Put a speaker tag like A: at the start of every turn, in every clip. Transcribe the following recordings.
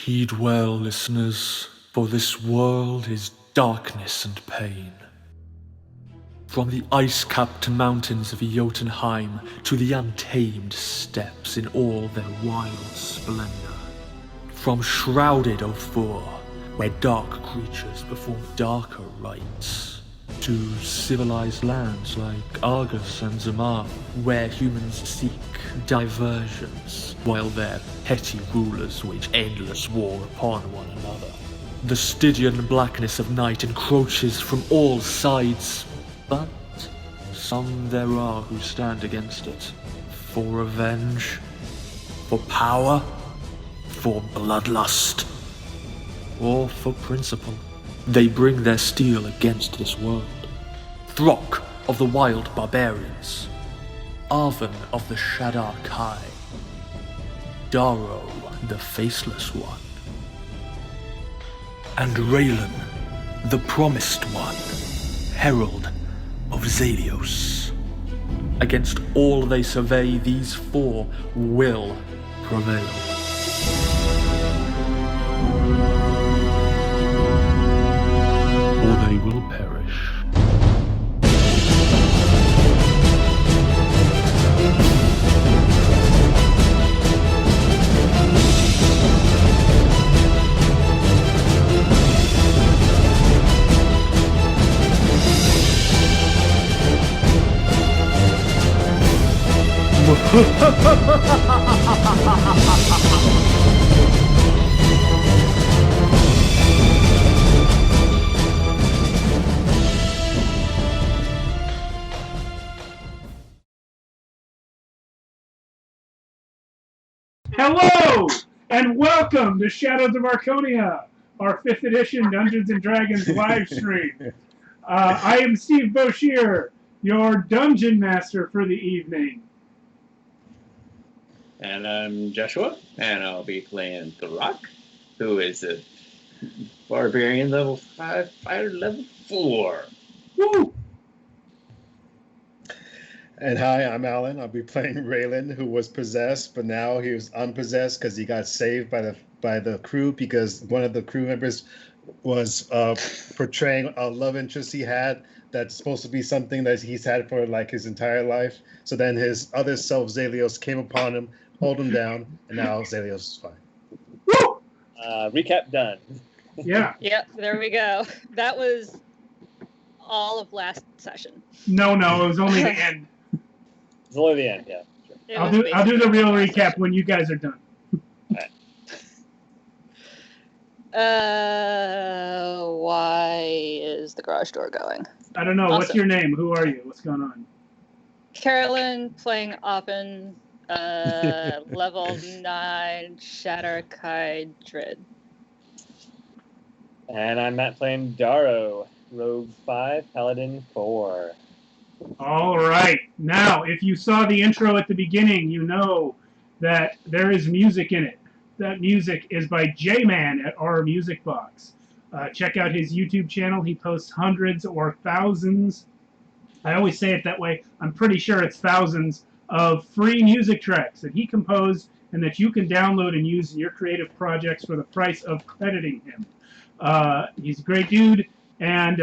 A: Heed well, listeners, for this world is darkness and pain. From the ice-capped mountains of Jotunheim to the untamed steppes in all their wild splendor. From shrouded Ophir, where dark creatures perform darker rites, to civilized lands like Argos and Zamar, where humans seek diversions, while their petty rulers wage endless war upon one another. The Stygian blackness of night encroaches from all sides, but some there are who stand against it. For revenge, for power, for bloodlust, or for principle. They bring their steel against this world. Throk of the wild barbarians, Arven of the Shadar Kai, Daro the Faceless One, and Raylan, the Promised One, Herald of Zalios. Against all they survey, these four will prevail. Or they will perish.
B: Hello, and welcome to Shadows of Archonia, our 5th edition Dungeons & Dragons live stream. I am Steve Boshear, your Dungeon Master for the evening.
C: And I'm Joshua, and I'll be playing Throk, who is a barbarian level 5, fighter level 4.
B: Woo!
D: And hi, I'm Alan. I'll be playing Raylan, who was possessed, but now he was unpossessed because he got saved by the crew because one of the crew members was portraying a love interest he had that's supposed to be something that he's had for like his entire life. So then his other self, Zalios, came upon him, hold him down, and now Zalios is fine.
B: Woo!
E: Recap done.
B: Yeah.
F: Yep, there we go. That was all of last session.
B: No, it was only the end.
E: It's only the end, yeah. Sure.
B: I'll do the real recap when you guys are done.
E: Right.
F: Why is the garage door going?
B: I don't know.
F: Awesome.
B: What's your name? Who are you? What's going on?
F: Carolynn playing Oppen, level 9 Shatter Kai Drid.
E: And I'm Matt playing Daro, Rogue 5, Paladin 4.
B: All right. Now, if you saw the intro at the beginning, you know that there is music in it. That music is by J-Man at OurMusicBox. Check out his YouTube channel. He posts hundreds or thousands. I always say it that way. I'm pretty sure it's thousands of free music tracks that he composed and that you can download and use in your creative projects for the price of crediting him. He's a great dude, and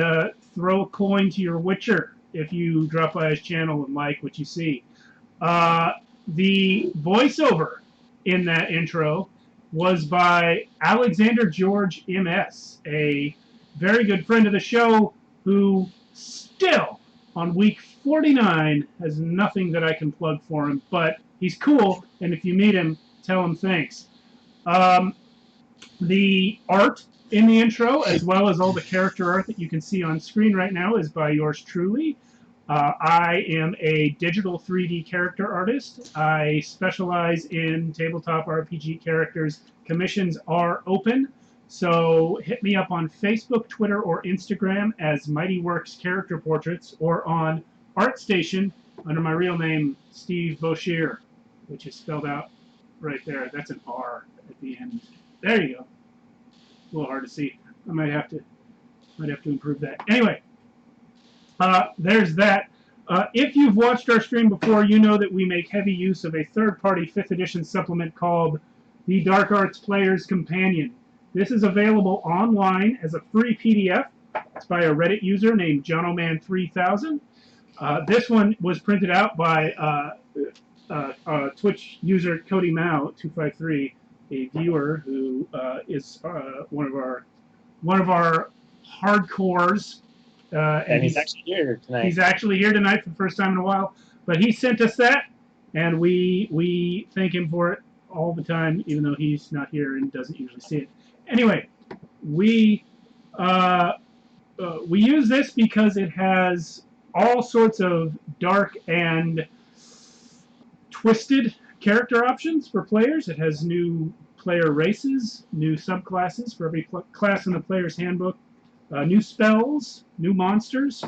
B: throw a coin to your Witcher if you drop by his channel and like what you see. The voiceover in that intro was by Alexander George M.S, a very good friend of the show who still, on week 49, has nothing that I can plug for him, but he's cool, and if you meet him, tell him thanks. The art in the intro, as well as all the character art that you can see on screen right now, is by yours truly. I am a digital 3D character artist. I specialize in tabletop RPG characters. Commissions are open, so hit me up on Facebook, Twitter, or Instagram as Mighty Works Character Portraits, or on ArtStation under my real name, Steve Boshear, which is spelled out right there. That's an R at the end. There you go. A little hard to see. I might have to improve that. Anyway, there's that. If you've watched our stream before, you know that we make heavy use of a third-party 5th edition supplement called the Dark Arts Player's Companion. This is available online as a free PDF. It's by a Reddit user named JonoMan3000. This one was printed out by Twitch user Cody Mao253, a viewer who is one of our hardcores.
E: And he's actually here tonight.
B: He's actually here tonight for the first time in a while. But he sent us that, and we thank him for it all the time, even though he's not here and doesn't usually see it. Anyway, we use this because it has all sorts of dark and twisted character options for players. It has new player races, new subclasses for every class in the player's handbook, new spells, new monsters,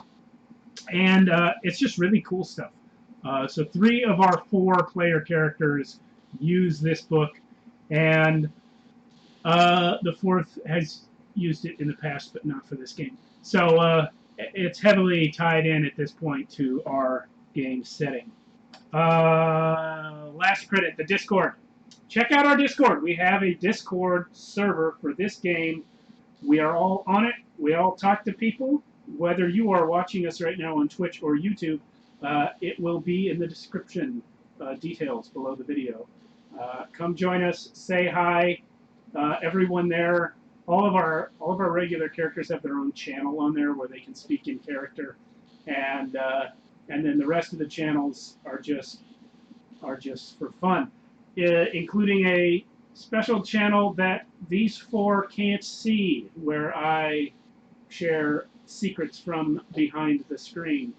B: and it's just really cool stuff. So 3 of our 4 player characters use this book, and the 4th has used it in the past, but not for this game. So it's heavily tied in at this point to our game setting. Last credit, the Discord. Check out our Discord. We have a Discord server for this game. We are all on it. We all talk to people. Whether you are watching us right now on Twitch or YouTube, it will be in the description details below the video. Come join us. Say hi. Everyone there. All of our regular characters have their own channel on there where they can speak in character, and then the rest of the channels are just for fun, including a special channel that these 4 can't see, where I share secrets from behind the screen.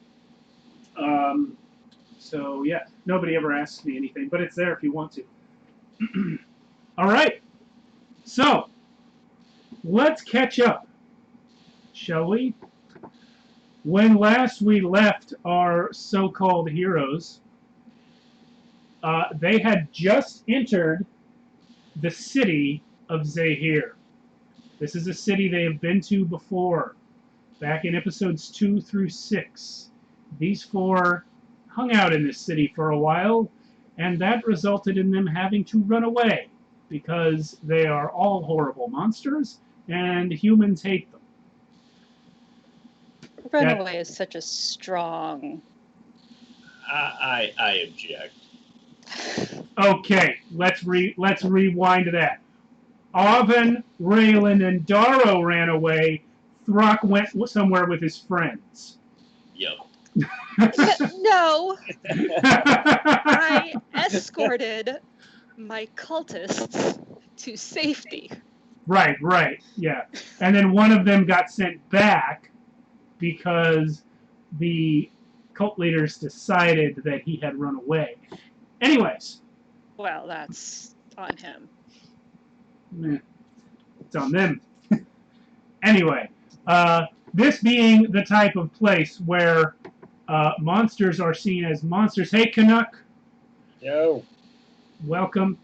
B: So yeah, nobody ever asks me anything, but it's there if you want to. All right, so let's catch up, shall we? When last we left our so-called heroes, they had just entered the city of Zahir. This is a city they have been to before, back in episodes 2 through 6. These 4 hung out in this city for a while, and that resulted in them having to run away, because they are all horrible monsters, and humans hate them.
F: Runaway is such a strong...
C: I object.
B: Okay, let's rewind to that. Oven, Raylan, and Darrow ran away. Throck went somewhere with his friends.
C: Yep.
F: No! I escorted my cultists to safety.
B: Right, yeah. And then one of them got sent back because the cult leaders decided that he had run away. Anyways.
F: Well, that's on him.
B: It's on them. Anyway, this being the type of place where monsters are seen as monsters. Hey, Canuck.
E: Yo.
B: Welcome.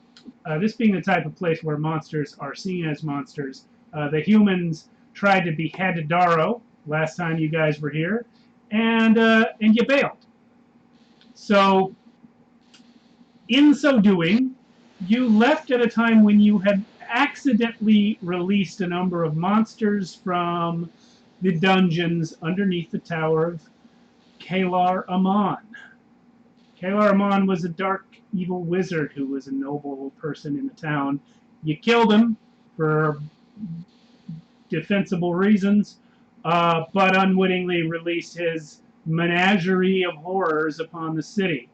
B: This being the type of place where monsters are seen as monsters, the humans tried to behead Darrow last time you guys were here, and you bailed. So, in so doing, you left at a time when you had accidentally released a number of monsters from the dungeons underneath the tower of Kalar Aman. Kalar Aman was a dark, evil wizard who was a noble person in the town. You killed him for defensible reasons, but unwittingly released his menagerie of horrors upon the city.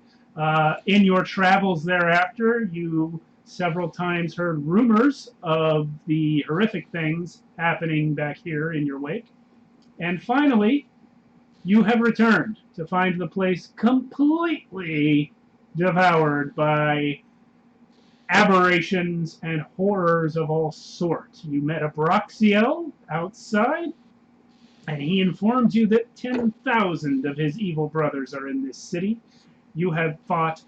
B: In your travels thereafter, you several times heard rumors of the horrific things happening back here in your wake. And finally, you have returned to find the place completely devoured by aberrations and horrors of all sorts. You met Abraxiel outside, and he informed you that 10,000 of his evil brothers are in this city. You have fought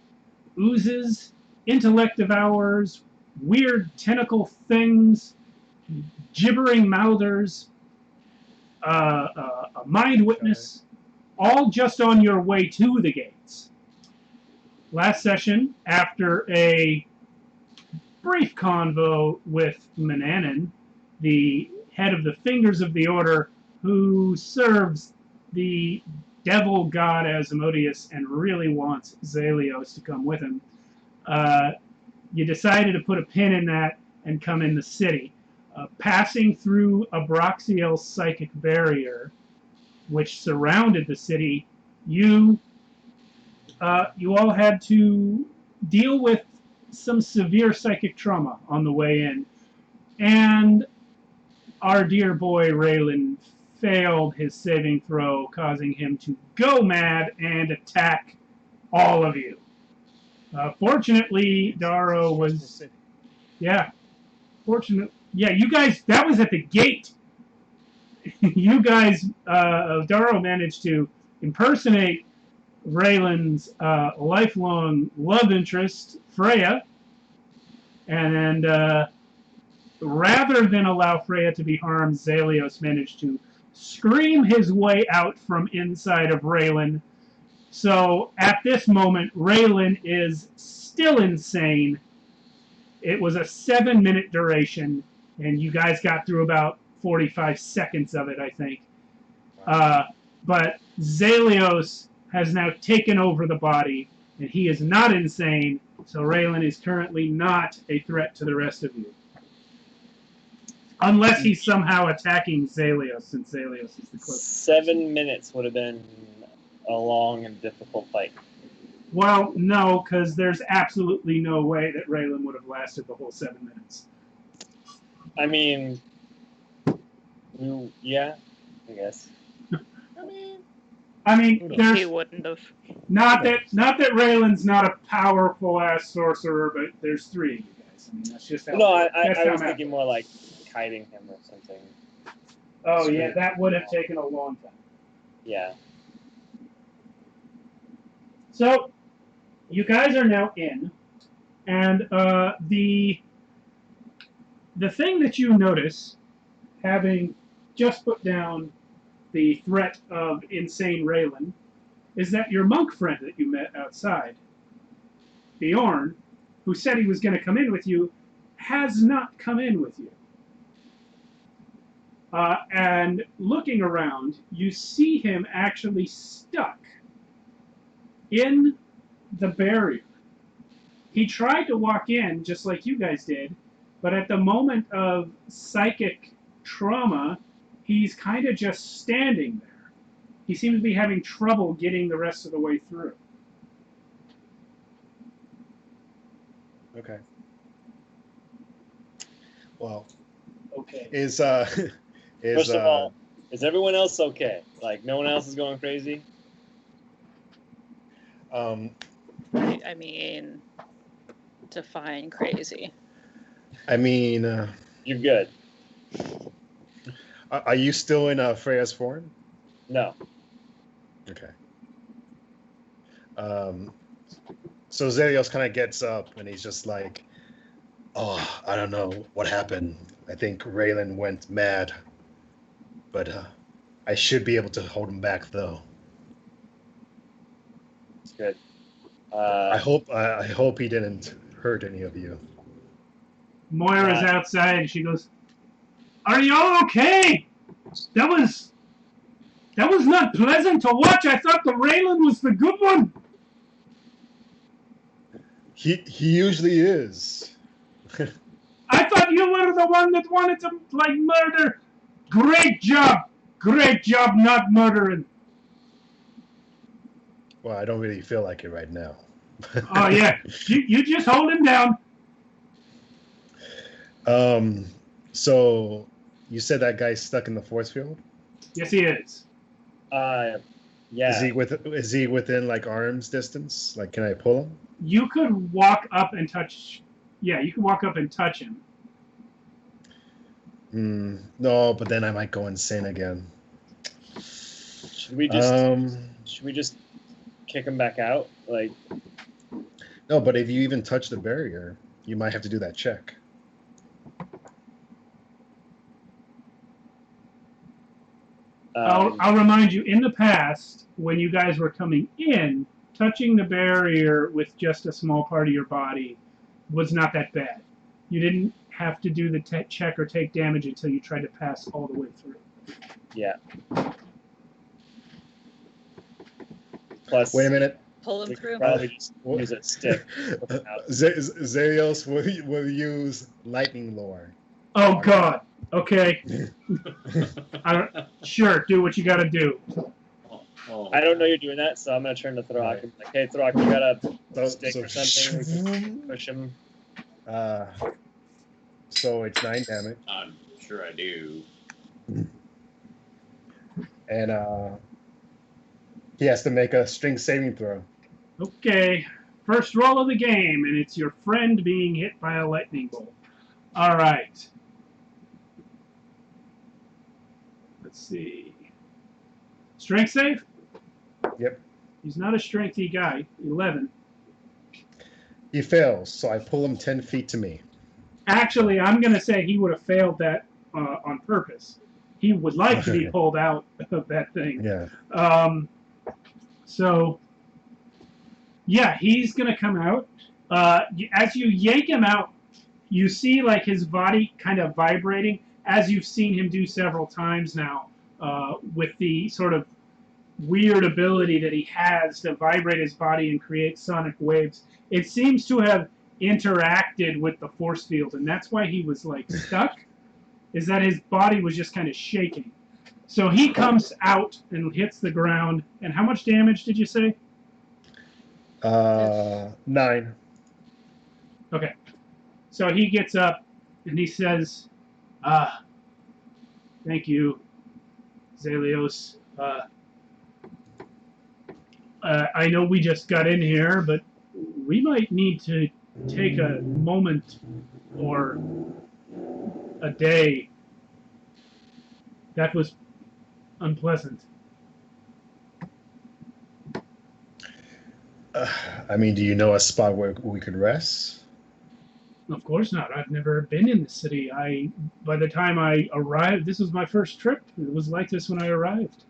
B: oozes, intellect devourers, weird tentacle things, gibbering mouthers, a mind witness, all just on your way to the gates. Last session, after a brief convo with Manannan, the head of the Fingers of the Order, who serves the devil god Asmodeus and really wants Zalios to come with him. You decided to put a pin in that and come in the city. Passing through Abraxiel's psychic barrier, which surrounded the city, you all had to deal with some severe psychic trauma on the way in. And our dear boy Raylan failed his saving throw, causing him to go mad and attack all of you. Fortunately, Darrow was... Yeah. Yeah, you guys, that was at the gate. You guys, Darrow managed to impersonate Raylan's lifelong love interest, Freya, and rather than allow Freya to be harmed, Zalios managed to scream his way out from inside of Raylan. So at this moment, Raylan is still insane. It was a 7-minute duration, and you guys got through about 45 seconds of it, I think. But Zalios has now taken over the body, and he is not insane, so Raylan is currently not a threat to the rest of you. Unless he's somehow attacking Zalios, since Zalios is the closest.
E: 7 minutes would have been a long and difficult fight.
B: Well, no, because there's absolutely no way that Raylan would have lasted the whole 7 minutes.
E: I mean, yeah, I guess.
B: I mean,
F: He
B: there's
F: wouldn't have.
B: not that Raylan's not a powerful ass sorcerer, but there's 3 of you guys. I mean, that's just how.
E: No, I
B: that's
E: was
B: how
E: thinking more like kiting him or something.
B: Oh yeah, that would have taken a long time.
E: Yeah.
B: So, you guys are now in, and the thing that you notice, having just put down the threat of insane Raylan, is that your monk friend that you met outside, Bjorn, who said he was going to come in with you, has not come in with you. And looking around, you see him actually stuck in the barrier. He tried to walk in just like you guys did, but at the moment of psychic trauma, he's kind of just standing there. He seems to be having trouble getting the rest of the way through.
D: Okay. Well,
B: Okay.
E: First of all, is everyone else okay? Like, no one else is going crazy?
F: I mean, define crazy.
D: I mean,
E: You're good.
D: are you still in Freya's form?
E: No.
D: Okay. So Zalios kind of gets up and he's just like, "Oh, I don't know what happened. I think Raylan went mad, but I should be able to hold him back, though.
E: It's good.
D: I hope he didn't hurt any of you."
B: Moira's outside and she goes, "Are y'all okay? That was not pleasant to watch. I thought the Raylan was the good one."
D: He usually is.
B: I thought you were the one that wanted to, like, murder. Great job not murdering.
D: Well, I don't really feel like it right now.
B: Oh, yeah. You just hold him down.
D: So you said that guy's stuck in the force field?
B: Yes, he is.
E: Yeah.
D: Is he within like arm's distance? Like, can I pull him?
B: You could walk up and touch. Yeah, you can walk up and touch him.
D: No, but then I might go insane again.
E: Should we just kick him back out? Like,
D: no, but if you even touch the barrier, you might have to do that check.
B: I'll remind you, in the past, when you guys were coming in, touching the barrier with just a small part of your body was not that bad. You didn't have to do the check or take damage until you tried to pass all the way through.
E: Yeah. Plus,
D: Wait a minute.
F: Pull him
E: we could
F: through.
E: probably just use a stick.
D: Zarios will use lightning lore.
B: Oh God. Okay. Sure. Do what you got to do.
C: Oh,
E: I don't know you're doing that, so I'm gonna turn to Throck and be like, hey, Throck, you got a stick
D: So-
E: or something? We can push him.
D: So it's 9 damage,
C: I'm sure I do.
D: and he has to make a strength saving throw.
B: Okay. First roll of the game, and it's your friend being hit by a lightning bolt. All right. Let's see. Strength save?
D: Yep.
B: He's not a strengthy guy. 11.
D: He fails, so I pull him 10 feet to me.
B: Actually, I'm going to say he would have failed that on purpose. He would like to be pulled out of that thing.
D: Yeah.
B: So, yeah, he's going to come out. As you yank him out, you see like his body kind of vibrating, as you've seen him do several times now, with the sort of weird ability that he has to vibrate his body and create sonic waves. It seems to have interacted with the force field, and that's why he was like stuck, is that his body was just kind of shaking. So he comes out and hits the ground. And how much damage did you say?
D: 9.
B: Okay. So he gets up and he says, thank you, Zalios. I know we just got in here, but we might need to take a moment or a day. That was unpleasant.
D: I mean, do you know a spot where we could rest?
B: Of course not. I've never been in the city. By the time I arrived, this was my first trip. It was like this when I arrived.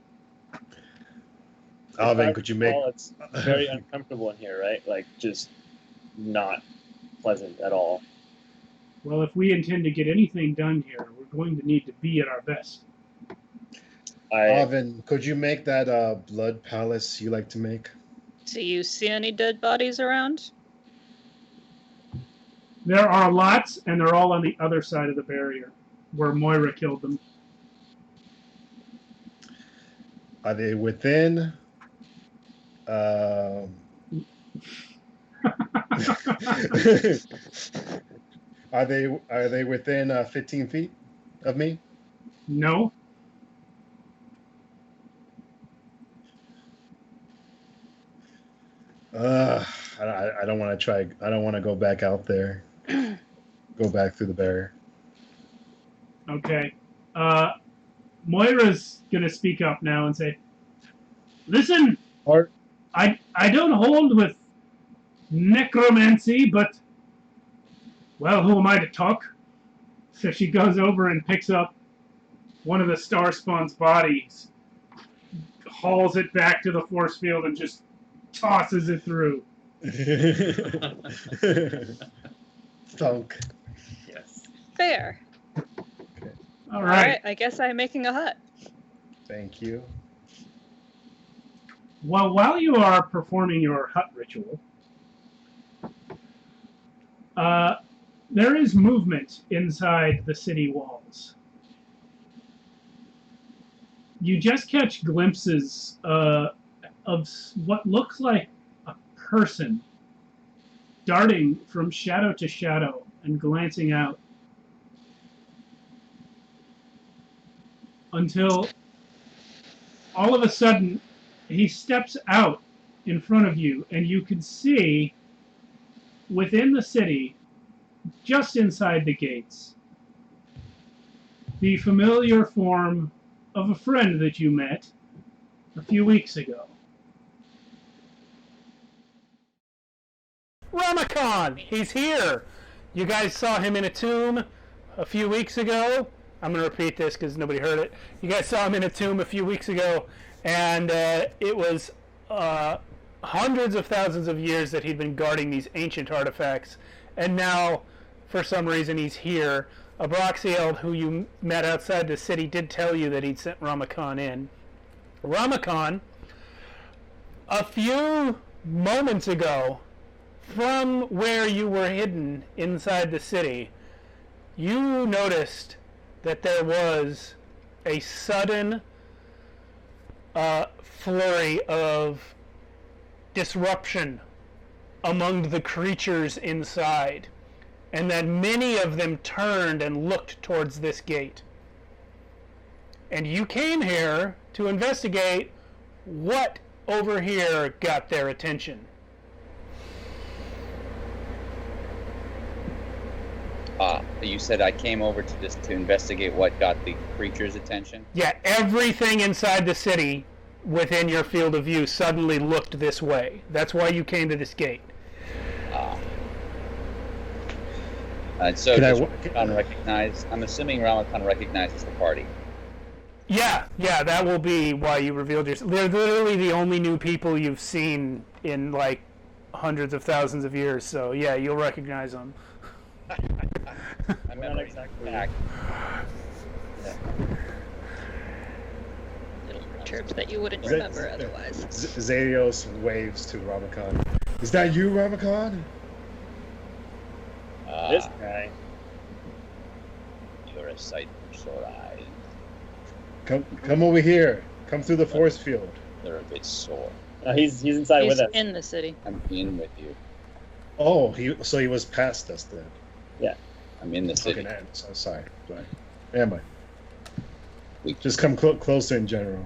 D: Alvin, could you make...
E: It's very uncomfortable in here, right? Like, just not pleasant at all.
B: Well, if we intend to get anything done here, we're going to need to be at our best.
D: Alvin, could you make that blood palace you like to make?
F: Do you see any dead bodies around?
B: There are lots, and they're all on the other side of the barrier, where Moira killed them.
D: Are they within... Are they within 15 feet of me?
B: No.
D: I don't want to try. I don't want to go back out there. Go back through the barrier.
B: Okay. Moira's gonna speak up now and say, "Listen,
D: Or
B: I don't hold with necromancy, but well, who am I to talk?" So she goes over and picks up one of the Starspawn's bodies, hauls it back to the force field, and just tosses it through.
D: thunk.
C: Yes.
F: Fair.
B: All right.
F: I guess I'm making a hut.
D: Thank you.
B: Well, while you are performing your hut ritual, there is movement inside the city walls. You just catch glimpses of what looks like a person darting from shadow to shadow and glancing out until all of a sudden he steps out in front of you, and you can see within the city, just inside the gates, the familiar form of a friend that you met a few weeks ago.
G: Ramacon! He's here! You guys saw him in a tomb a few weeks ago. I'm going to repeat this because nobody heard it. You guys saw him in a tomb a few weeks ago, and it was hundreds of thousands of years that he'd been guarding these ancient artifacts. And now, for some reason he's here. Abraxiel, who you met outside the city, did tell you that he'd sent Ramakan in. Ramakan, a few moments ago, from where you were hidden inside the city, you noticed that there was a sudden flurry of disruption among the creatures inside, and that many of them turned and looked towards this gate. And you came here to investigate what over here got their attention.
H: You said I came over to investigate what got the creature's attention?
G: Yeah, everything inside the city within your field of view suddenly looked this way. That's why you came to this gate.
H: And so does Ramakan recognize? I'm assuming Ramakan recognizes the party.
G: Yeah, that will be why you revealed yourself. They're literally the only new people you've seen in like hundreds of thousands of years. So yeah, you'll recognize them.
H: My memory's back.
F: Little chirps that you wouldn't remember otherwise.
D: Zarios waves to Ramakan. Is that you, Ramakan?
E: This guy.
H: You're a sight for sore eyes.
D: Come over here. Come through the force field.
H: They're a bit sore.
E: He's inside with us.
F: He's in the city.
H: I'm in with you.
D: Oh, he was past us then.
E: Yeah.
H: I'm in the city.
D: Okay, so sorry. Am I?
H: We
D: just come closer in general.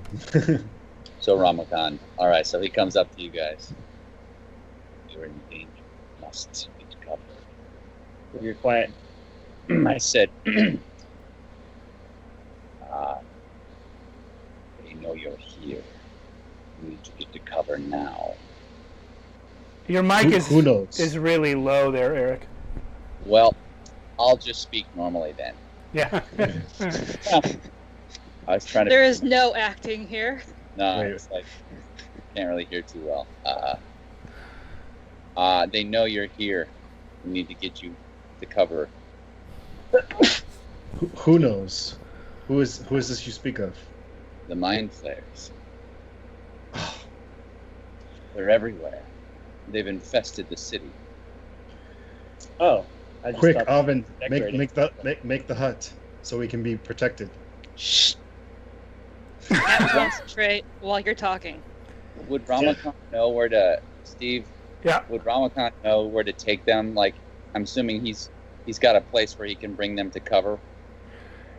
H: So Ramakan. All right, so he comes up to you guys. You're in danger. Must be covered.
E: You're quiet.
H: I said, they know you're here. You need to get to cover now.
G: Your mic
D: Who knows?
G: is really low there, Eric.
H: Well, I'll just speak normally then.
G: Yeah.
H: I was trying to.
F: There is no acting here.
H: No, it's like can't really hear too well. They know you're here. We need to get you to cover.
D: Who knows? Who is this you speak of?
H: The mind flayers. They're everywhere. They've infested the city.
E: Oh, I just
D: Quick,
E: stopped
D: Oven,
E: decorating.
D: make the hut so we can be protected.
F: Shh. Can't concentrate while you're talking.
H: Would Ramakan know where to, Steve?
G: Yeah.
H: Would Ramakan know where to take them? Like, I'm assuming he's got a place where he can bring them to cover.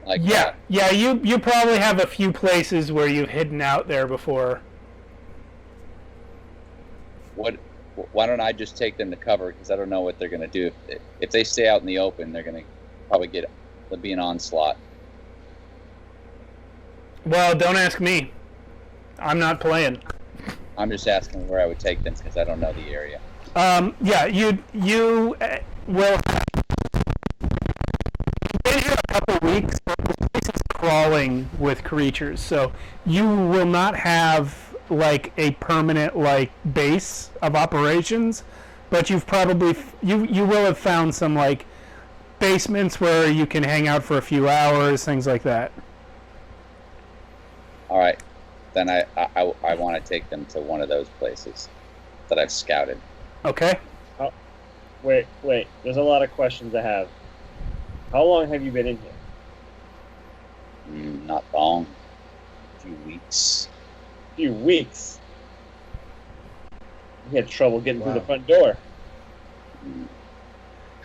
H: Like,
G: yeah. You probably have a few places where you've hidden out there before.
H: Why don't I just take them to cover? Because I don't know what they're going to do. If they stay out in the open, they're going to probably there'll be an onslaught.
G: Well, don't ask me. I'm not playing.
H: I'm just asking where I would take them because I don't know the area.
G: Yeah, you will. Been here a couple weeks, but this place is crawling with creatures, so you will not have like a permanent like base of operations, but you've probably you will have found some like basements where you can hang out for a few hours, things like that.
H: All right, then I want to take them to one of those places that I've scouted.
G: Okay.
E: Wait. There's a lot of questions I have. How long have you been in here?
H: Not long. A few weeks.
E: A few weeks. You had trouble getting through the front door.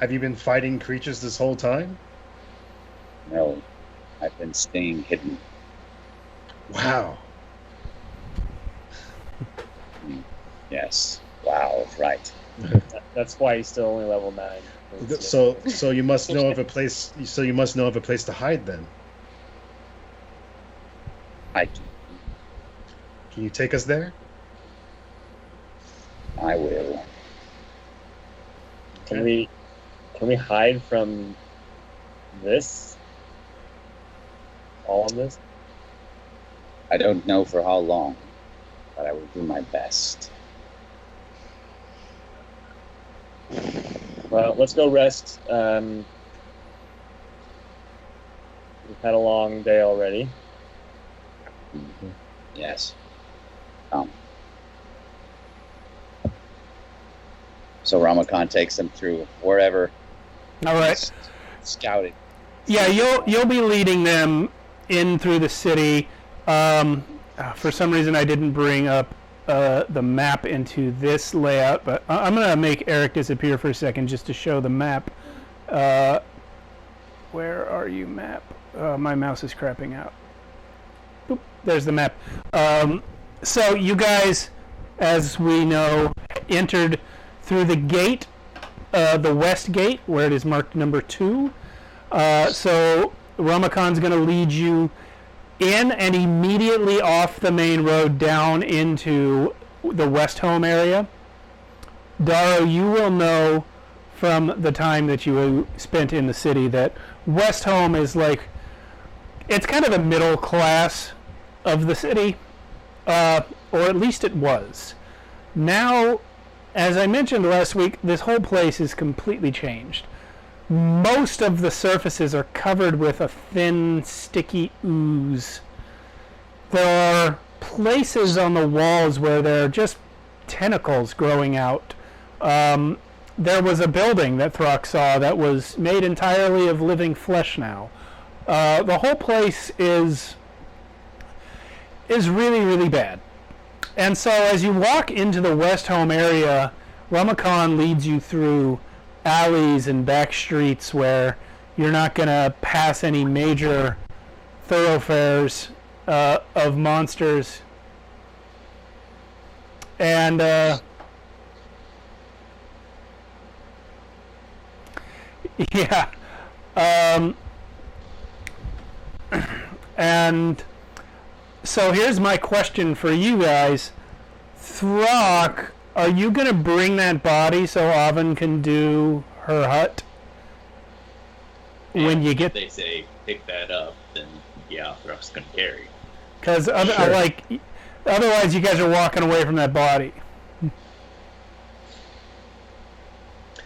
D: Have you been fighting creatures this whole time?
H: No, I've been staying hidden.
D: Wow.
H: Yes. Wow. Right.
E: That's why he's still only level 9.
D: So you must know of a place. So you must know of a place to hide then.
H: I do.
D: Can you take us there?
H: I will.
E: Can we hide from this? All of this?
H: I don't know for how long, but I will do my best.
E: Well, let's go rest. We've had a long day already.
H: Yes. So Ramakan takes them through wherever.
G: All right.
H: Scouted.
G: Yeah, you'll be leading them in through the city. For some reason, I didn't bring up the map into this layout, but I'm going to make Eric disappear for a second just to show the map. Where are you, map? My mouse is crapping out. Boop, there's the map. So you guys, as we know, entered through the gate, the west gate, where it is marked number 2. So Ramakan's going to lead you in and immediately off the main road down into the West Home area. Darrow, you will know from the time that you spent in the city that West Home is like, it's kind of the middle class of the city, or at least it was. Now, as I mentioned last week, this whole place is completely changed. Most of the surfaces are covered with a thin, sticky ooze. There are places on the walls where there are just tentacles growing out. There was a building that Throck saw that was made entirely of living flesh now. The whole place is really, really bad. And so as you walk into the West Home area, Ramakan leads you through alleys and back streets where you're not going to pass any major thoroughfares of monsters. And yeah. And so here's my question for you guys. Throck, are you going to bring that body so Avon can do her hut? When you get...
C: They say pick that up, then yeah, Throck's going to carry.
G: Because otherwise you guys are walking away from that body.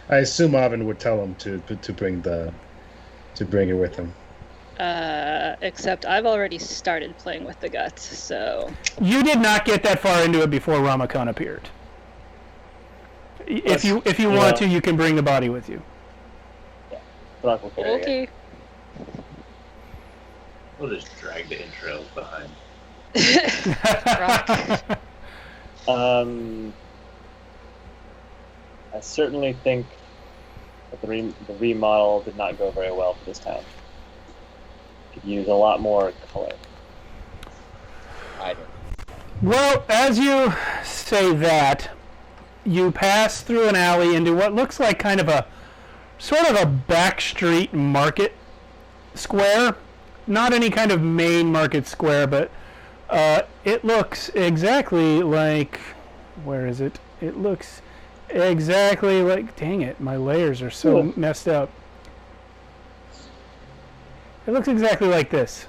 D: I assume Avon would tell him to bring it with him.
F: Except I've already started playing with the guts, so...
G: You did not get that far into it before Ramakan appeared. If you want to, you can bring the body with you.
E: Yeah. Throck will carry it.
F: Okay.
C: We'll just drag the intro behind.
F: Rock.
E: I certainly think that the remodel did not go very well for this town. Could use a lot more color.
H: I don't.
G: Well, as you say that, you pass through an alley into what looks like kind of a sort of a backstreet market square. Not any kind of main market square, but it looks exactly like... Where is it? It looks exactly like... Dang it, my layers are so messed up. It looks exactly like this.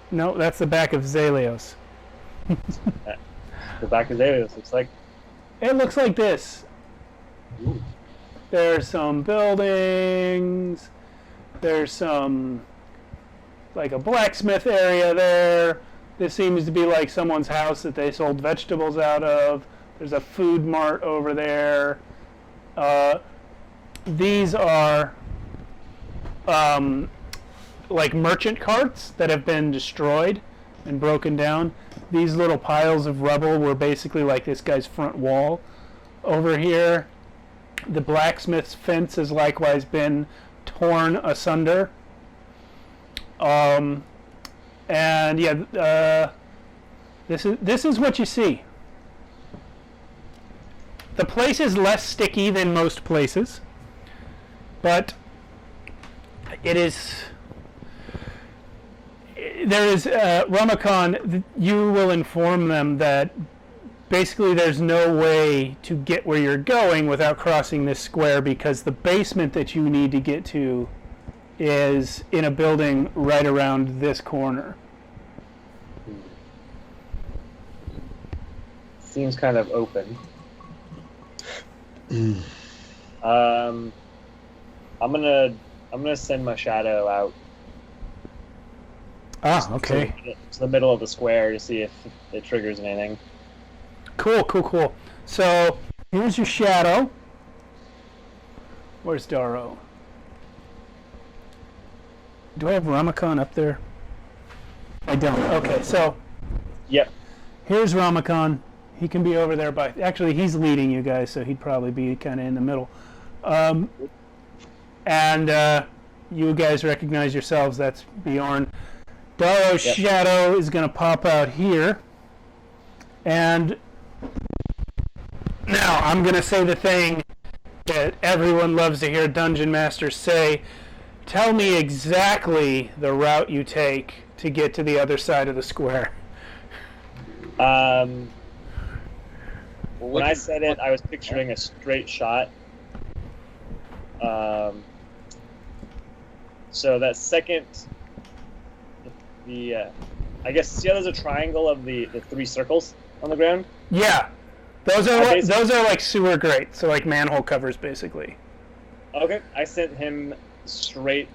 G: No, that's the back of Zalios.
E: The back of Zalios looks like...
G: It looks like this.
E: Ooh.
G: There's some buildings. There's some... like a blacksmith area there. This seems to be like someone's house that they sold vegetables out of. There's a food mart over there. These are like merchant carts that have been destroyed and broken down. These little piles of rubble were basically like this guy's front wall over here. The blacksmith's fence has likewise been torn asunder. And yeah, this is what you see. The place is less sticky than most places, but it is. There is Ramakan. You will inform them that basically there's no way to get where you're going without crossing this square, because the basement that you need to get to is in a building right around this corner.
E: Seems kind of open. I'm gonna send my shadow out
G: Ah, okay.
E: to the middle of the square to see if it triggers anything.
G: Cool. So here's your shadow. Where's Daro? Do I have Ramakon up there? I don't. Okay, so
E: Yep.
G: here's Ramakon. He can be over there by... Actually, he's leading you guys, so he'd probably be kind of in the middle. And you guys recognize yourselves. That's Bjorn. Daro's shadow is going to pop out here. And now I'm going to say the thing that everyone loves to hear dungeon masters say. Tell me exactly the route you take to get to the other side of the square.
E: When I said it, I was picturing a straight shot. So that second, I guess, there's a triangle of the 3 circles on the ground.
G: Yeah, those are like sewer grates, so like manhole covers, basically.
E: Okay, I sent him straight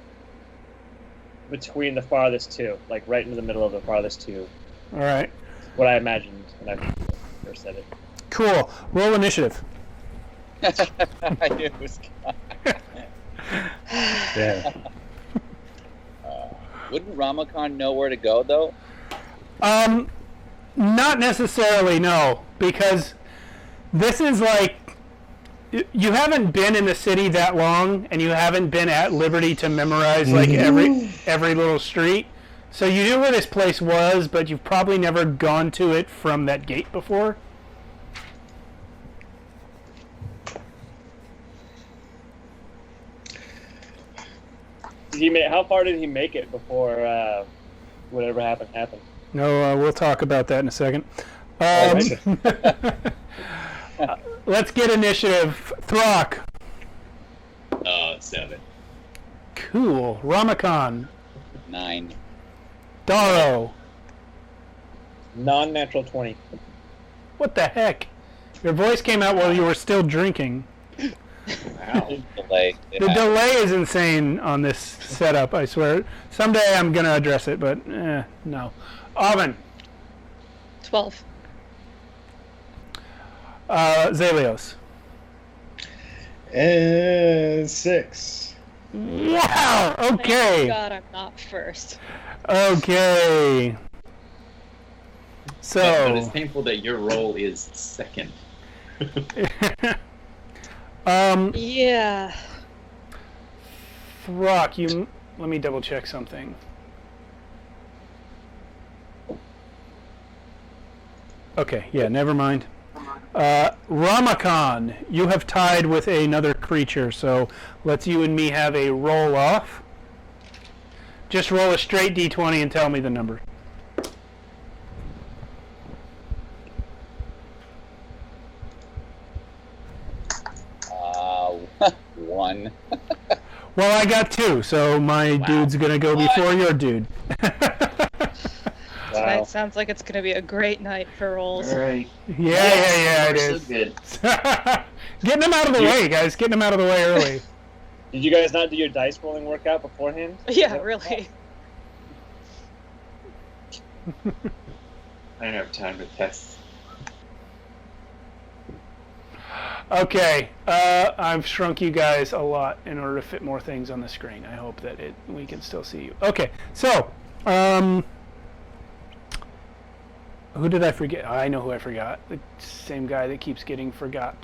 E: between the farthest 2, like right into the middle of the farthest 2.
G: All right.
E: What I imagined when I first said it.
G: Cool. Roll initiative.
H: I knew it was coming.
D: Yeah.
H: Wouldn't Ramakon know where to go, though?
G: Not necessarily, no, because this is like, you haven't been in the city that long, and you haven't been at liberty to memorize like every little street. So you knew where this place was, but you've probably never gone to it from that gate before.
E: How far did he make it before whatever happened?
G: No, we'll talk about that in a second. Let's get initiative. Throck.
C: 7.
G: Cool. Ramakon.
H: 9.
G: Daro.
E: Non-natural 20.
G: What the heck? Your voice came out while you were still drinking.
C: Wow.
H: Delay.
G: The delay is insane on this setup, I swear. Someday I'm going to address it, but no. Auburn.
F: 12.
G: Zalios.
D: And 6.
G: Wow! Okay.
F: Thank God I'm not first.
G: Okay. So...
C: But it's painful that your role is second.
F: Yeah.
G: Throck, let me double check something. Okay, yeah, never mind. Ramakon, you have tied with another creature, so let's you and me have a roll off. Just roll a straight d20 and tell me the number.
H: One.
G: Well, I got 2, so my dude's gonna go before your dude.
F: Tonight sounds like it's gonna be a great night for rolls.
C: All right.
G: Yeah, it
C: So
G: is.
C: good.
G: Getting them out of the way, guys. Getting them out of the way early.
E: Did you guys not do your dice rolling workout beforehand?
F: Yeah, really.
C: I don't have time to test.
G: Okay, I've shrunk you guys a lot in order to fit more things on the screen. I hope that we can still see you. Okay, so, who did I forget? I know who I forgot. The same guy that keeps getting forgot.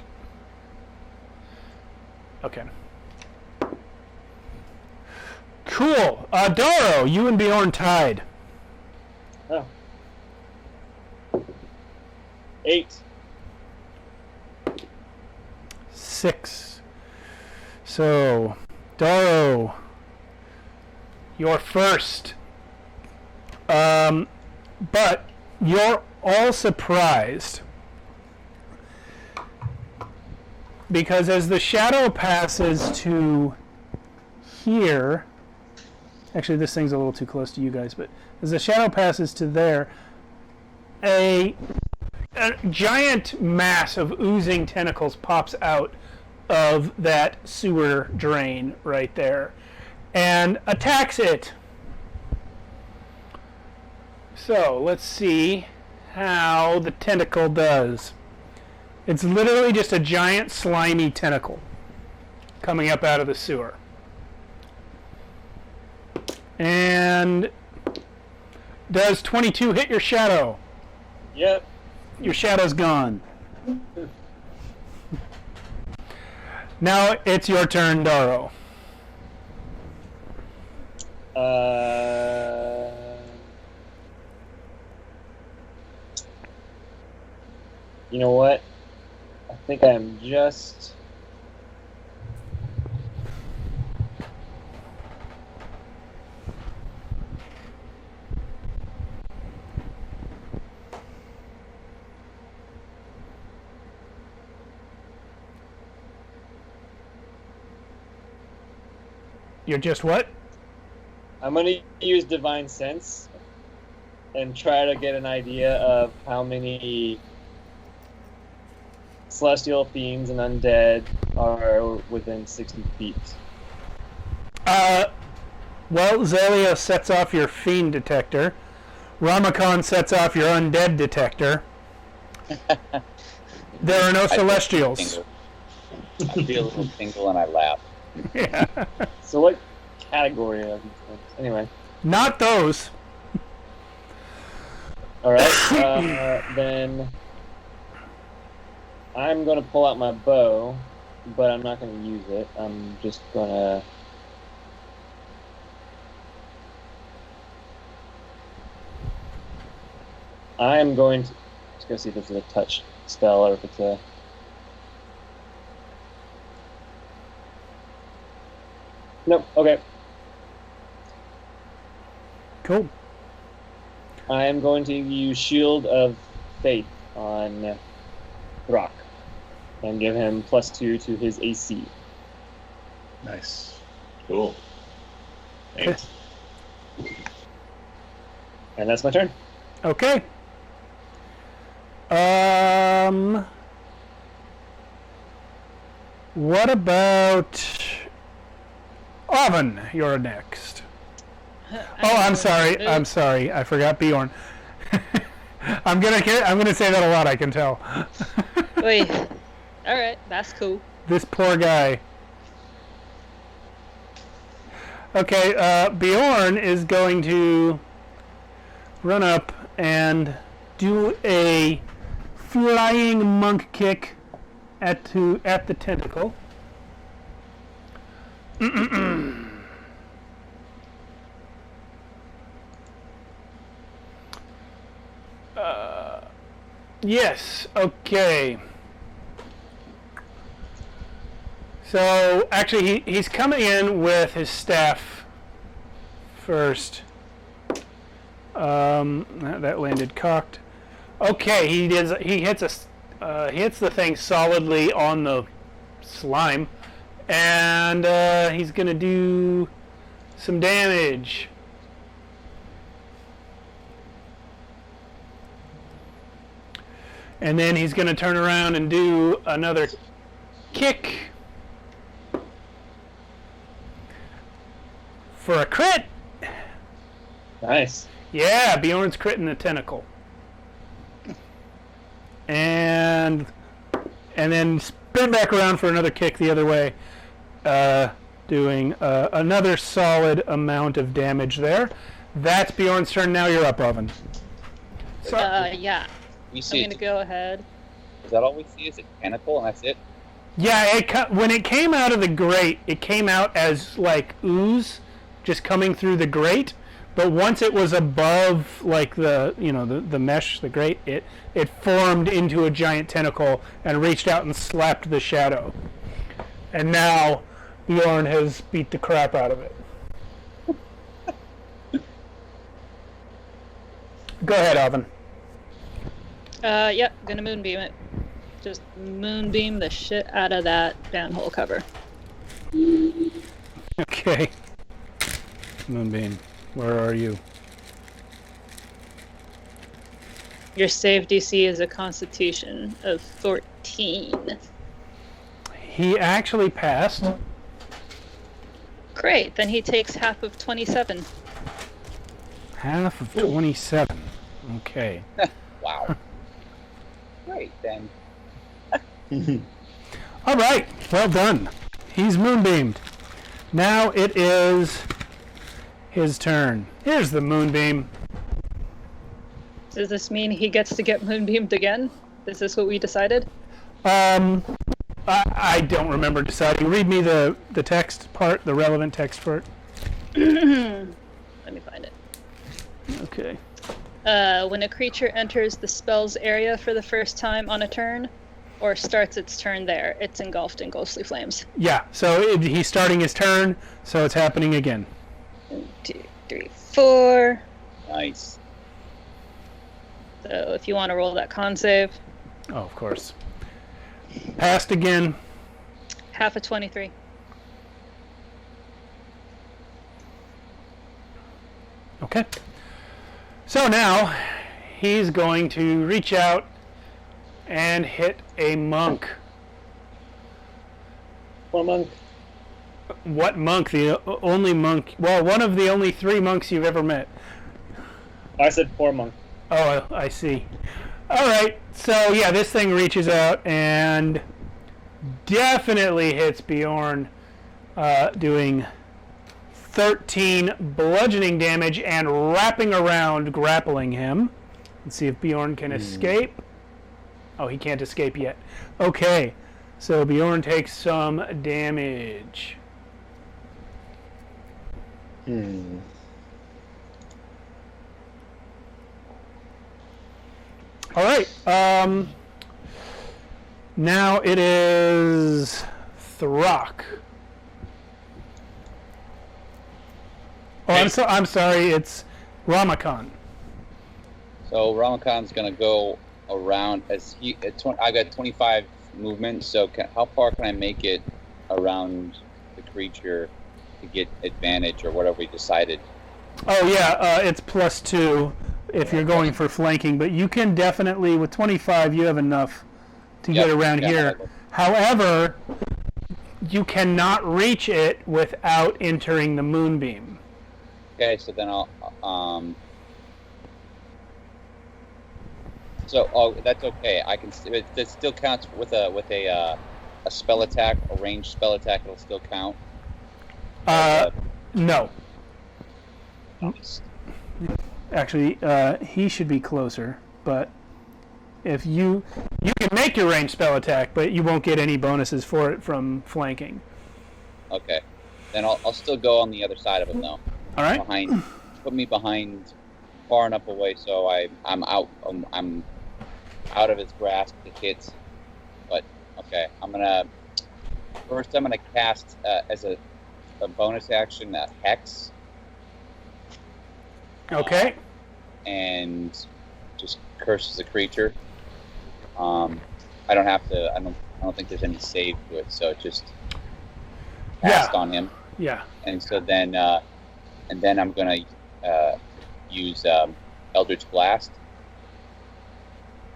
G: Okay. Cool. Daro, you and Bjorn tied.
E: Oh. 8.
G: 6. So, Daro, you're first. But you're all surprised because as the shadow passes to here, actually this thing's a little too close to you guys, but as the shadow passes to there, a giant mass of oozing tentacles pops out of that sewer drain right there and attacks it. So let's see how the tentacle does. It's literally just a giant slimy tentacle coming up out of the sewer. And does 22 hit your shadow?
E: Yep.
G: Your shadow's gone. Now it's your turn, Daro.
E: You know what? I think I'm just...
G: You're just what?
E: I'm going to use Divine Sense and try to get an idea of how many celestial fiends and undead are within 60 feet.
G: Well, Zelia sets off your fiend detector. Ramakon sets off your undead detector. There are no celestials.
H: I feel a little tingle and I laugh.
G: Yeah.
E: So what category are these things? Anyway.
G: Not those.
E: Alright, then I'm going to pull out my bow, but I'm not going to use it. I'm just going to... I'm going to... Let's go see if it's a touch spell or if it's a... Nope, okay.
G: Cool.
E: I am going to use Shield of Faith on Throck and give him +2 to his AC.
D: Nice.
C: Cool. Thanks.
E: And that's my turn.
G: Okay. What about Oven? You're next. Oh, I'm sorry. I forgot Bjorn. I'm gonna say that a lot. I can tell.
F: Wait. All right, that's cool.
G: This poor guy. Okay, Bjorn is going to run up and do a flying monk kick at the tentacle. Yes, okay. So, actually, he's coming in with his staff first. That landed cocked. Okay, he hits the thing solidly on the slime, and he's gonna do some damage. And then he's gonna turn around and do another kick for a crit.
E: Nice.
G: Yeah, Bjorn's critting the tentacle. And then spin back around for another kick the other way, doing another solid amount of damage there. That's Bjorn's turn. Now you're up, Oven.
F: Yeah.
H: We see
F: I'm gonna go ahead.
H: Is that all we see? Is a tentacle and that's it?
G: Yeah, when it came out of the grate, it came out as like ooze, just coming through the grate. But once it was above, like the mesh, the grate, it formed into a giant tentacle and reached out and slapped the shadow. And now Bjorn has beat the crap out of it. Go ahead, Oven.
F: Yep, gonna moonbeam it. Just moonbeam the shit out of that downhole cover.
G: Okay. Moonbeam, where are you?
F: Your save DC is a Constitution of 14.
G: He actually passed.
F: Great. Then he takes half of 27.
G: Half of 27. Okay.
H: Wow. Great, then.
G: All right. Well done. He's moonbeamed. Now it is his turn. Here's the moonbeam.
F: Does this mean he gets to get moonbeamed again? Is this what we decided?
G: I don't remember deciding. Read me the text part, the relevant text part.
F: Let me find it.
G: Okay.
F: When a creature enters the spell's area for the first time on a turn, or starts its turn there, it's engulfed in ghostly flames.
G: Yeah, so he's starting his turn, so it's happening again.
F: 1, 2, 3, 4.
H: Nice.
F: So if you want to roll that con save,
G: Oh, of course. Passed again.
F: half of 23.
G: Okay. So now he's going to reach out and hit a monk.
E: Poor monk.
G: What monk? The only monk. Well, one of the only 3 monks you've ever met.
E: I said poor monk.
G: Oh, I see. All right. So yeah, this thing reaches out and definitely hits Bjorn, doing 13 bludgeoning damage and wrapping around, grappling him. Let's see if Bjorn can escape. Oh, he can't escape yet. Okay. So Bjorn takes some damage. All right. Now it is Throck. Oh, I'm sorry. It's Ramakan.
H: So Ramakan's gonna go around I got 25 movement. So how far can I make it around the creature to get advantage or whatever we decided?
G: Oh yeah, it's +2 if you're going for flanking, but you can definitely with 25 you have enough to get around here. However, you cannot reach it without entering the moonbeam.
H: Okay, so then I'll that's okay. I can. It still counts with a spell attack, a ranged spell attack. It'll still count.
G: No. Actually, he should be closer, but if you can make your ranged spell attack, but you won't get any bonuses for it from flanking.
H: Okay, then I'll still go on the other side of him though.
G: All right.
H: Put me behind, far enough away so I'm out. I'm out of his grasp to hit. But okay, I'm gonna cast as a bonus action Hex.
G: Okay.
H: And just curses the creature. I don't have to. I don't think there's any save to it. So just cast on him.
G: Yeah.
H: And so then I'm gonna use Eldritch Blast.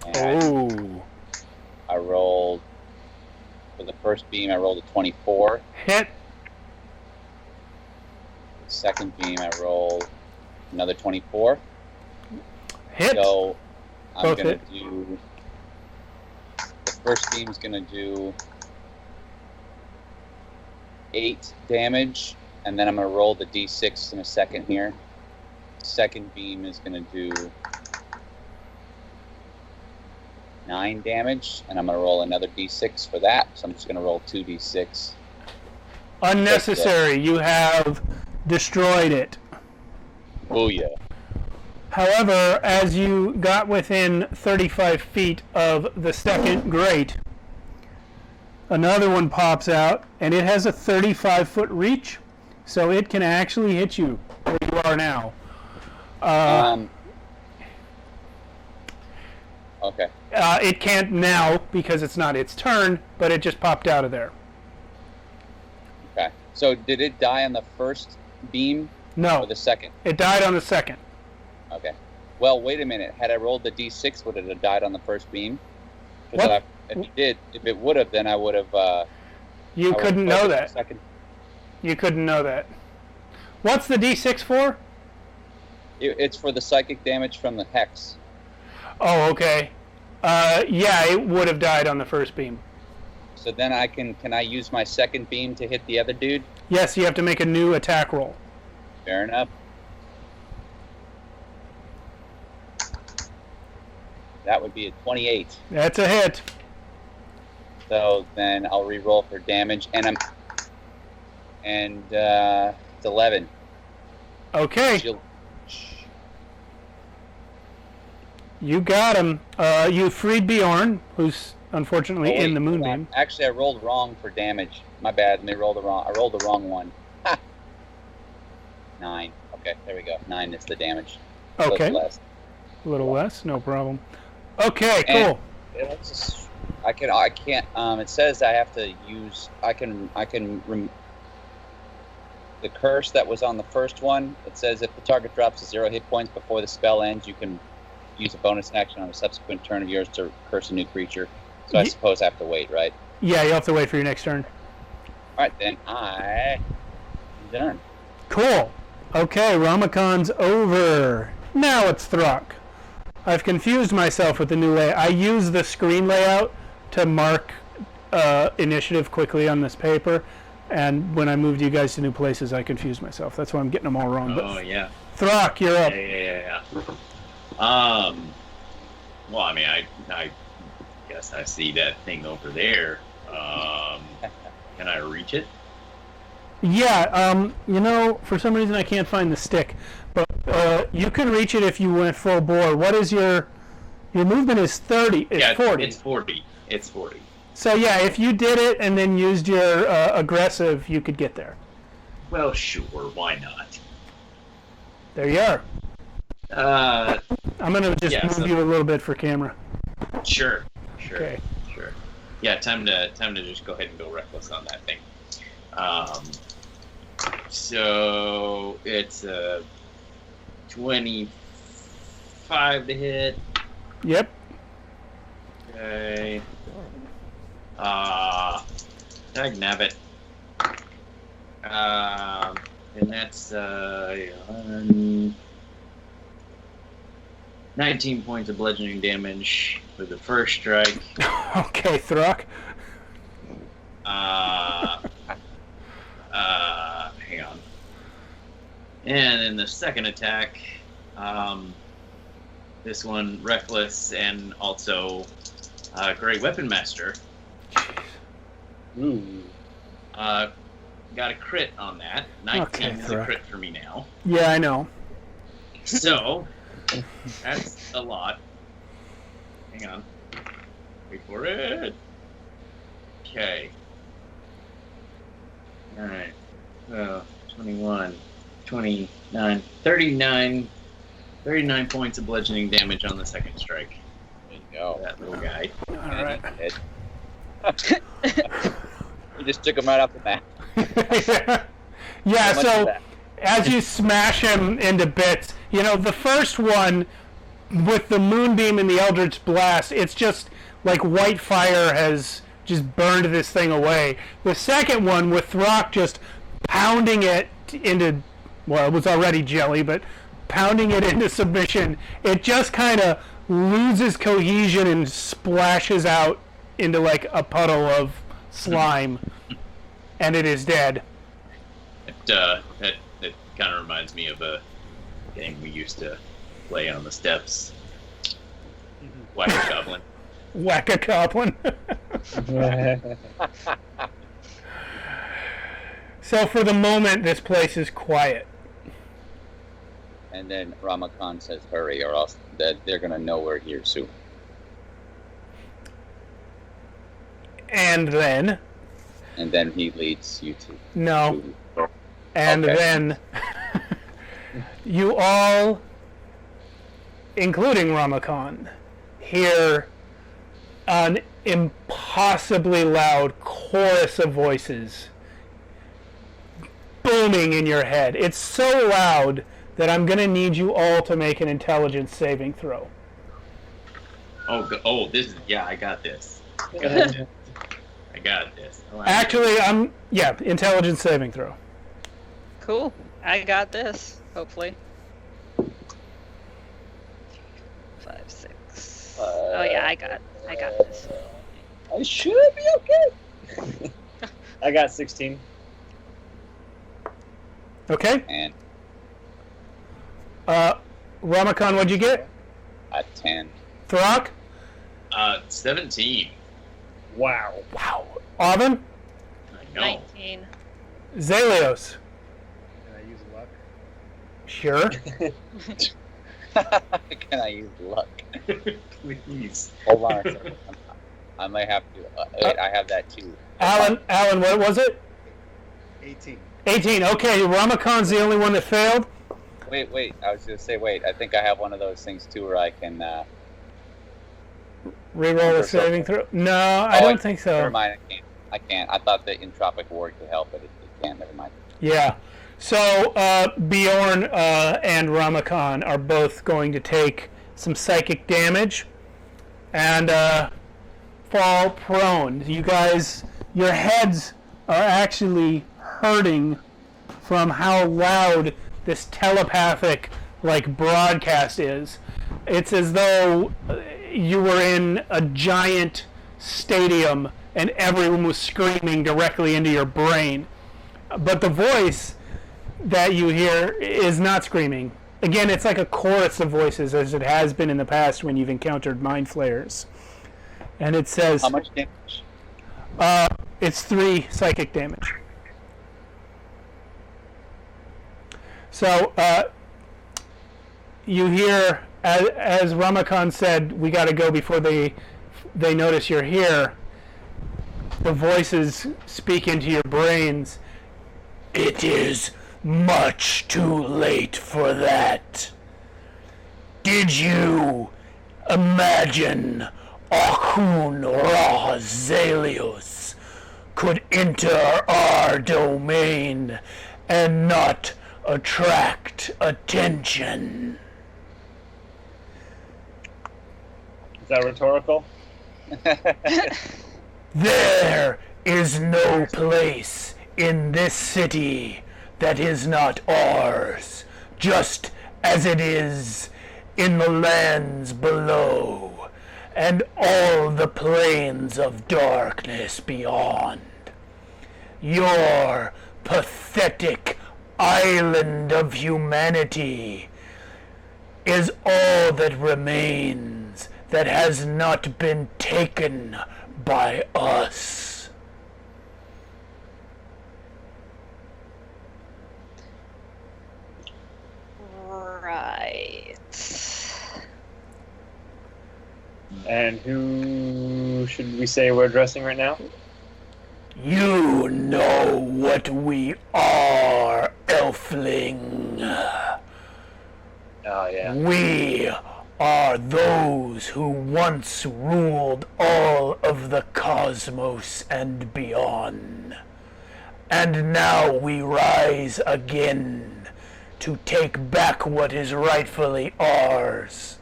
H: And I rolled for the first beam. I rolled a 24.
G: Hit.
H: The second beam, I rolled another 24.
G: Hit.
H: So I'm
G: Both
H: gonna
G: hit.
H: do. The first beam's gonna do 8 damage, and then I'm gonna roll the d6 in a second here. Second beam is gonna do 9 damage, and I'm gonna roll another d6 for that. So I'm just gonna roll 2d6.
G: Unnecessary. You have destroyed it.
H: Booyah.
G: However, as you got within 35 feet of the second grate, another one pops out, and it has a 35-foot reach, so it can actually hit you where you are now.
H: Okay.
G: It can't now because it's not its turn, but it just popped out of there.
H: Okay. So did it die on the first beam
G: No,
H: or the second?
G: it died on the second.
H: Okay. Well, wait a minute. Had I rolled the d6, would it have died on the first beam?
G: What?
H: If it would have, then I would have
G: You
H: I will
G: couldn't know
H: focus
G: that.
H: a second.
G: You couldn't know that. What's the D6 for?
H: It's for the psychic damage from the hex.
G: Oh, okay. Yeah, it would have died on the first beam.
H: So then can I use my second beam to hit the other dude?
G: Yes, you have to make a new attack roll.
H: Fair enough. That would be a 28.
G: That's a hit.
H: So then I'll re-roll for damage, and it's 11.
G: Okay,
H: She'll-
G: you got him. You freed Bjorn, who's unfortunately
H: Oh, wait,
G: in the
H: hold on.
G: moonbeam.
H: Actually, I rolled wrong for damage. My bad. I rolled the wrong one. Ha! 9. Okay, there we go. 9 is the damage. So it's
G: Okay,
H: less.
G: a little less, no problem. Okay,
H: And-
G: cool.
H: It's just- I can't. It says I have to use. The curse that was on the first one. It says if the target drops to 0 hit points before the spell ends, you can use a bonus action on a subsequent turn of yours to curse a new creature. So I
G: Ye-
H: suppose I have to wait, right?
G: Yeah, you'll have to wait for your next turn.
H: All right, then I'm done.
G: Cool. Okay, Ramakan's over. Now it's Throck. I've confused myself with the new layout. I use the screen layout to mark initiative quickly on this paper, and when I moved you guys to new places, I confused myself. That's why I'm getting them all wrong.
C: Oh, yeah.
G: Throck, you're up.
C: Yeah. Well, I mean, I guess I see that thing over there. Can I reach it?
G: Yeah, for some reason I can't find the stick, but you can reach it if you went full bore. What is your movement is 30, it's 40.
C: It's 40. It's 40.
G: So yeah, if you did it and then used your aggressive, you could get there.
C: Well, sure. Why not?
G: There you are. I'm gonna just
C: yeah,
G: move
C: so-
G: you a little bit for camera.
C: Sure.
G: Okay.
C: Sure. Yeah, time to just go ahead and go reckless on that thing. So it's a 25 to hit.
G: Yep.
C: Okay. Dag nabbit. And that's 19 points of bludgeoning damage with the first strike.
G: Okay, Throck.
C: Hang on. And then the second attack, this one reckless and also Great Weapon Master.
E: Ooh.
C: Got a crit on that. 19
G: Okay,
C: is a
G: Throck.
C: crit for me now.
G: Yeah, I know.
C: So, that's a lot. Hang on. Wait for it. Okay. Alright. 21, 29, 39 points of bludgeoning damage on the second strike.
H: There you go.
C: That little guy.
G: All right.
H: You just took him right off the map.
G: Yeah,
H: How much
G: so
H: is that?
G: as you smash him into bits, the first one with the moonbeam and the Eldritch Blast, it's just like white fire has just burned this thing away. The second one with Throck just pounding it into, well, it was already jelly, but pounding it into submission, it just kind of loses cohesion and splashes out into like a puddle of slime, and it is dead.
C: That kind of reminds me of a game we used to play on the steps. Whack Goblin.
G: Whack a goblin. So for the moment, this place is quiet.
H: And then Ramakan says, "Hurry, or else they're gonna know we're here soon."
G: And then,
H: And then he leads you to.
G: no, and
H: Okay.
G: then you all, including Ramakan, hear an impossibly loud chorus of voices booming in your head. It's so loud that I'm going to need you all to make an intelligence saving throw.
C: Oh, this is, yeah, I got this. I I got this. Oh,
G: Actually, intelligence saving throw.
F: Cool. I got this. Hopefully. 5, 6. Oh yeah, I got this.
E: I should be okay. I got 16.
G: Okay.
H: And
G: Ramakon, what'd you get?
H: 10.
G: Throck?
C: 17.
E: Wow.
G: Wow. Avin?
C: I know.
F: 19.
G: Zalios?
D: Can I use luck?
G: Sure.
H: Can I use luck?
C: Please.
H: Hold on a second. I might have to. Wait, I have that too.
G: Alan, what was it?
D: 18.
G: 18. Okay, Ramakon's the only one that failed.
H: Wait. I was going to say, I think I have one of those things too where I can.
G: Reroll a saving throw? No, I don't think so.
H: Never mind, I can't. I thought the entropic ward could help, but it can't. Never mind.
G: Yeah. So Bjorn and Ramakon are both going to take some psychic damage and fall prone. You guys, your heads are actually hurting from how loud this telepathic broadcast is. It's as though you were in a giant stadium and everyone was screaming directly into your brain. But the voice that you hear is not screaming. Again, it's like a chorus of voices, as it has been in the past when you've encountered mind flayers. And it says...
H: How much damage?
G: It's 3 psychic damage. So, you hear, as Ramakon said, we got to go before they notice you're here. The voices speak into your brains. It is much too late for that. Did you imagine Archonia Zalios could enter our domain and not attract attention?
E: Is that rhetorical?
G: There is no place in this city that is not ours, just as it is in the lands below, and all the planes of darkness beyond. Your pathetic island of humanity is all that remains that has not been taken by us.
F: Right.
E: And who should we say we're addressing right now?
G: You know what we are, Elfling.
E: Oh, yeah.
G: We are those who once ruled all of the cosmos and beyond. And now we rise again to take back what is rightfully ours.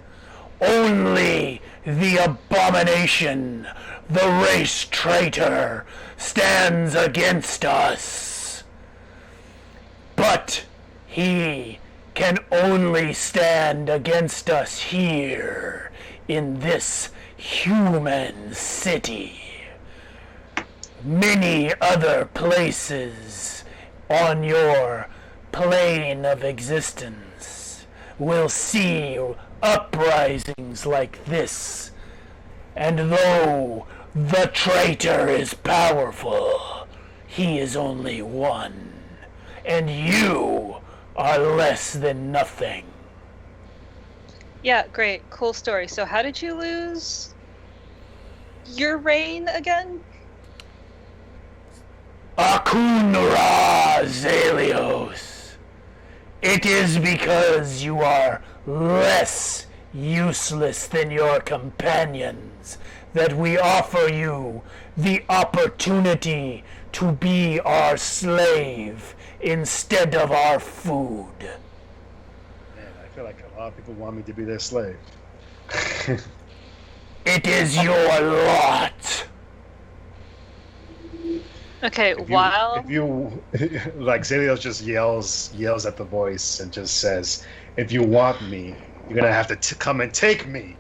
G: Only the abomination, the race traitor, stands against us. But he can only stand against us here in this human city. Many other places on your plane of existence will see uprisings like this. And though the traitor is powerful, he is only one, and you are less than nothing.
F: Yeah, great. Cool story. So how did you lose your reign again?
G: Archonia Zalios. It is because you are less useless than your companions that we offer you the opportunity to be our slave instead of our food.
D: Man, I feel like a lot of people want me to be their slave.
G: It is your lot.
F: Okay,
D: If
F: while
D: you like, Zelios just yells at the voice and just says, "If you want me, you're gonna have to come and take me."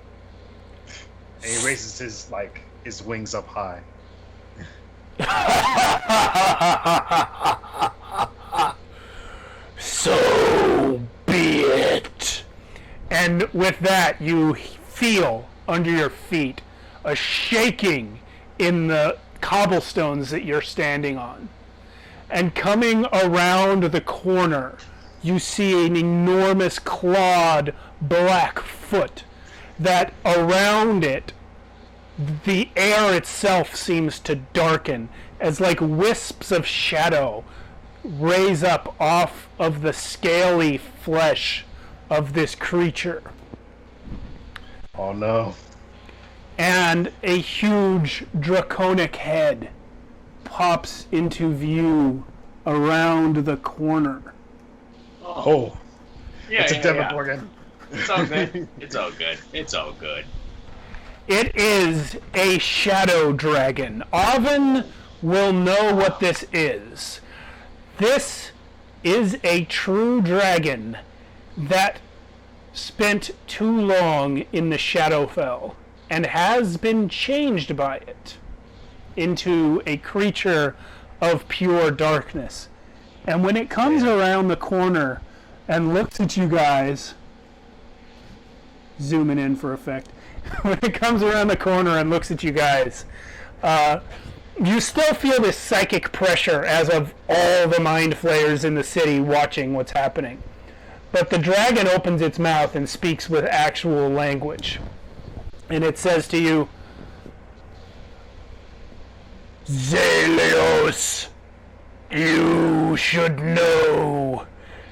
D: And he raises his wings up high.
G: So be it. And with that, you feel under your feet a shaking in the cobblestones that you're standing on. And coming around the corner, you see an enormous clawed black foot that around it, the air itself seems to darken as like wisps of shadow raise up off of the scaly flesh of this creature.
D: Oh no.
G: And a huge draconic head pops into view around the corner.
D: Oh.
C: Yeah,
D: It's a
C: yeah.
D: Demogorgon.
C: It's all good. It's all good. It's all good.
G: It is a shadow dragon. Oven will know what this is. This is a true dragon that spent too long in the Shadowfell and has been changed by it into a creature of pure darkness. And when it comes around the corner and looks at you guys, zooming in for effect, when it comes around the corner and looks at you guys, you still feel this psychic pressure as of all the mind flayers in the city watching what's happening. But the dragon opens its mouth and speaks with actual language. And it says to you, Zelios, you should know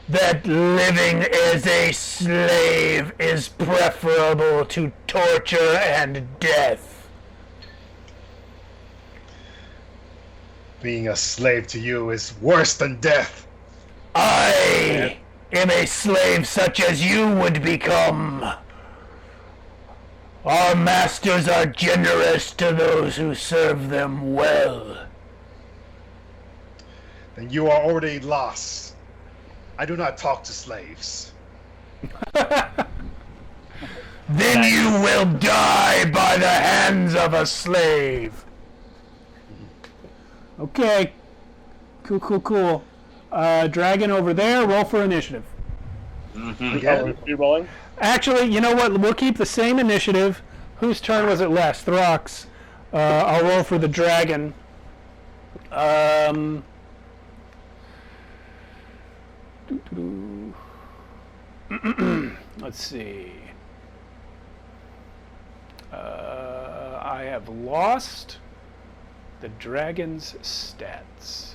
G: that living as a slave is preferable to torture and death.
D: Being a slave to you is worse than death.
G: I am a slave such as you would become. Our masters are generous to those who serve them well.
D: Then you are already lost. I do not talk to slaves.
G: Then you will die by the hands of a slave. Okay. Cool. Dragon over there, roll for initiative.
D: Again?
E: You rolling?
G: Actually, you know what? We'll keep the same initiative. Whose turn was it last? Throx. I'll roll for the dragon. Let's see. I have lost the dragon's stats.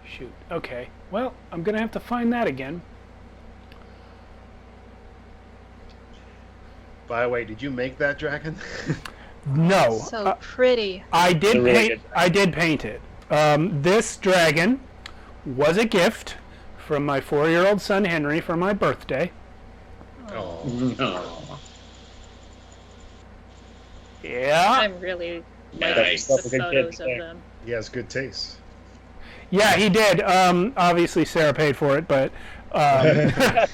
G: Shoot. Okay. Well, I'm gonna have to find that again.
D: By the way, did you make that dragon?
G: No.
F: so pretty.
G: I did
E: They're really
G: paint.
E: good.
G: I did paint it. This dragon was a gift from my 4-year-old son Henry for my birthday.
D: Oh.
C: Oh,
G: Yeah.
F: I'm really
C: nice.
F: liking the photos of them.
D: He has good taste.
G: Yeah, he did. Obviously, Sarah paid for it, but but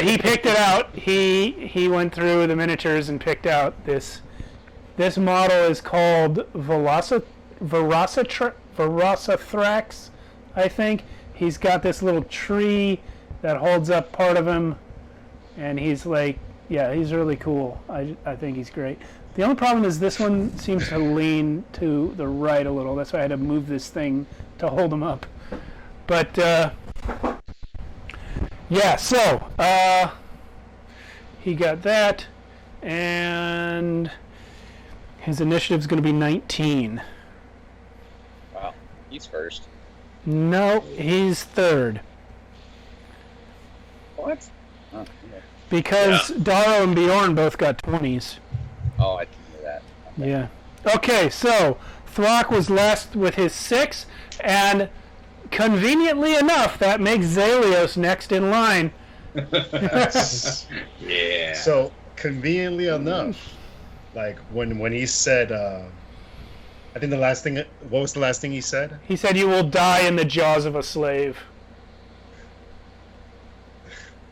G: he picked it out. He went through the miniatures and picked out this. This model is called Velocithrax, I think. He's got this little tree that holds up part of him, and he's like, yeah, he's really cool. I think he's great. The only problem is this one seems to lean to the right a little. That's why I had to move this thing to hold him up. But, yeah, so, he got that, and his initiative's going to be 19.
H: Wow, he's first.
G: No, he's third.
H: What? Oh, yeah.
G: Because Daro and Bjorn both got 20s.
H: Oh, I didn't know that. Okay.
G: Yeah. Okay, so Throck was last with his 6, and conveniently enough, that makes Zalios next in line.
C: Yeah.
D: So conveniently enough, like when he said, I think the last thing. What was the last thing he said?
G: He said, "You will die in the jaws of a slave."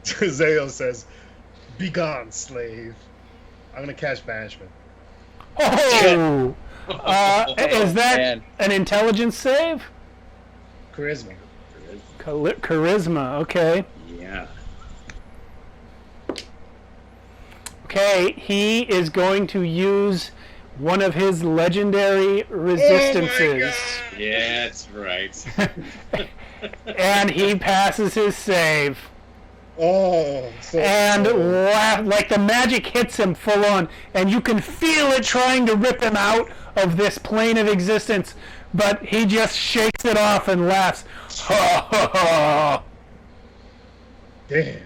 D: Zayo says, "Be gone, slave. I'm gonna cast banishment."
G: Oh! Is that
H: man.
G: an intelligence save?
D: Charisma.
G: Charisma, okay.
C: Yeah.
G: Okay, he is going to use one of his legendary resistances.
C: Yeah, that's right.
G: And he passes his save.
D: Oh, so
G: And like the magic hits him full on, and you can feel it trying to rip him out of this plane of existence, but he just shakes it off and laughs. Ha ha ha!
D: damn.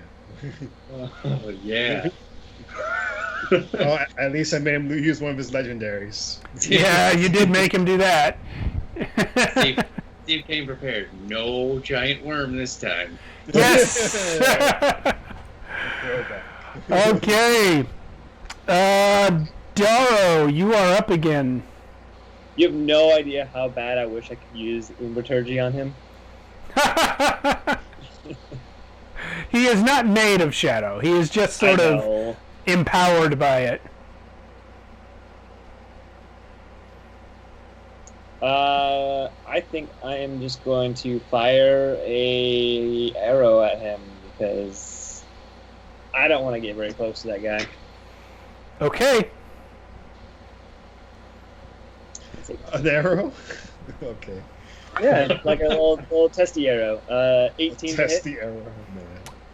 C: Oh, yeah.
D: Oh, at least I made him use one of his legendaries.
G: Yeah, you did make him do that.
C: Steve came prepared. No giant worm this time.
G: Yes! Okay. Darrow, you are up again.
E: You have no idea how bad I wish I could use Umberturgy on him.
G: He is not made of shadow. He is just sort of empowered by it.
E: I think I am just going to fire a arrow at him because I don't want to get very close to that guy.
G: Okay.
D: An arrow? Okay.
E: Yeah, like a little testy arrow. 18 to
D: Test
E: hit.
D: the arrow, man.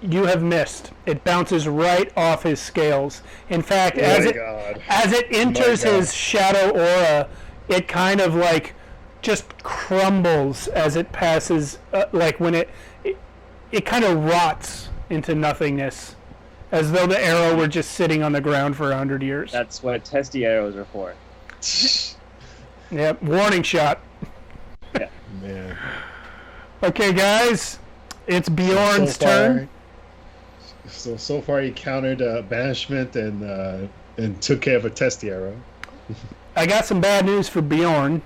G: You have missed. It bounces right off his scales. In fact,
D: Oh
G: as
D: my
G: it
D: God.
G: as it enters
D: God.
G: his shadow aura, it kind of like just crumbles as it passes. Like when it kind of rots into nothingness, as though the arrow were just sitting on the ground for 100 years.
E: That's what testy arrows are for.
G: Yep. Warning shot.
D: Man.
G: Okay, guys, it's Bjorn's turn.
D: So far he countered banishment and took care of a testy arrow.
G: I got some bad news for Bjorn.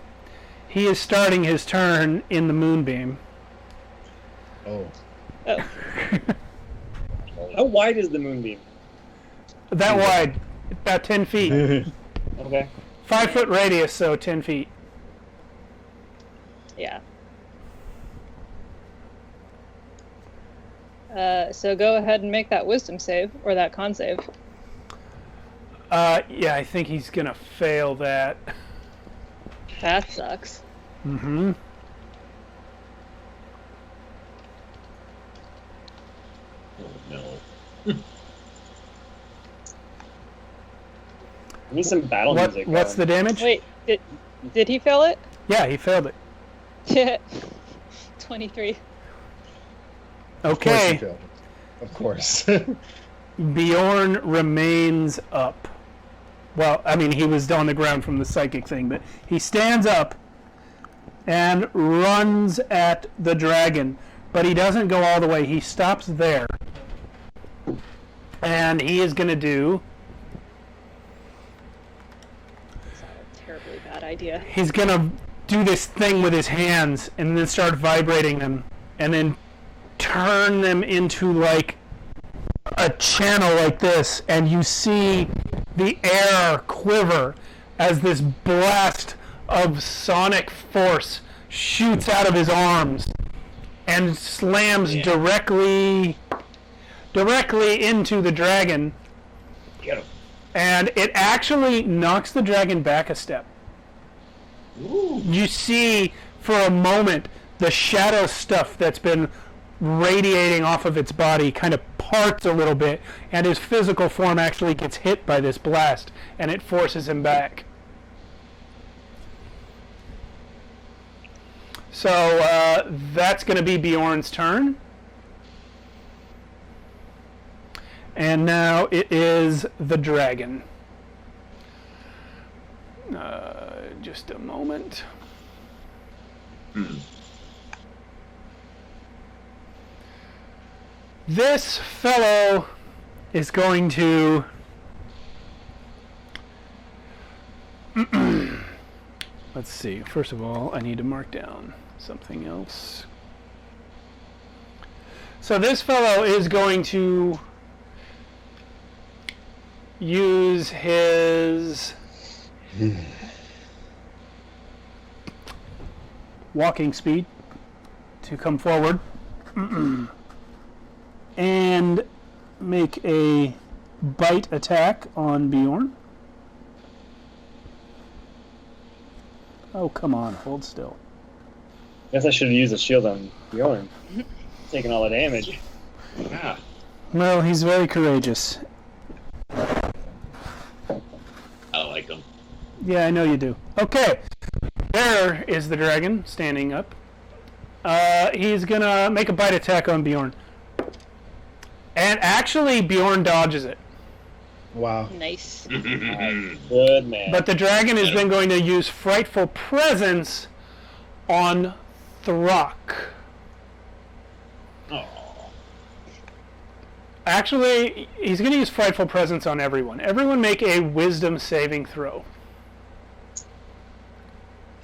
G: He is starting his turn in the moonbeam.
D: Oh.
E: How wide is the moonbeam?
G: That wide, about 10 feet.
E: Okay.
G: 5 foot radius, so 10 feet.
F: Yeah. So go ahead and make that wisdom save, or that con save.
G: Yeah, I think he's gonna fail that.
F: That sucks.
G: Mm-hmm.
C: Oh, no.
E: I need some battle music.
G: What's the damage?
F: Wait, did he fail it?
G: Yeah, he failed it.
F: 23.
G: Okay,
D: Of course.
G: Bjorn remains up. Well, I mean, he was on the ground from the psychic thing, but he stands up and runs at the dragon, but he doesn't go all the way. He stops there, and he is going to do...
F: That's not a terribly bad idea.
G: He's going to do this thing with his hands and then start vibrating them, and then turn them into like a channel like this, and you see the air quiver as this blast of sonic force shoots out of his arms and slams directly into the dragon.
C: Get him.
G: And it actually knocks the dragon back a step.
C: Ooh.
G: You see for a moment the shadow stuff that's been radiating off of its body kind of parts a little bit, and his physical form actually gets hit by this blast, and it forces him back. So that's going to be Bjorn's turn. And now it is the dragon. just a moment. This fellow is going to... Let's see. First of all, I need to mark down something else. So this fellow is going to use his walking speed to come forward and make a bite attack on Bjorn. Oh, come on, hold still.
E: Guess I should have used a shield on Bjorn. Taking all the damage.
C: Yeah.
G: Well, he's very courageous.
C: I like him.
G: Yeah, I know you do. Okay, there is the dragon standing up. He's gonna make a bite attack on Bjorn. And actually, Bjorn dodges it.
D: Wow.
F: Nice.
E: Good man.
G: But the dragon is then going to use Frightful Presence on Throck.
C: Oh.
G: Actually, he's going to use Frightful Presence on everyone. Everyone make a Wisdom saving throw.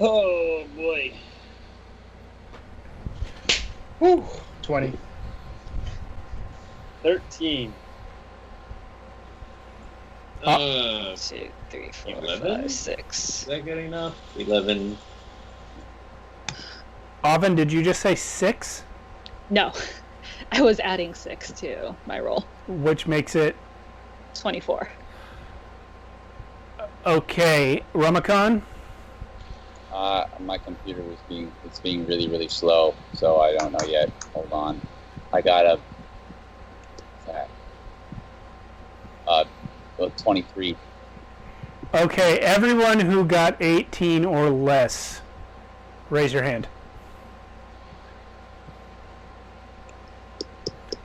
E: Oh boy.
D: Whew. 20.
E: 13.
F: 2, 3, 4,
C: 11?
F: 5, 6.
C: Is that good enough? 11.
G: Oven, did you just say 6?
F: No, I was adding 6 to my roll.
G: Which makes it...
F: 24.
G: Okay, Ramakhan?
H: My computer was being really, really slow, so I don't know yet. Hold on. I got a... 23.
G: Okay, everyone who got 18 or less, raise your hand.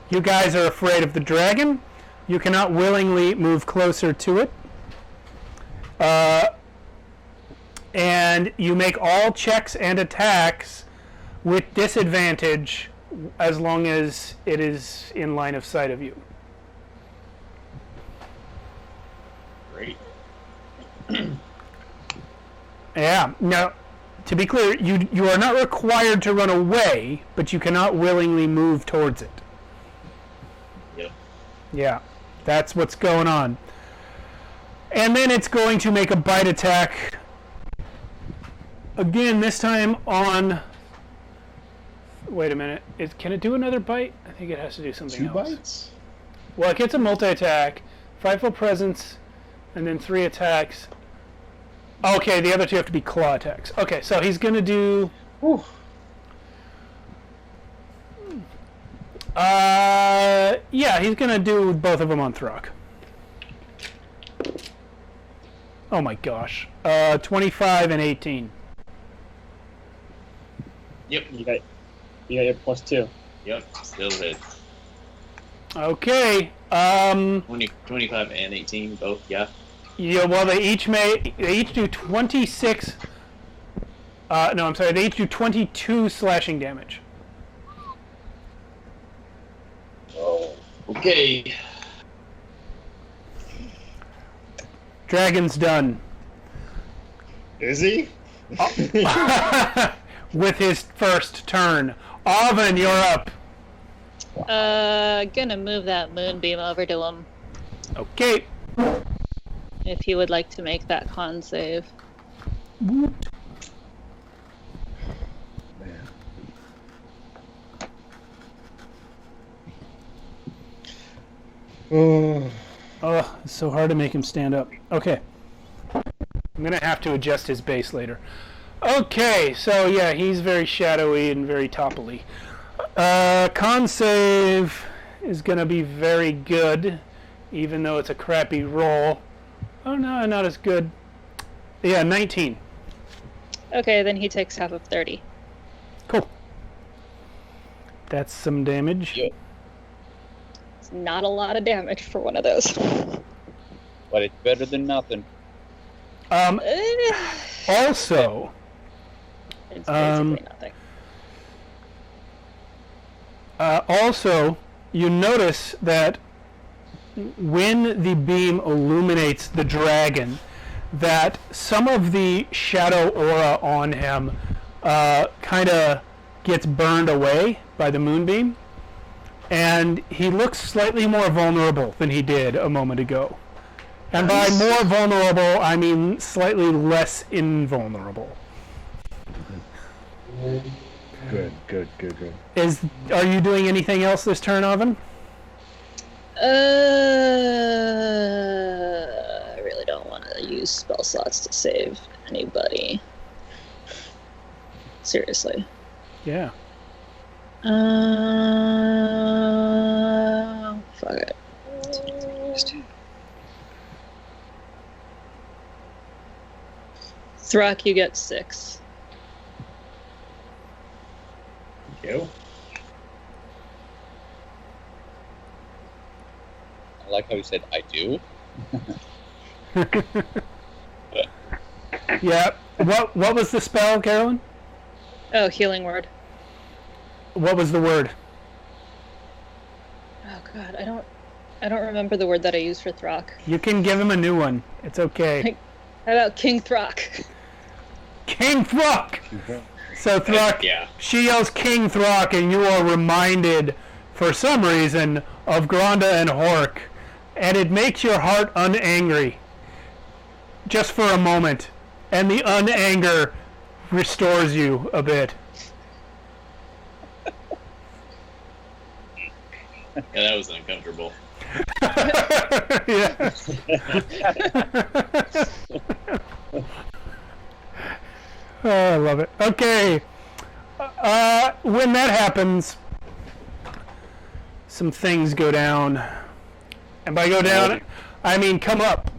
G: You guys are afraid of the dragon. You cannot willingly move closer to it. And you make all checks and attacks with disadvantage as long as it is in line of sight of you.
C: Great.
G: Yeah. Now, to be clear, you are not required to run away, but you cannot willingly move towards it.
C: Yep.
G: Yeah, that's what's going on. And then it's going to make a bite attack. Again, this time on... Wait a minute. Can it do another bite? I think it has to do something
D: 2
G: else.
D: bites?
G: Well, it gets a multi-attack, Frightful Presence, and then 3 attacks. Okay, the other 2 have to be claw attacks. Okay, so he's going to do...
D: Whew.
G: Yeah, he's going to do both of them on Throck. Oh my gosh. 25 and 18.
C: Yep.
E: You got your +2.
C: Yep. Still hit.
G: Okay.
C: 25 and 18, both, yeah.
G: Yeah, well, they each do 26... no, I'm sorry. They each do 22 slashing damage.
C: Oh. Okay.
G: Dragon's done.
D: Is he?
G: With his first turn. Oven, you're up.
F: Gonna move that moonbeam over to him.
G: Okay.
F: If he would like to make that con save.
D: Man. Oh.
G: Oh, it's so hard to make him stand up. Okay. I'm gonna have to adjust his base later. Okay, so yeah, he's very shadowy and very topply. Con save is gonna be very good, even though it's a crappy roll. Oh no, not as good. Yeah, 19.
F: Okay, then he takes half of 30.
G: Cool. That's some damage.
H: Yeah.
F: It's not a lot of damage for one of those.
H: But it's better than nothing.
G: Also,
F: It's basically nothing.
G: also, you notice that when the beam illuminates the dragon, that some of the shadow aura on him kind of gets burned away by the moonbeam, and he looks slightly more vulnerable than he did a moment ago. And by more vulnerable, I mean slightly less invulnerable.
D: Good.
G: Are you doing anything else this turn, Oven?
F: I really don't want to use spell slots to save anybody. Seriously.
G: Yeah.
F: Fuck it. Throck, you get 6.
C: You?
H: I like how you said, I do.
G: Yeah. What was the spell, Carolyn?
F: Oh, healing word.
G: What was the word?
F: Oh god, I don't remember the word that I used for Throck.
G: You can give him a new one. It's okay.
F: How about King Throck?
G: King Throck! So Throck,
C: Yeah.
G: she yells King Throck, and you are reminded, for some reason, of Granda and Hork, and it makes your heart unangry. Just for a moment. And the unanger restores you a bit.
C: Yeah, that was uncomfortable.
G: Yeah. Oh, I love it. Okay. When that happens, some things go down. And by go down, I mean come up.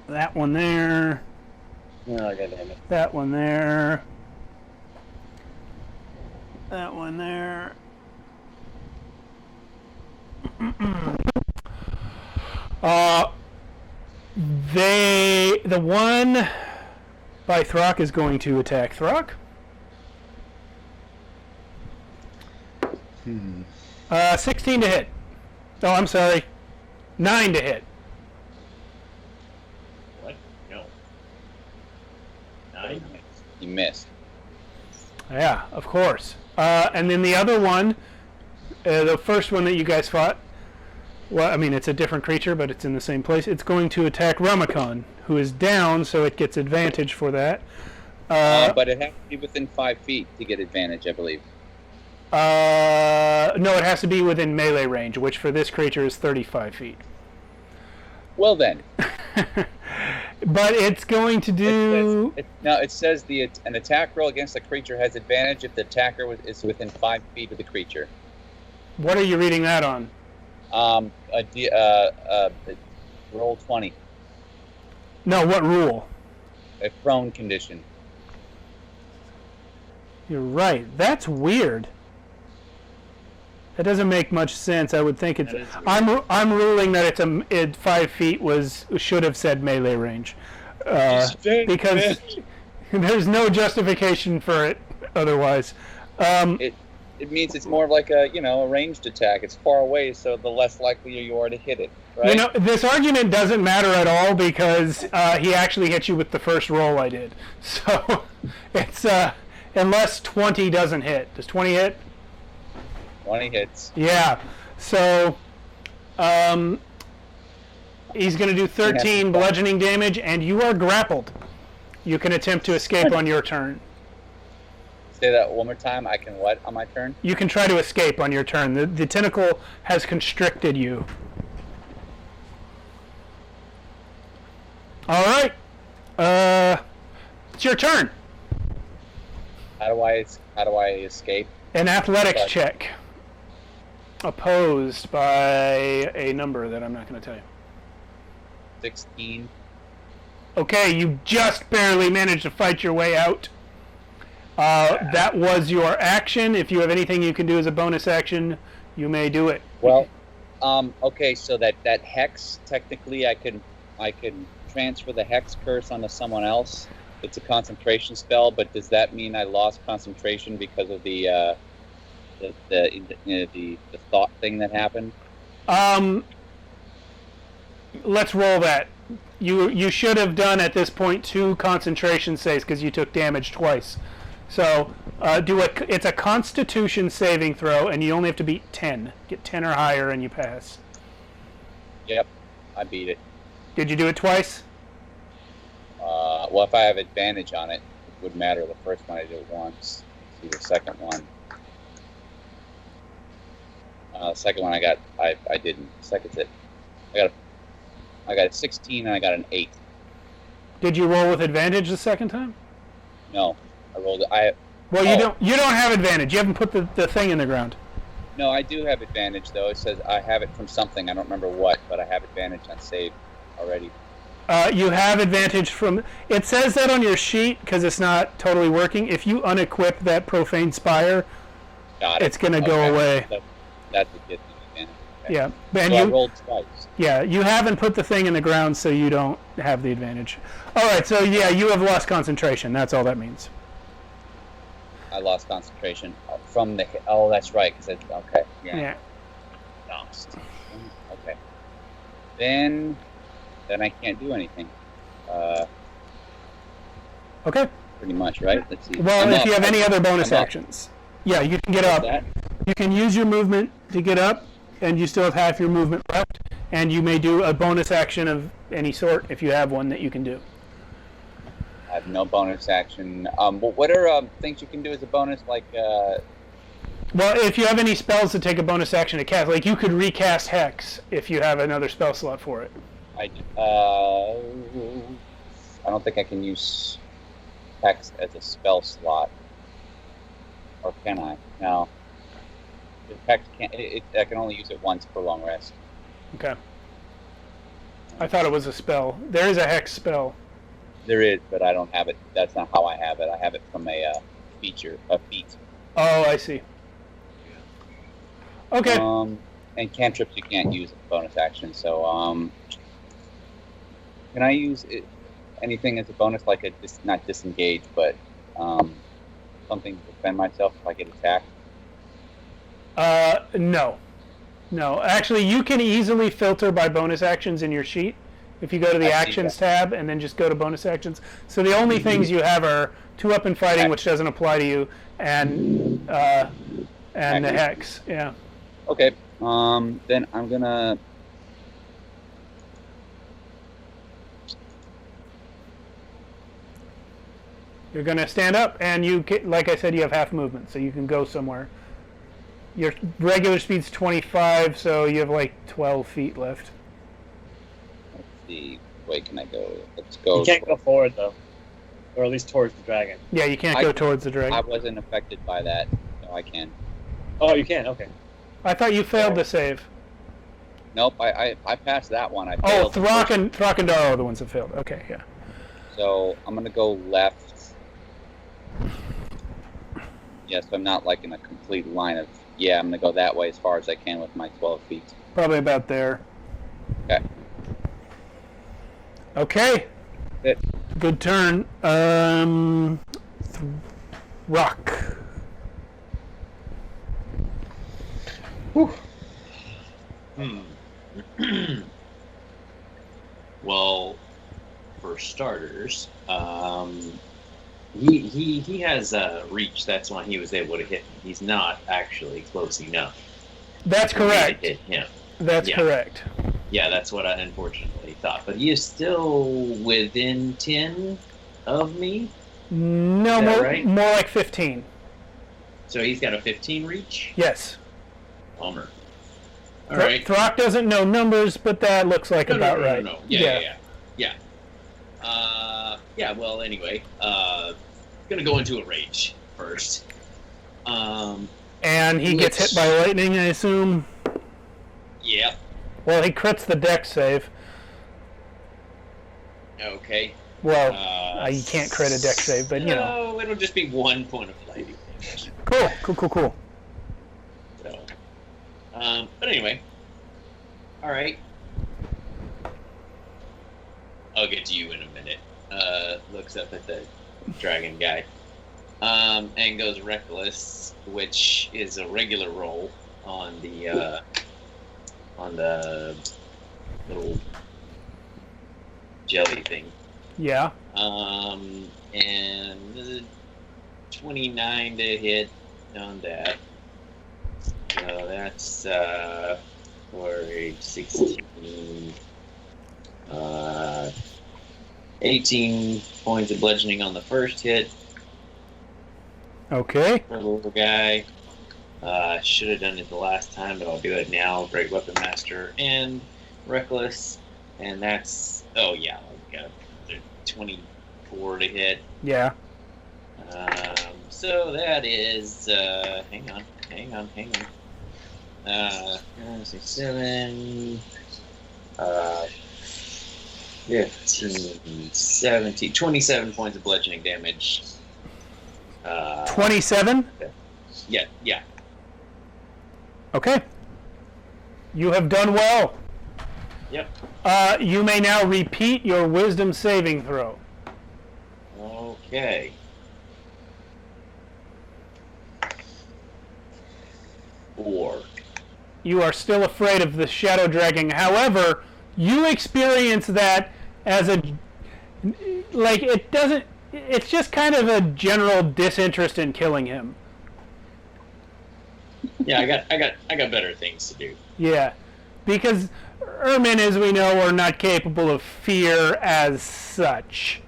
G: That one there.
E: Oh, God damn it.
G: That one there. That one there. The one by Throck is going to attack Throck. 16 to hit. Oh, I'm sorry. 9 to hit.
C: What? No. 9?
H: You missed.
G: Yeah, of course. And then the other one, the first one that you guys fought, well, I mean, it's a different creature, but it's in the same place. It's going to attack Ramacon, who is down, so it gets advantage for that.
H: But it has to be within 5 feet to get advantage, I believe.
G: No, it has to be within melee range, which for this creature is 35 feet.
H: Well then.
G: But it's going to do...
H: It says an attack roll against a creature has advantage if the attacker is within 5 feet of the creature.
G: What are you reading that on?
H: Roll 20.
G: No, what rule?
H: A prone condition.
G: You're right. That's weird. That doesn't make much sense. I would think it's... I'm ruling that it's 5 feet should have said melee range. Because there's no justification for it otherwise.
H: It means it's more like a ranged attack. It's far away, so the less likely you are to hit it. Right?
G: This argument doesn't matter at all because he actually hit you with the first roll I did. So it's unless 20 doesn't hit. Does 20 hit?
H: 20 hits.
G: Yeah. So he's going to do 13 bludgeoning damage, and you are grappled. You can attempt to escape on your turn.
H: Say that one more time. I can what on my turn?
G: You can try to escape on your turn. The tentacle has constricted you. All right. It's your turn.
H: How do I escape?
G: An athletics check. Opposed by a number that I'm not going to tell you.
H: 16.
G: Okay, you just barely managed to fight your way out. That was your action. If you have anything you can do as a bonus action, you may do it.
H: Well, okay, so that hex, technically I can transfer the hex curse onto someone else. It's a concentration spell, but does that mean I lost concentration because of the thought thing that happened?
G: Let's roll that. You should have done at this point 2 concentration saves because you took damage twice. So it's a Constitution saving throw, and you only have to beat 10. Get 10 or higher, and you pass.
H: Yep, I beat it.
G: Did you do it twice?
H: Well, if I have advantage on it, it would matter. The first one I did it once. See the second one. Second one I didn't. Second's it. I got a 16 and I got an 8.
G: Did you roll with advantage the second time?
H: No, I rolled it.
G: You don't have advantage. You haven't put the thing in the ground.
H: No, I do have advantage though. It says I have it from something. I don't remember what, but I have advantage on save already.
G: You have advantage from... It says that on your sheet because it's not totally working. If you unequip that Profane Spire, it's going to go away.
H: That's a good advantage. Okay.
G: Yeah.
H: And I rolled twice.
G: Yeah, you haven't put the thing in the ground, so you don't have the advantage. All right, so yeah, you have lost concentration. That's all that means.
H: I lost concentration from the... Oh, that's right. Okay. Yeah. Lost. Okay. Then I can't do anything.
G: Okay.
H: Pretty much, right? Let's see.
G: Well, if you have any other bonus actions. Yeah, you can get up. You can use your movement to get up, and you still have half your movement left, and you may do a bonus action of any sort if you have one that you can do.
H: I have no bonus action. What are things you can do as a bonus, like...
G: Well, if you have any spells that take a bonus action to cast, like you could recast Hex if you have another spell slot for it.
H: I don't think I can use Hex as a spell slot. Or can I? No. Hex can't. I can only use it once per long rest.
G: Okay. I thought it was a spell. There is a Hex spell.
H: There is, but I don't have it. That's not how I have it. I have it from a feat.
G: Oh, I see. Okay.
H: And cantrips you can't use as a bonus action. So, can I use anything as a bonus, like not disengage, but something to defend myself if I get attacked?
G: No. Actually, you can easily filter by bonus actions in your sheet. If you go to the Actions tab and then just go to Bonus Actions. So the only things you have are 2 Up and Fighting, which doesn't apply to you, and the Hex. Yeah.
H: Okay. Then I'm gonna...
G: You're gonna stand up, and you can, like I said, you have half movement, so you can go somewhere. Your regular speed's 25, so you have like 12 feet left.
H: Let's see. Wait, can I go? Let's go.
E: You can't go forward, though. Or at least towards the dragon.
G: Yeah, you can't go towards the dragon.
H: I wasn't affected by that, so I can.
E: Oh, you can? Okay.
G: I thought you failed the save.
H: Nope, I passed that one. I failed.
G: Oh, Throck and Daro are the ones that failed. Okay, yeah.
H: So I'm going to go left. Yes, I'm not like in a complete line of... Yeah, I'm going to go that way as far as I can with my 12 feet.
G: Probably about there.
H: Okay.
G: Okay. Good turn. Rock.
C: Well, for starters, he has reach. That's why he was able to hit me. He's not actually close enough.
G: That's correct.
C: To hit him.
G: That's correct.
C: Yeah, that's what I unfortunately thought. But he is still within 10 of me?
G: No, more like 15.
C: So he's got a 15 reach?
G: Yes.
C: Bummer. All right.
G: Throck doesn't know numbers, but that looks like about right.
C: No. Yeah. Well, anyway, gonna go into a rage first.
G: And he gets hit by lightning, I assume.
C: Yep.
G: Well, he crits the dex save.
C: Okay.
G: Well, you can't crit a dex save, but you know.
C: No, it'll just be 1 point of lightning damage.
G: Cool.
C: So, but anyway, all right. I'll get to you in a minute. Looks up at the dragon guy. And goes reckless, which is a regular roll on the little jelly thing.
G: Yeah.
C: And 29 to hit on that. So that's for a 16. 18 points of bludgeoning on the first hit.
G: Okay.
C: For the little guy. Should have done it the last time, but I'll do it now. Great Weapon Master and Reckless. And that's, oh yeah, I've got 24 to hit.
G: Yeah.
C: So that is, hang on. 7, 15, 17, 27 points of bludgeoning damage.
G: 27?
C: Yeah.
G: Okay. You have done well.
C: Yep.
G: You may now repeat your wisdom saving throw.
C: Okay. 4.
G: You are still afraid of the shadow dragon. However, you experience that as a, like, it doesn't, it's just kind of a general disinterest in killing him.
C: Yeah, I got better things to do.
G: Yeah, because ermine, as we know, are not capable of fear as such.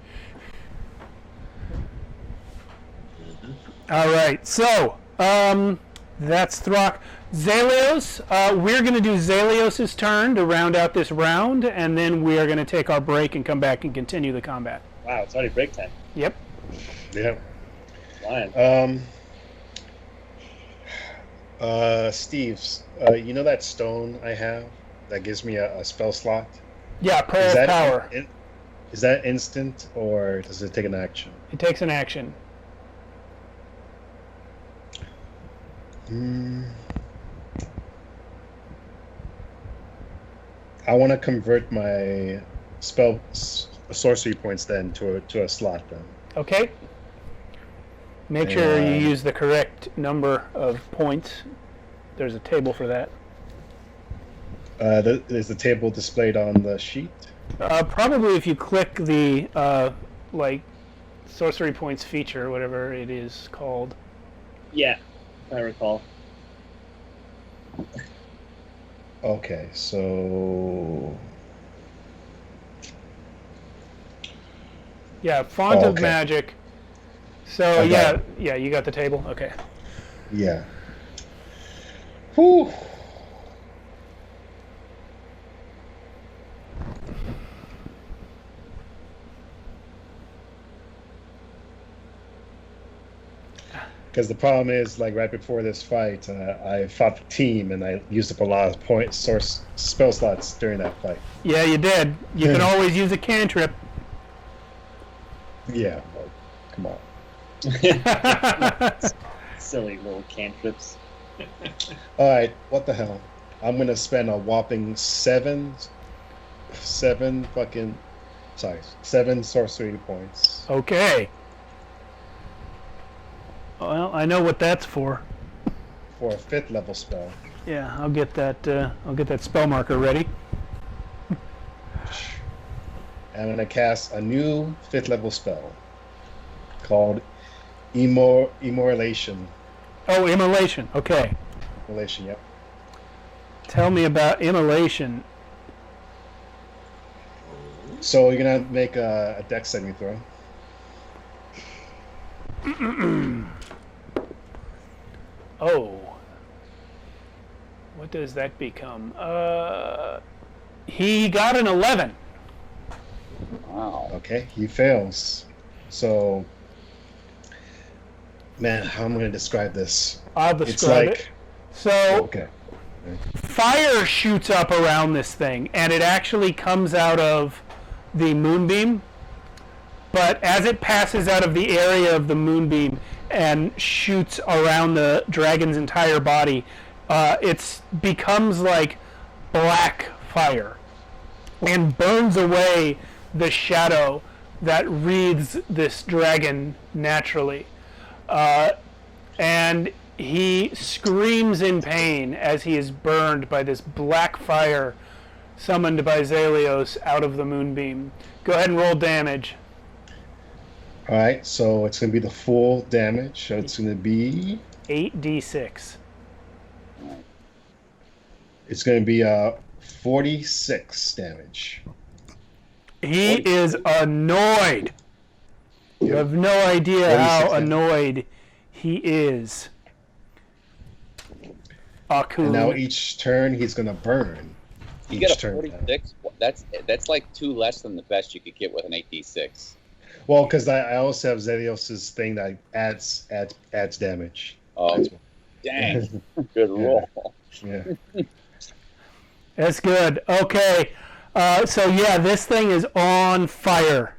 G: All right, so that's Throck. Zalios, we're going to do Zalios' turn to round out this round, and then we are going to take our break and come back and continue the combat.
E: Wow, it's already break time.
G: Yep.
D: Yeah.
E: Flying.
D: Steve, you know that stone I have that gives me a spell slot?
G: Yeah, Prayer of Power.
D: Is that instant, or does it take an action?
G: It takes an action.
D: I want to convert my sorcery points then to a slot then.
G: Okay. Make sure you use the correct number of points. There's a table for that.
D: Is the table displayed on the sheet?
G: Probably if you click the like sorcery points feature, whatever it is called.
E: Yeah, I recall.
D: Okay, so
G: yeah, font of
D: okay.
G: magic. So yeah, you got the table. Okay.
D: Yeah. Whew. Because the problem is, like, right before this fight, I fought the team, and I used up a lot of spell slots during that fight.
G: Yeah, you did. You can always use a cantrip.
D: Yeah, well, come on.
E: Silly little cantrips.
D: All right, what the hell? I'm gonna spend a whopping seven sorcery points.
G: Okay. Well, I know what that's for.
D: For a 5th level spell.
G: Yeah, I'll get that. I'll get that spell marker ready.
D: I'm gonna cast a new 5th level spell called Immolation.
G: Oh, immolation. Okay.
D: Immolation, yep.
G: Tell me about immolation.
D: So you're gonna make a dex saving throw.
G: Oh. What does that become? He got an 11.
H: Wow.
D: Okay, he fails. So, man, how am I going to describe this?
G: I'll describe it. So,
D: okay.
G: Fire shoots up around this thing, and it actually comes out of the moonbeam. But as it passes out of the area of the moonbeam and shoots around the dragon's entire body, it becomes like black fire and burns away the shadow that wreathes this dragon naturally. And he screams in pain as he is burned by this black fire summoned by Zalios out of the moonbeam. Go ahead and roll damage.
D: All right, so it's going to be the full damage. So it's going to be
G: 8d6.
D: It's going to be 46 damage.
G: He is annoyed. You have no idea how annoyed he is.
D: And now each turn he's going to burn.
H: You get a 46. That's like 2 less than the best you could get with an 8d6.
D: Well, because I also have Zelios' thing that adds damage.
H: Oh, dang! Good roll.
D: Yeah.
G: That's good. Okay, so yeah, this thing is on fire.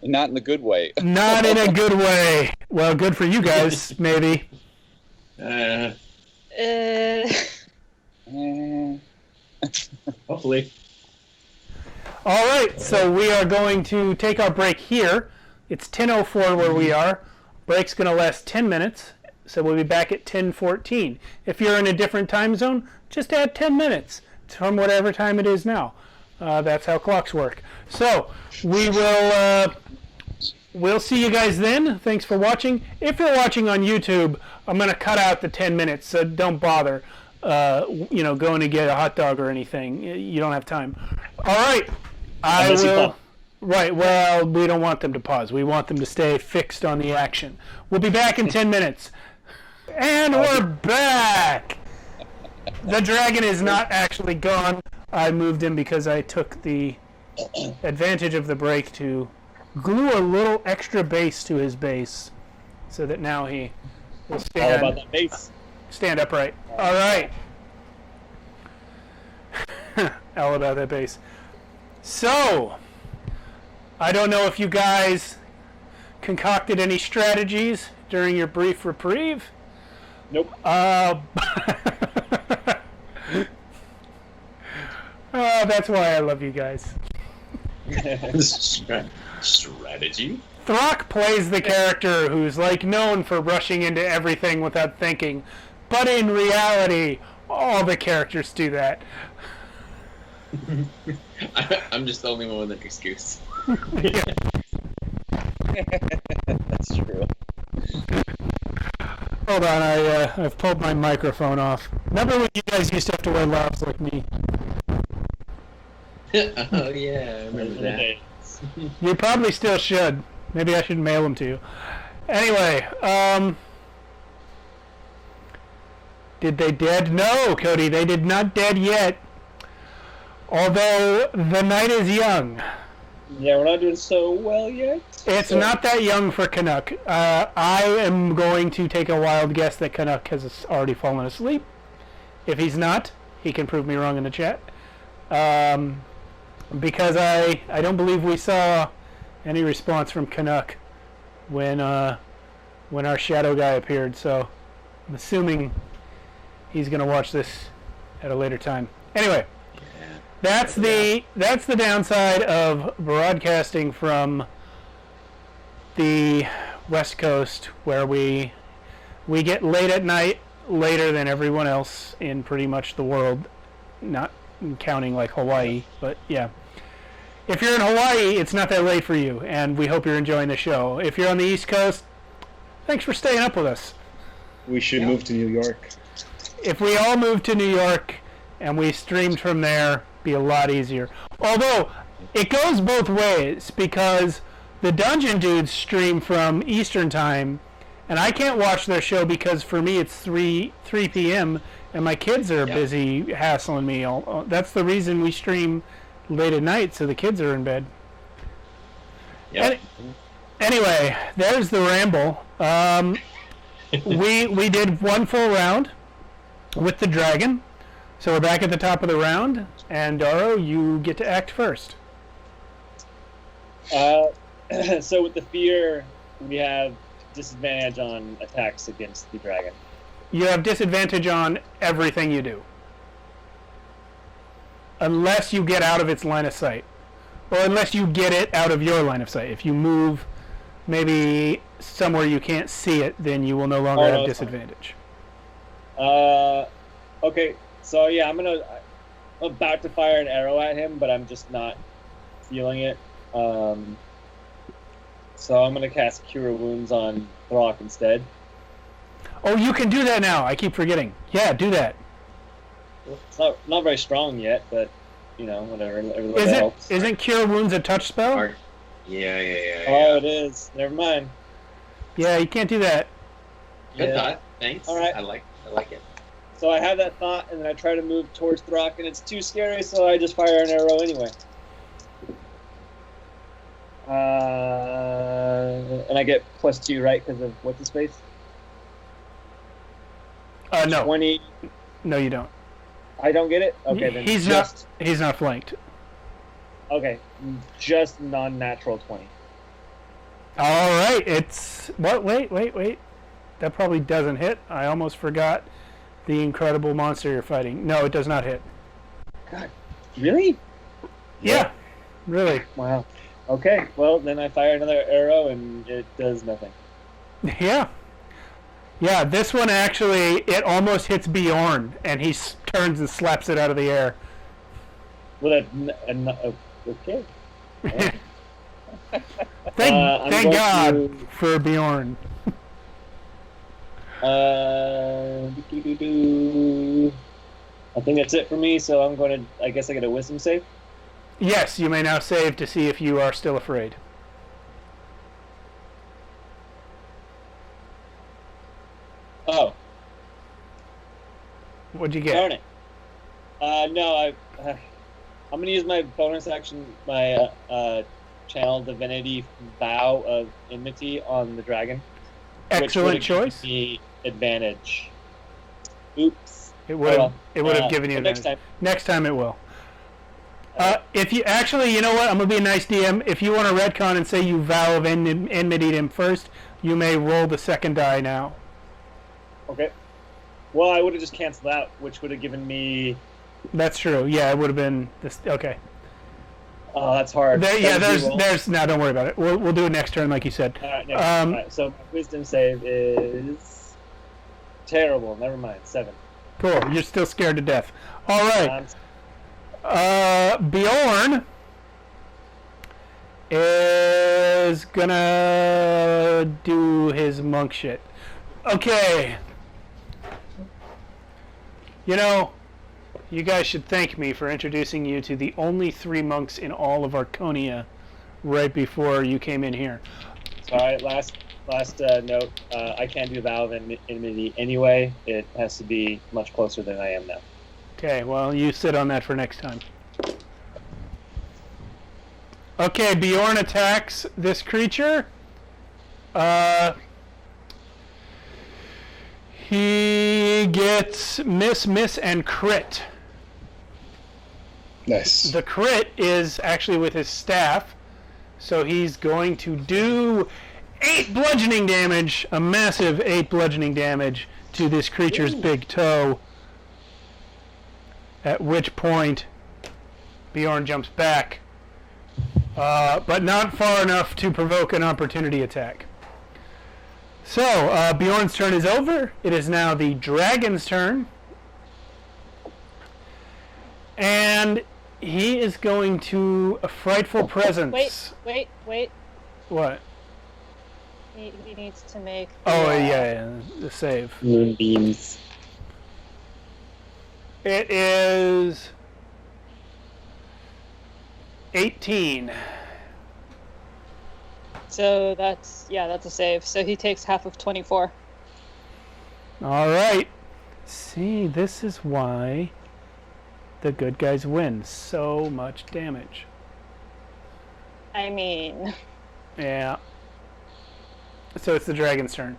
H: Not in the good way.
G: Not in a good way. Well, good for you guys, maybe.
C: Hopefully.
G: All right, so we are going to take our break here. It's 10:04 where we are. Break's going to last 10 minutes, so we'll be back at 10:14. If you're in a different time zone, just add 10 minutes from whatever time it is now. That's how clocks work. So we will we'll see you guys then. Thanks for watching. If you're watching on YouTube, I'm going to cut out the 10 minutes, so don't bother going to get a hot dog or anything. You don't have time. All right. I will. Right. Well, we don't want them to pause. We want them to stay fixed on the action. We'll be back in 10 minutes. And we're back. The dragon is not actually gone. I moved him because I took the advantage of the break to glue a little extra base to his base so that now he will stand.
E: All about that base.
G: Stand upright. All right. All about that base. So, I don't know if you guys concocted any strategies during your brief reprieve.
E: Nope.
G: That's why I love you guys.
C: Strategy?
G: Throck plays the character who's known for rushing into everything without thinking, but in reality, all the characters do that.
C: I'm just the only one with an excuse.
E: That's true.
G: Hold on, I've pulled my microphone off. Remember when you guys used to have to wear lavs like me?
C: Oh yeah, I remember that.
G: You probably still should. Maybe I should mail them to you. Anyway, did they dead? No, Cody, they did not dead yet. Although the night is young.
E: Yeah, we're not doing so well yet.
G: It's not that young for Canuck. I am going to take a wild guess that Canuck has already fallen asleep. If he's not, he can prove me wrong in the chat. Because I don't believe we saw any response from Canuck when our shadow guy appeared. So I'm assuming he's going to watch this at a later time. Anyway. That's the downside of broadcasting from the West Coast, where we get late at night, later than everyone else in pretty much the world, not counting Hawaii, but yeah. If you're in Hawaii, it's not that late for you, and we hope you're enjoying the show. If you're on the East Coast, thanks for staying up with us.
D: We should move to New York.
G: If we all moved to New York and we streamed from there, be a lot easier. Although it goes both ways, because the Dungeon Dudes stream from Eastern time, and I can't watch their show because for me it's 3 p.m. and my kids are busy hassling me. That's the reason we stream late at night, so the kids are in bed.
C: Yeah.
G: Anyway, there's the ramble. We did one full round with the dragon. So we're back at the top of the round, and Daro, you get to act first.
E: So with the fear, we have disadvantage on attacks against the dragon.
G: You have disadvantage on everything you do. Unless you get out of its line of sight. Or unless you get it out of your line of sight. If you move maybe somewhere you can't see it, then you will no longer have disadvantage.
E: Okay, so yeah, I'm about to fire an arrow at him, but I'm just not feeling it. So I'm gonna cast Cure Wounds on Throck instead.
G: Oh, you can do that now. I keep forgetting. Yeah, do that.
E: It's not very strong yet, but whatever. Everything helps.
G: Isn't Cure Wounds a touch spell?
C: Yeah.
E: Oh, it is. Never mind.
G: Yeah, you can't do that.
C: Good thought. Thanks.
E: All right.
C: I like it.
E: So I have that thought, and then I try to move towards Throck, and it's too scary, so I just fire an arrow anyway. And I get +2, right, because of what's his face?
G: No.
E: 20.
G: No, you don't.
E: I don't get it? Okay, then
G: He's not flanked.
E: Okay, just non-natural 20.
G: All right, it's... What? Wait. That probably doesn't hit. I almost forgot the incredible monster you're fighting. No, it does not hit.
E: God, really?
G: Yeah, really.
E: Wow. Okay, well, then I fire another arrow, and it does nothing.
G: Yeah. Yeah, this one actually, it almost hits Bjorn, and he turns and slaps it out of the air.
E: Well, okay.
G: Thank God for Bjorn.
E: I think that's it for me, so I guess I get a wisdom save?
G: Yes, you may now save to see if you are still afraid.
E: Oh.
G: What'd you get?
E: Darn it. No, I'm going to use my bonus action, my Channel Divinity Vow of Enmity on the dragon.
G: Excellent choice.
E: The advantage. Oops.
G: It would have given you advantage. Next time it will. If you actually, you know what? I'm gonna be a nice DM. If you want to retcon and say you vow of enmity to him first, you may roll the second die now.
E: Okay. Well, I would have just canceled out, which would have given me.
G: That's true. Yeah, it would have been this. Okay.
E: Oh, that's hard.
G: There's. Now, don't worry about it. We'll do it next turn, like you said.
E: All right. All right. So my wisdom save is terrible. Never mind. 7.
G: Cool. You're still scared to death. All right. Bjorn is gonna do his monk shit. Okay. You guys should thank me for introducing you to the only 3 monks in all of Archonia right before you came in here.
E: Sorry, last note. I can't do Vow of Enmity anyway. It has to be much closer than I am now.
G: Okay, well, you sit on that for next time. Okay, Bjorn attacks this creature. He gets miss, and crit.
D: Nice.
G: The crit is actually with his staff, so he's going to do 8 bludgeoning damage, a massive 8 bludgeoning damage to this creature's big toe. At which point, Bjorn jumps back, but not far enough to provoke an opportunity attack. So, Bjorn's turn is over. It is now the dragon's turn. And he is going to a frightful presence.
F: Wait.
G: What?
F: He needs to make...
G: the save.
E: Moonbeams.
G: It is 18.
F: So that's a save. So he takes half of 24.
G: All right. See, this is why the good guys win. So much damage.
F: I mean...
G: Yeah. So it's the dragon's turn.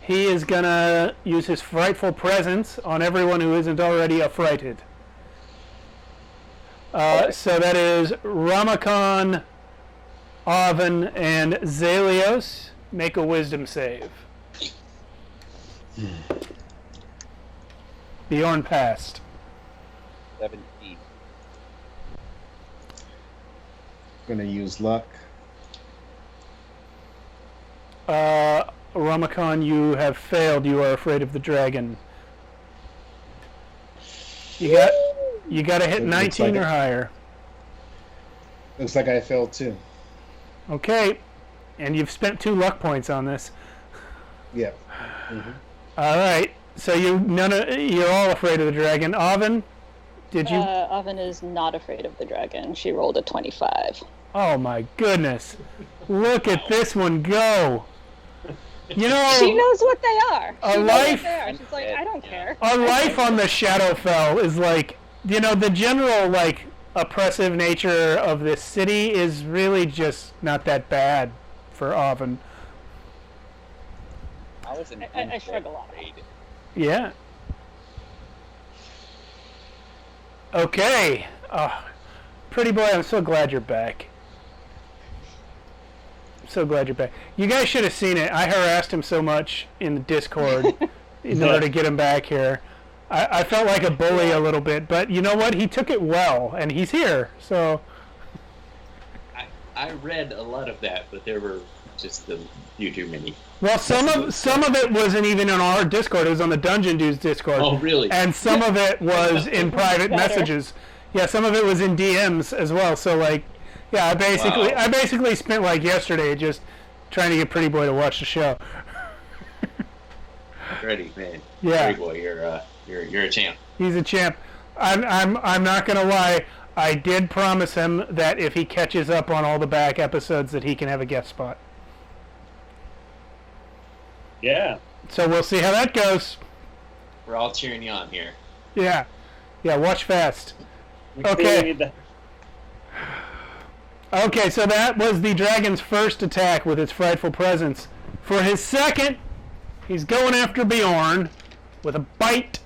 G: He is gonna use his frightful presence on everyone who isn't already affrighted. So that is Ramakon, Oven, and Zalios. Make a wisdom save. Bjorn passed.
H: 17.
D: Gonna use luck.
G: Ramakon, you have failed. You are afraid of the dragon. You got to hit
D: It looks
G: 19
D: like
G: or
D: it.
G: higher.
D: Looks like I failed too.
G: Okay, and you've spent 2 luck points on this.
D: Yeah. Mm-hmm.
G: All right, so you're all afraid of the dragon. Oven, did you?
F: Oven is not afraid of the dragon. She rolled a 25.
G: Oh my goodness! Look at this one go. You know,
F: She knows what they are.
G: A
F: She knows
G: life-
F: what they are. She's like, I don't care.
G: our life on the Shadowfell is like, the general like oppressive nature of this city is really just not that bad for Oven.
H: I was an
F: I shrug a lot.
G: Yeah. Okay. Pretty boy, I'm so glad you're back. So glad you're back. You guys should have seen it. I harassed him so much in the Discord in order to get him back here. I felt like a bully a little bit, but you know what? He took it well, and he's here. So
C: I read a lot of that, but there were just a few too many.
G: well, some of it wasn't even on our Discord. It was on the Dungeon Dudes Discord.
C: Oh, really?
G: And some of it was in private
F: Better.
G: messages. Yeah, some of it was in DMs as well. So like, yeah, I basically spent like yesterday just trying to get Pretty Boy to watch the show.
C: Ready, man.
G: Yeah.
C: Pretty boy, you're a champ.
G: He's a champ. I'm not gonna lie. I did promise him that if he catches up on all the back episodes, that he can have a guest spot.
E: Yeah.
G: So we'll see how that goes.
C: We're all cheering you on here.
G: Yeah, watch fast.
E: We
G: Okay.
E: clearly need that.
G: Okay, so that was the dragon's first attack with its frightful presence. For his second, he's going after Bjorn with a bite.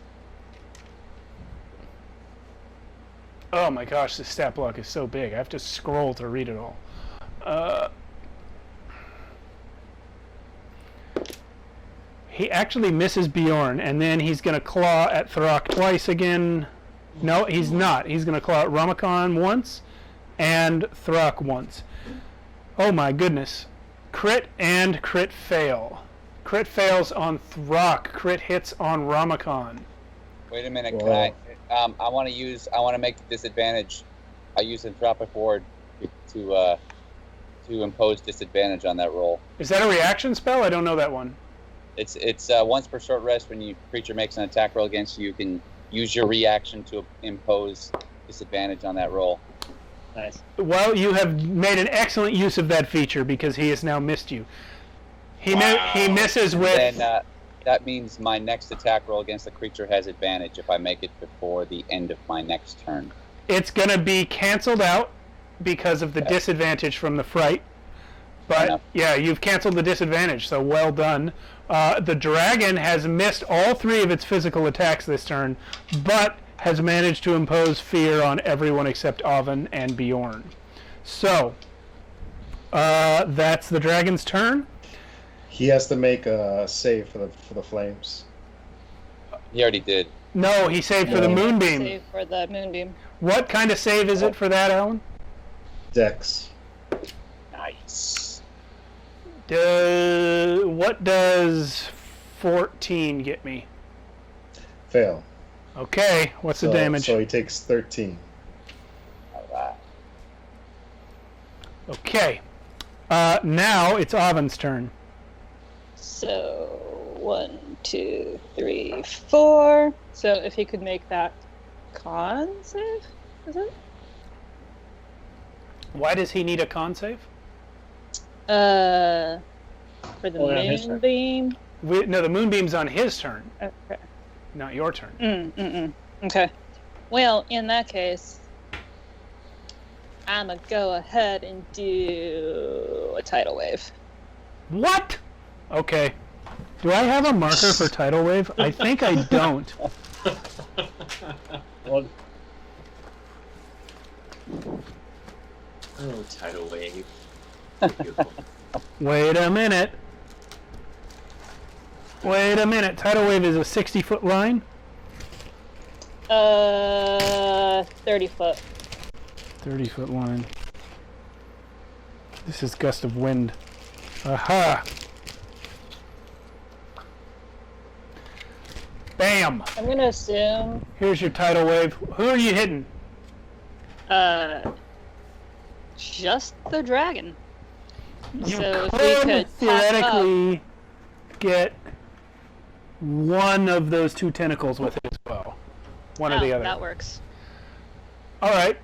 G: Oh my gosh, this stat block is so big. I have to scroll to read it all. He actually misses Bjorn, and then he's going to claw at Throck twice again. No, he's not. He's going to claw at Ramakon once and Throck once. Oh my goodness. Crit and crit fail. Crit fails on Throck. Crit hits on Ramakon.
H: Wait a minute,
D: Whoa.
H: can I want to make the disadvantage. I use Anthropic Ward to impose disadvantage on that roll.
G: Is that a reaction spell? I don't know that one.
H: It's once per short rest when your creature makes an attack roll against you, you can use your reaction to impose disadvantage on that roll.
E: Nice.
G: Well, you have made an excellent use of that feature because he has now missed you. He misses with...
H: Then that means my next attack roll against the creature has advantage if I make it before the end of my next turn.
G: It's going to be canceled out because of the disadvantage from the fright. But
H: Enough.
G: yeah, you've canceled the disadvantage, so well done. The dragon has missed all 3 of its physical attacks this turn, but has managed to impose fear on everyone except Oven and Bjorn. So, that's the dragon's turn.
D: He has to make a save for the flames.
H: He already did.
G: No, he saved for the
D: No.
G: moonbeam.
F: Save for the moonbeam.
G: What kind of save is it for that, Alan?
D: Dex.
H: Nice.
G: What does 14 get me?
D: Fail.
G: Okay, what's the damage?
D: So he takes 13.
H: All right.
G: Okay. Now it's Oven's turn.
F: So 1, 2, 3, 4. So if he could make that con save, is it?
G: Why does he need a con save?
F: For the
E: Only on his turn.
F: moonbeam.
G: No, the moonbeam's on his turn,
F: Okay.
G: not your turn.
F: Okay. Well, in that case, I'ma go ahead and do a tidal wave.
G: What? Okay. Do I have a marker for tidal wave? I think I don't.
E: Well,
C: Oh, tidal wave.
G: Wait a minute. Tidal wave is a 60-foot line?
F: 30 foot.
G: 30-foot line. This is gust of wind. Aha! Bam!
F: I'm gonna assume.
G: Here's your tidal wave. Who are you hitting?
F: Just the dragon.
G: You
F: So if we
G: could
F: could
G: theoretically get one of those two tentacles with it as well. One or the other.
F: That works.
G: All right.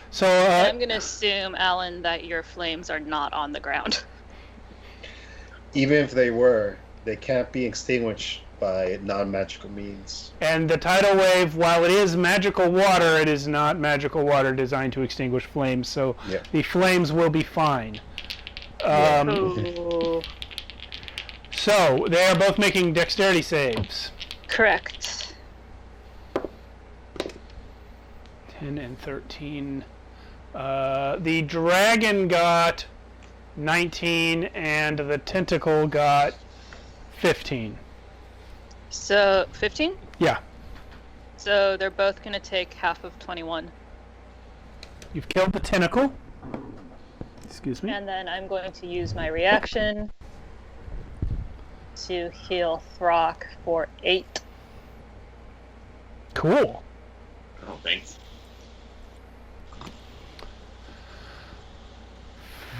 G: So
F: I'm gonna assume, Alan, that your flames are not on the ground.
D: Even if they were, they can't be extinguished by non-magical means.
G: and the tidal wave, while it is magical water, it is not magical water designed to extinguish flames. So
D: Yeah.
G: the flames will be fine.
F: Ooh.
G: So they are both making dexterity saves.
F: Correct.
G: 10 and 13. The dragon got 19 and the tentacle got 15.
F: So 15?
G: Yeah.
F: So they're both gonna take half of 21.
G: You've killed the tentacle. Excuse me.
F: And then I'm going to use my reaction to heal Throck for 8.
G: Cool.
C: Oh, thanks.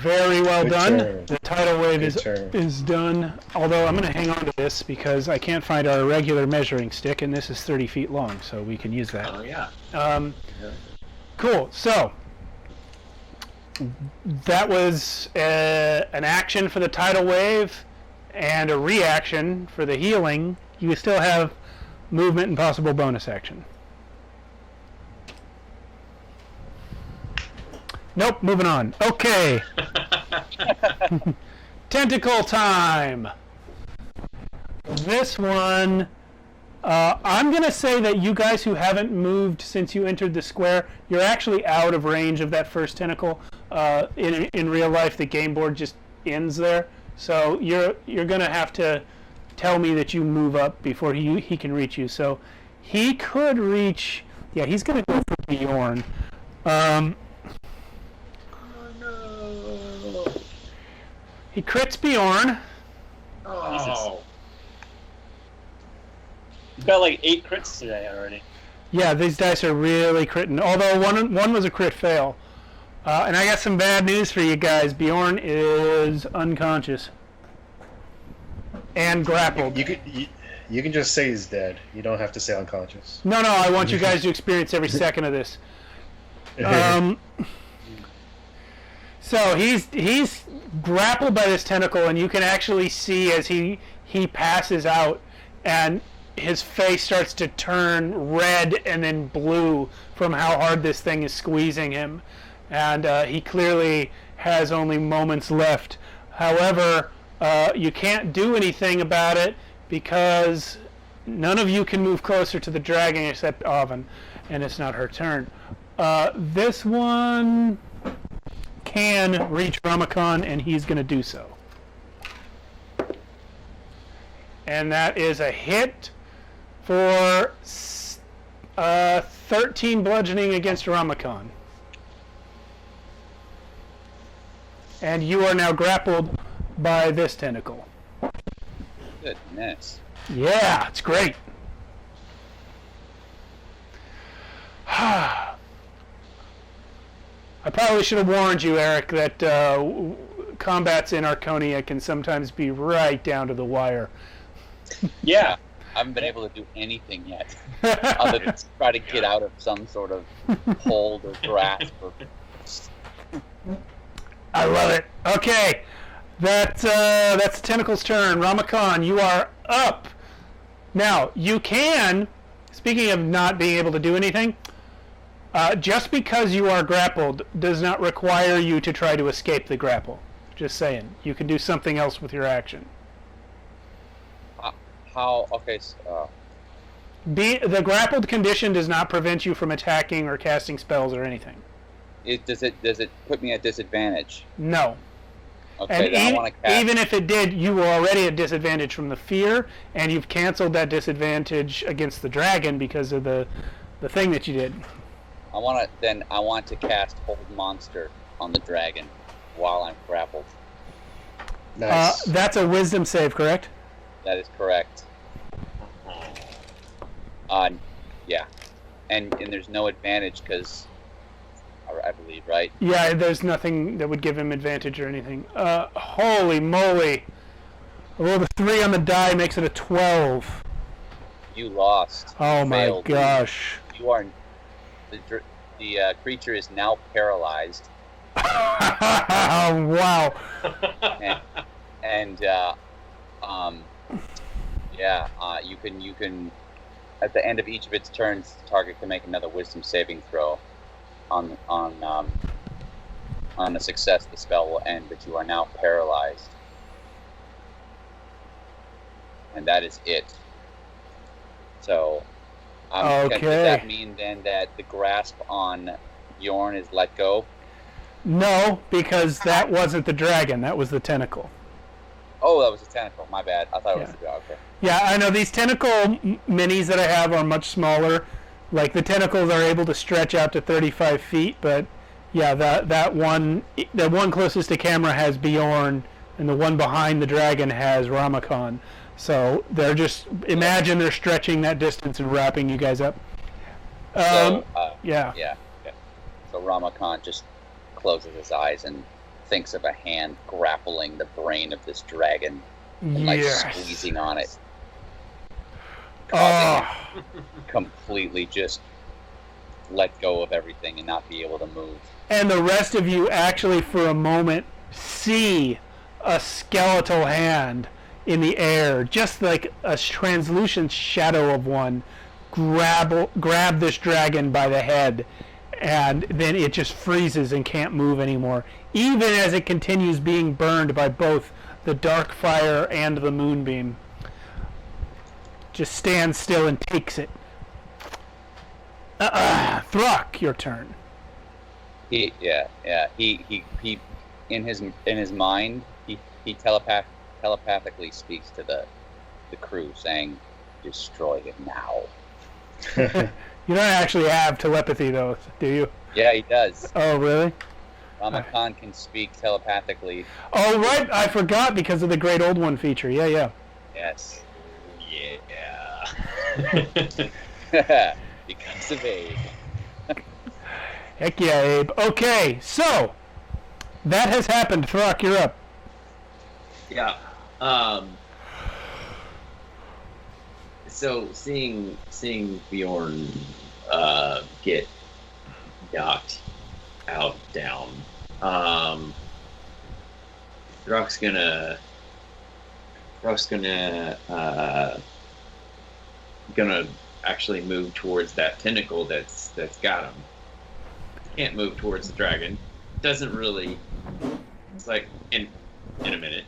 G: Very well
D: Good
G: done.
D: turn.
G: The tidal wave
D: Good turn.
G: is done. Although I'm going to hang on to this because I can't find our regular measuring stick, and this is 30 feet long, so we can use that.
C: Oh, yeah.
G: Um, Cool. So that was an action for the tidal wave and a reaction for the healing. You still have movement and possible bonus action. Nope, moving on. Okay. Tentacle time. This one, I'm going to say that you guys who haven't moved since you entered the square, you're actually out of range of that first tentacle. In real life, the game board just ends there. So you're going to have to tell me that you move up before he can reach you. So he could reach... Yeah, he's going to go for Bjorn. He crits Bjorn.
C: Oh.
E: You've got like 8 crits today already.
G: Yeah, these dice are really critting. Although one was a crit fail. And I got some bad news for you guys. Bjorn is unconscious. And grappled.
D: You can just say he's dead. You don't have to say unconscious.
G: No, I want you guys to experience every second of this. So he's grappled by this tentacle, and you can actually see as he passes out, and his face starts to turn red and then blue from how hard this thing is squeezing him. And he clearly has only moments left. However, you can't do anything about it because none of you can move closer to the dragon except Oven, and it's not her turn. This one can reach Ramakon, and he's going to do so. And that is a hit for 13 bludgeoning against Ramakon. And you are now grappled by this tentacle.
H: Goodness.
G: Yeah, it's great. I probably should have warned you, Eric, that combats in Archonia can sometimes be right down to the wire.
E: Yeah.
H: I haven't been able to do anything yet, other than try to get out of some sort of hold or grasp.
G: I love it. Okay, that's the tentacle's turn. Ramakon, you are up. Now, you can, speaking of not being able to do anything, just because you are grappled does not require you to try to escape the grapple. Just saying. You can do something else with your action.
H: How? Okay.
G: The grappled condition does not prevent you from attacking or casting spells or anything.
H: Does it put me at disadvantage?
G: No.
H: Okay,
G: And
H: then I want to cast.
G: even if it did, you were already at disadvantage from the fear, and you've canceled that disadvantage against the dragon because of the thing that you did.
H: I want to cast Hold Monster on the dragon while I'm grappled.
D: Nice.
G: That's a wisdom save, correct?
H: That is correct. Yeah, and there's no advantage because I believe, right?
G: Yeah, there's nothing that would give him advantage or anything. Holy moly! I rolled a 3 on the die, makes it a 12.
H: You lost.
G: Oh
H: You
G: my
H: failed.
G: gosh!
H: You are the creature is now paralyzed.
G: Wow!
H: And you can at the end of each of its turns, the target can make another wisdom saving throw. On a success, the spell will end, but you are now paralyzed, and that is it. So,
G: Okay.
H: does that mean then that the grasp on Bjorn is let go?
G: No, because that wasn't the dragon. That was the tentacle.
H: Oh, that was a tentacle. My bad. I thought it was
G: Yeah.
H: okay.
G: Yeah, I know these tentacle minis that I have are much smaller. Like the tentacles are able to stretch out to 35 feet, but yeah, the one closest to camera has Bjorn, and the one behind the dragon has Ramakon. So they're just imagine they're stretching that distance and wrapping you guys up.
H: Yeah.
G: Yeah.
H: So Ramakant just closes his eyes and thinks of a hand grappling the brain of this dragon and like squeezing on it. Causing him completely just let go of everything and not be able to move.
G: And the rest of you actually for a moment see a skeletal hand in the air, just like a translucent shadow of one grab this dragon by the head, and then it just freezes and can't move anymore, even as it continues being burned by both the dark fire and the moonbeam. Just stands still and takes it. Throck, your turn.
H: He in his mind he telepathically speaks to the crew saying, "Destroy it now."
G: You don't actually have telepathy though, do you?
H: Yeah, he does.
G: Oh, really?
H: Ramakant can speak telepathically.
G: Oh, right. I forgot because of the Great Old One feature. Yeah.
H: Yes.
C: Yeah.
H: Because of Abe.
G: Heck yeah, Abe. Okay, so that has happened. Throck, you're up.
C: Yeah. So seeing Bjorn get knocked down, Throck's gonna actually move towards that tentacle that's got him. Can't move towards the dragon. Doesn't really. It's like in a minute.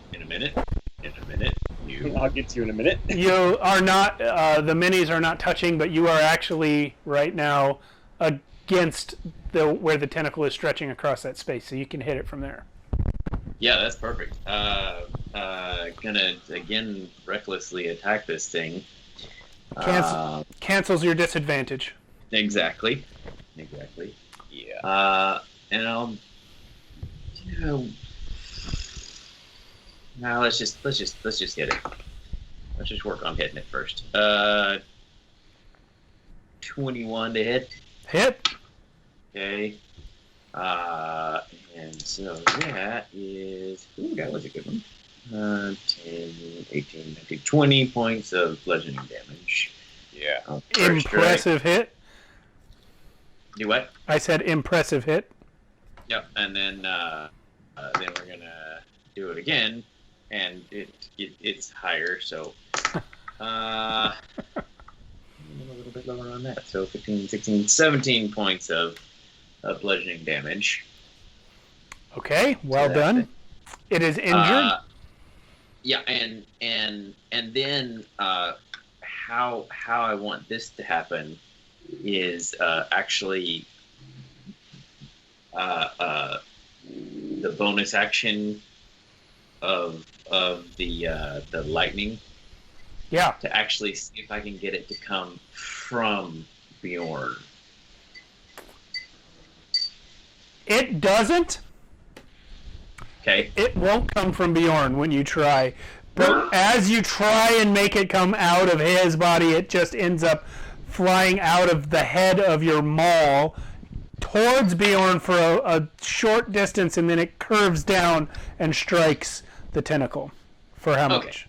E: I'll get to you in a minute.
G: You are not, the minis are not touching, but you are actually right now against where the tentacle is stretching across that space, so you can hit it from there.
C: Yeah, that's perfect. Gonna again recklessly attack this thing.
G: Cancels your disadvantage.
C: Exactly. Yeah. And I'll. No, let's just hit it. Let's just work on hitting it first. 21 to hit.
G: Hit.
C: Okay. And so that is. Ooh, that was a good one. 10, 18, 19, 20 points of bludgeoning damage.
H: Yeah.
G: Impressive hit.
C: Do what?
G: I said impressive hit.
C: Yep. And then we're gonna do it again, and it's higher, so a little bit lower on that. So 15, 16, 17 points of bludgeoning damage.
G: Okay, well done. It is injured.
C: Yeah, and then how I want this to happen is actually the bonus action of the lightning.
G: Yeah.
C: To actually see if I can get it to come from Bjorn.
G: It doesn't,
C: Okay.
G: It won't come from Bjorn when you try. But as you try and make it come out of his body, it just ends up flying out of the head of your maul towards Bjorn for a short distance, and then it curves down and strikes the tentacle. For how much?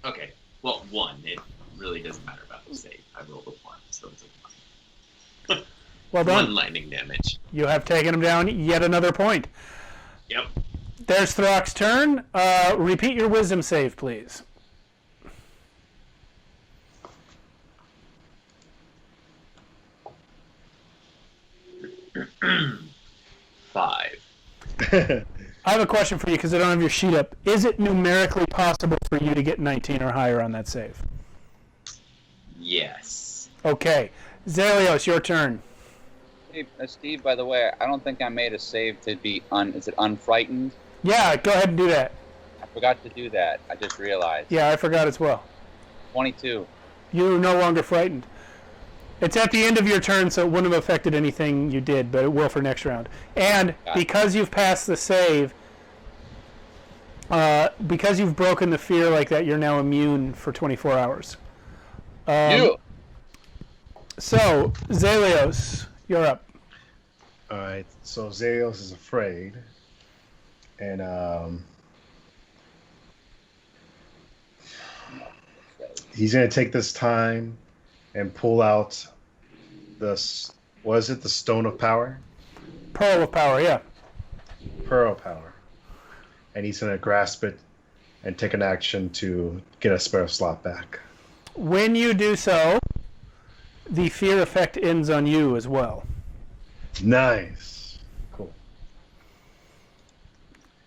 C: Okay. Well, 1. It really doesn't matter about the save. I rolled a 1, so it's a 1.
G: Well done.
C: 1 lightning damage.
G: You have taken him down yet another point.
C: Yep.
G: There's Throck's turn. Repeat your wisdom save, please.
C: Five.
G: I have a question for you because I don't have your sheet up. Is it numerically possible for you to get 19 or higher on that save?
C: Yes.
G: Okay. Zalios, your turn.
H: Hey, Steve, by the way, I don't think I made a save to be is it unfrightened?
G: Yeah, go ahead and do that.
H: I forgot to do that. I just realized.
G: Yeah, I forgot as well.
H: 22.
G: You're no longer frightened. It's at the end of your turn, so it wouldn't have affected anything you did, but it will for next round. And because you've passed the save, because you've broken the fear like that, you're now immune for 24 hours. So, Zalios, you're up.
D: All right, so Zalios is afraid, and he's gonna take this time and pull out the Stone of Power?
G: Pearl of Power, yeah.
D: Pearl of Power, and he's gonna grasp it and take an action to get a spare slot back.
G: When you do so, the fear effect ends on you as well.
D: Nice, cool,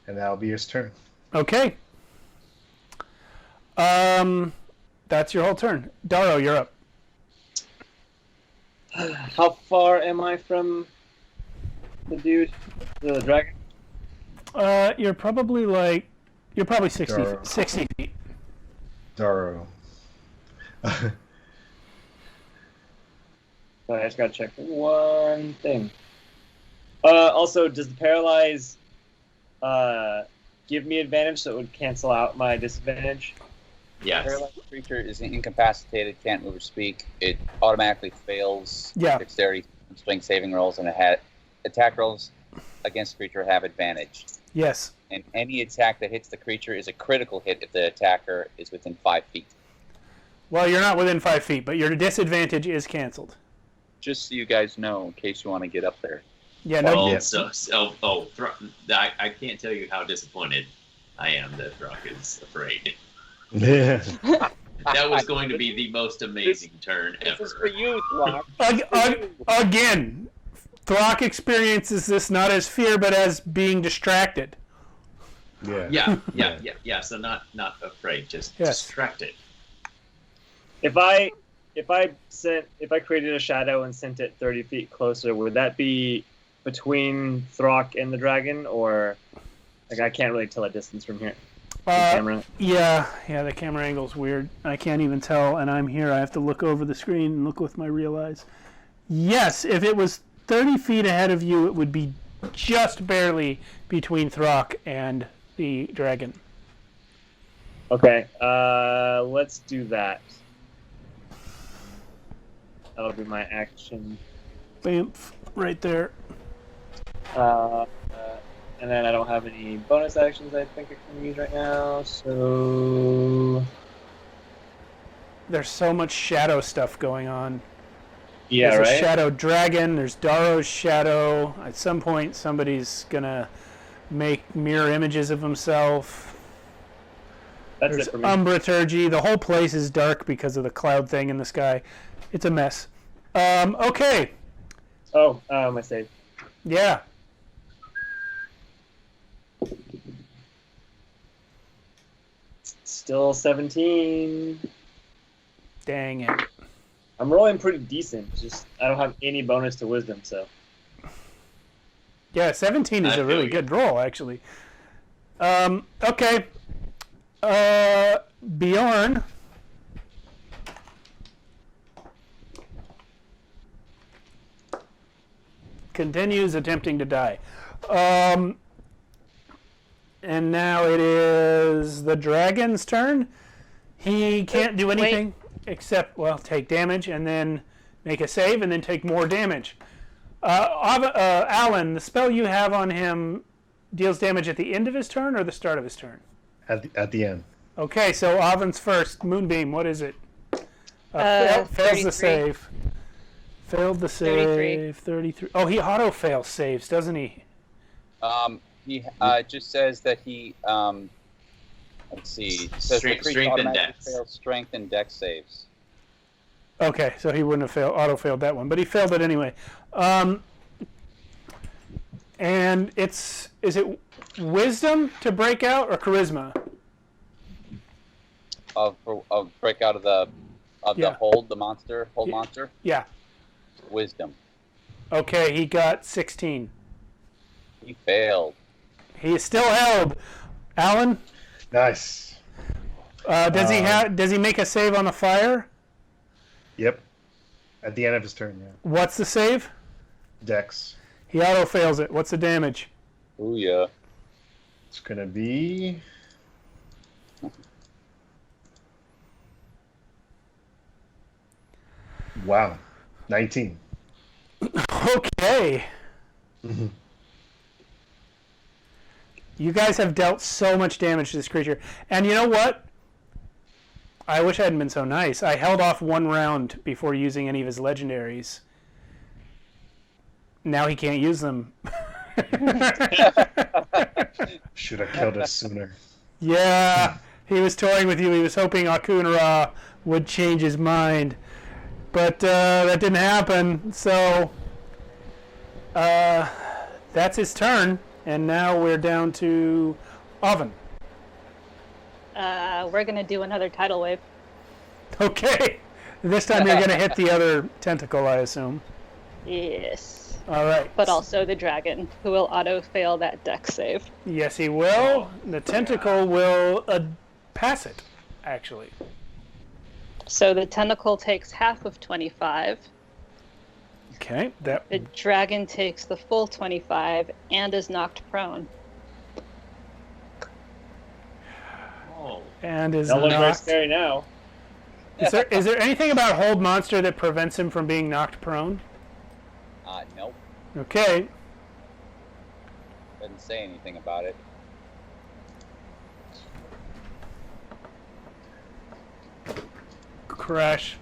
D: and that'll be his turn.
G: Okay. That's your whole turn. Daro, you're up.
E: How far am I from the dude, the dragon?
G: You're probably 60
D: Daro.
G: feet. 60 feet.
D: Daro.
E: Sorry, I just gotta check one thing. Also, does the paralyze give me advantage, so it would cancel out my disadvantage?
C: Yes.
H: Paralyzed creature is incapacitated, can't move or speak. It automatically fails dexterity and strength saving rolls, and attack rolls against the creature have advantage.
G: Yes.
H: And any attack that hits the creature is a critical hit if the attacker is within 5 feet.
G: Well, you're not within 5 feet, but your disadvantage is canceled.
H: Just so you guys know, in case you want to get up there.
G: Yeah, no.
C: I can't tell you how disappointed I am that Throck is afraid.
D: Yeah.
C: That was going to be the most amazing turn ever.
E: This is for you, Throck.
G: Again, Throck experiences this not as fear, but as being distracted.
D: Yeah.
C: Yeah. So not afraid, just
G: Yes.
C: distracted.
E: If I created a shadow and sent it 30 feet closer, would that be between Throck and the dragon, or like I can't really tell a distance from here? Camera.
G: Yeah, the camera angle's weird. I can't even tell, and I'm here. I have to look over the screen and look with my real eyes. Yes, if it was 30 feet ahead of you, it would be just barely between Throck and the dragon.
E: Okay, let's do that. That'll be my action.
G: Bam, right there.
E: And then I don't have any bonus actions I think I can use right now, so...
G: There's so much shadow stuff going on.
E: Yeah,
G: there's
E: right?
G: a shadow dragon, there's Daro's shadow. At some point, somebody's gonna make mirror images of himself.
E: That's
G: There's
E: it for me.
G: umbraturgy. The whole place is dark because of the cloud thing in the sky. It's a mess. Okay.
E: Oh, my save.
G: Yeah.
E: Still 17.
G: Dang it.
E: I'm rolling pretty decent. Just I don't have any bonus to wisdom, so.
G: Yeah, 17 is
C: I
G: a
C: feel
G: really
C: you.
G: good roll, actually. Okay. Bjorn. Continues attempting to die. And now it is the dragon's turn. He can't do anything except, well, take damage and then make a save and then take more damage. Alan, the spell you have on him deals damage at the end of his turn or the start of his turn?
D: At the end.
G: Okay, so Avon's first. Moonbeam, what is it? Fails the save. Failed the save. 33. Oh, he auto-fail saves, doesn't he?
H: He just says that he, let's see. It says the creature
C: Strength and
H: automatically
C: dex.
H: fails strength and dex saves.
G: Okay, so he wouldn't have auto-failed that one, but he failed it anyway. And is it wisdom to break out or charisma?
H: Of break out of the monster.
G: Yeah.
H: Wisdom.
G: Okay, he got 16.
H: He failed.
G: He is still held. Alan,
D: Nice.
G: does he make a save on the fire?
D: Yep. At the end of his turn, yeah.
G: What's the save?
D: Dex.
G: He auto fails it. What's the damage?
H: Ooh, yeah.
D: It's gonna be. Wow. 19.
G: Okay. You guys have dealt so much damage to this creature. And you know what? I wish I hadn't been so nice. I held off one round before using any of his legendaries. Now he can't use them.
D: Should have killed us sooner.
G: Yeah, he was toying with you. He was hoping Akunra would change his mind. But that didn't happen. So that's his turn. And now we're down to Oven.
F: We're gonna do another tidal wave.
G: Okay. This time you're going to hit the other tentacle, I assume.
F: Yes.
G: All right.
F: But also the dragon, who will auto-fail that dex save.
G: Yes, he will. The tentacle will pass it, actually.
F: So the tentacle takes half of 25.
G: Okay.
F: The dragon takes the full 25 and is knocked prone.
C: Oh.
G: And is
E: That looks very
G: knocked.
E: scary now.
G: Is there anything about Hold Monster that prevents him from being knocked prone?
H: Nope.
G: Okay.
H: Doesn't say anything about it.
G: Crash.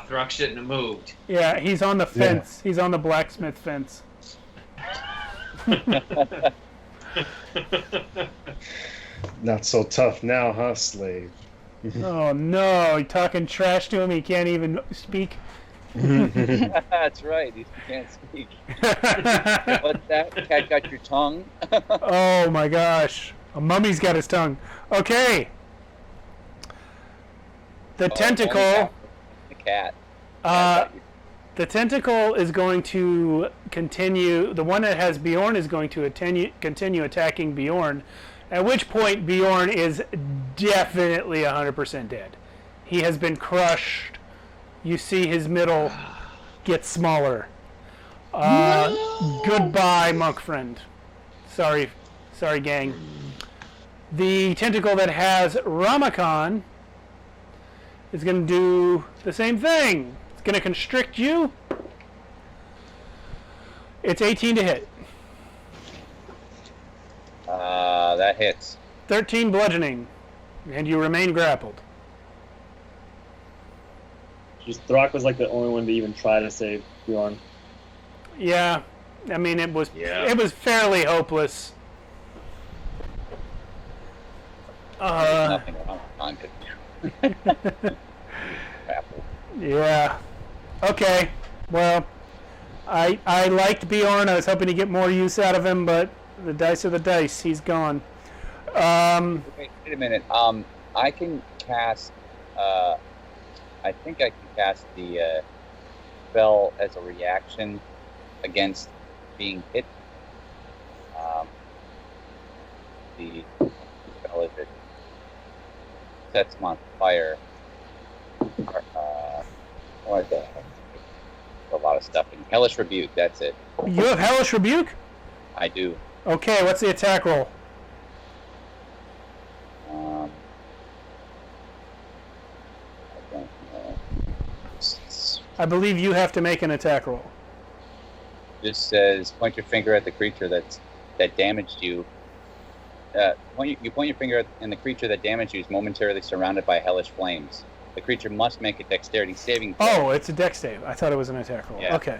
C: Throck shouldn't have moved.
G: Yeah, he's on the fence. He's on the blacksmith fence.
D: Not so tough now, huh, slave?
G: Oh no, you're talking trash to him. He can't even speak.
H: That's right. He can't speak. What's that? Cat got your tongue?
G: Oh my gosh. A mummy's got his tongue. Okay. The tentacle.
H: The cat.
G: The tentacle is going to continue. The one that has Bjorn is going to continue attacking Bjorn. At which point Bjorn is definitely 100% dead. He has been crushed. You see his middle get smaller. Goodbye, monk friend. Sorry, gang. The tentacle that has Ramakan is going to do the same thing. It's going to constrict you. It's 18 to hit.
H: That hits.
G: 13 bludgeoning. And you remain grappled.
E: Just Throck was like the only one to even try to save Bjorn.
G: Yeah. I mean, it was fairly hopeless.
H: Nothing on could grapple.
G: Yeah. Okay. Well, I liked Bjorn. I was hoping to get more use out of him, but the dice are the dice. He's gone.
H: Wait a minute. I can cast. I think I can cast the spell as a reaction against being hit. The spell is it sets him on fire. What the heck? a lot of stuff in Hellish Rebuke. That's it.
G: You have Hellish Rebuke?
H: I do.
G: Okay, what's the attack roll?
H: I don't know.
G: I believe you have to make an attack roll.
H: This says point your finger at the creature that damaged you. You point your finger in the creature that damaged you is momentarily surrounded by hellish flames. The creature must make a dexterity saving throw.
G: Oh, it's a dex save. I thought it was an attack roll.
H: Yeah.
G: Okay.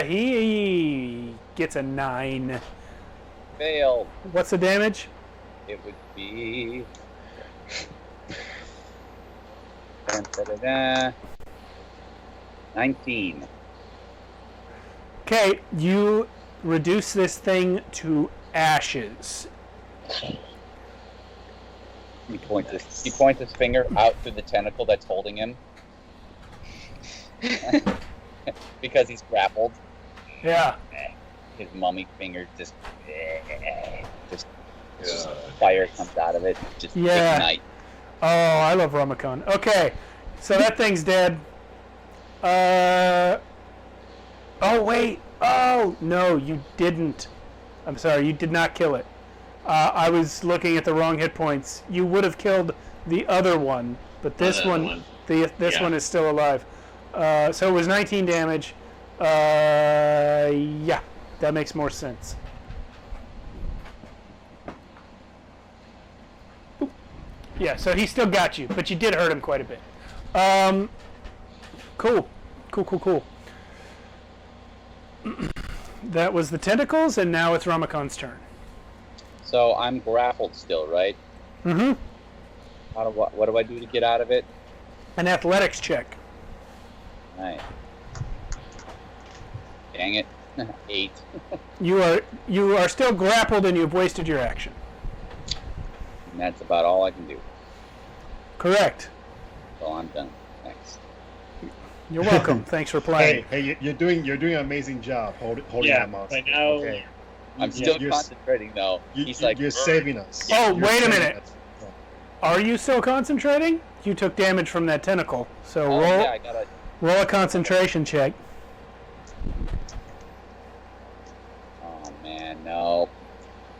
G: He gets a 9.
H: Failed.
G: What's the damage?
H: It would be 19.
G: Okay, you reduce this thing to ashes.
H: He points his finger out through the tentacle that's holding him. Because he's grappled.
G: Yeah.
H: His mummy finger just fire comes out of it. Just
G: Yeah.
H: ignite.
G: Oh, I love Rumicon. Okay, so that thing's dead. Oh, wait. Oh, no, you didn't. I'm sorry, you did not kill it. I was looking at the wrong hit points. You would have killed the other one, but this one. One is still alive. So it was 19 damage. Yeah, that makes more sense. Oop. Yeah, so he still got you, but you did hurt him quite a bit. Cool. That was the tentacles, and now it's Ramakon's turn.
H: So I'm grappled still, right?
G: Mm-hmm.
H: What do I do to get out of it?
G: An athletics check.
H: Right. Dang it. 8.
G: You are still grappled, and you've wasted your action.
H: And that's about all I can do.
G: Correct.
H: So I'm done. Thanks.
G: You're welcome. Thanks for playing.
D: Hey, you're doing an amazing job holding that monster.
E: Right now,
D: Okay.
H: I'm still
D: you're-
H: concentrating though. He's like,
D: you're saving us.
G: Oh,
D: You're
G: wait a
D: saving
G: minute.
D: us.
G: Are you still concentrating? You took damage from that tentacle, so
H: oh,
G: roll
H: yeah, I gotta.
G: roll a concentration check.
H: Oh man, no.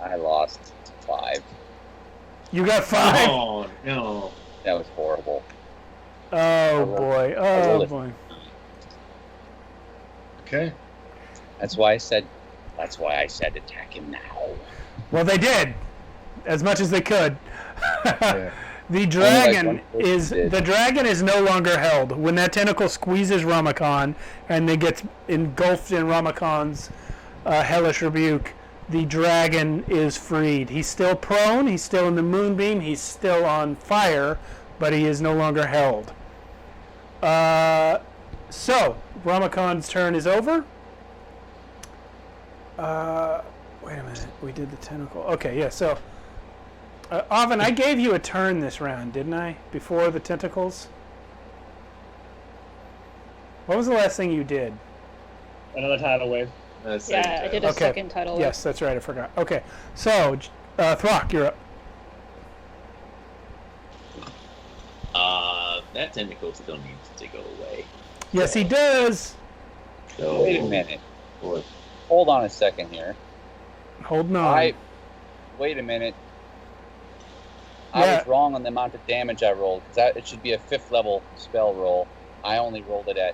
H: I lost 5.
G: You got 5.
C: Oh no.
H: That was horrible.
G: Oh boy. Oh
H: rolled it.
G: boy.
D: Okay.
H: That's why I said attack him now.
G: Well, they did as much as they could.
D: Yeah.
G: The
H: like
G: dragon
H: one person did.
G: is no longer held. When that tentacle squeezes Ramacon and then gets engulfed in Ramacon's hellish rebuke, the dragon is freed. He's still prone. He's still in the moonbeam. He's still on fire, but he is no longer held. So Ramacon's turn is over. Wait a minute. We did the tentacle. Okay, yeah. So. Oven, I gave you a turn this round, didn't I? Before the tentacles? What was the last thing you did?
E: another tidal wave.
F: Yeah, I did a
G: Okay.
F: second tidal wave.
G: Yes, that's right, I forgot. Okay, so, Throck, you're up.
C: That tentacle still needs to go away.
G: Yes, he does!
C: So,
H: Wait a minute.
C: Or,
H: Hold on a second here.
G: Holding on.
H: Wait a minute.
G: Yeah.
H: I was wrong on the amount of damage I rolled, because it should be a 5th level spell roll. I only rolled it at...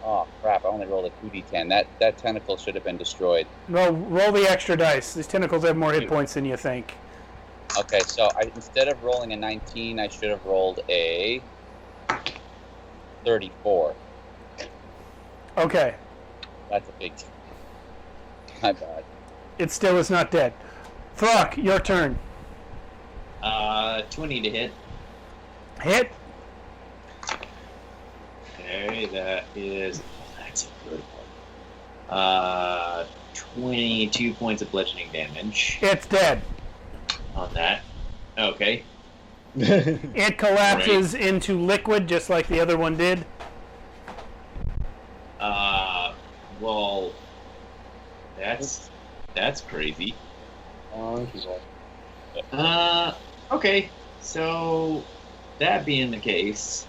H: Oh, crap, I only rolled a 2d10. That tentacle should have been destroyed.
G: No, roll the extra dice. These tentacles have more hit points than you think.
H: Okay, so instead of rolling a 19, I should have rolled a 34.
G: Okay,
H: That's a big... My bad.
G: it still is not dead. Throck, your turn.
C: 20 to hit.
G: Hit.
C: Okay, that is... That's a good one. 22 points of bludgeoning damage
G: It's dead.
C: on that. Okay.
G: It collapses into liquid just like the other one did.
C: Well, that's crazy. Okay, so that being the case,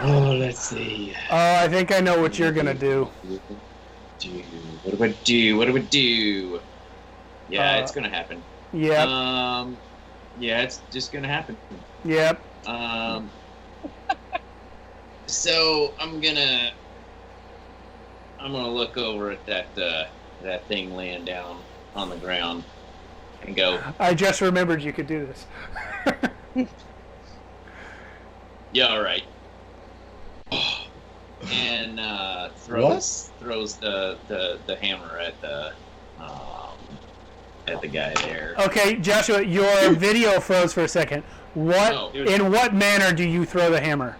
C: Oh, let's see.
G: Oh, I think I know what you're gonna do.
C: What do I do? What do I do? Yeah, it's gonna happen.
G: Yep.
C: Yeah, it's just gonna happen.
G: Yep.
C: So I'm gonna look over at that thing laying down on the ground and go,
G: I just remembered you could do this.
C: yeah, all right. And throws the hammer at the guy there.
G: Okay, Joshua, your video froze for a second. In what manner do you throw the hammer?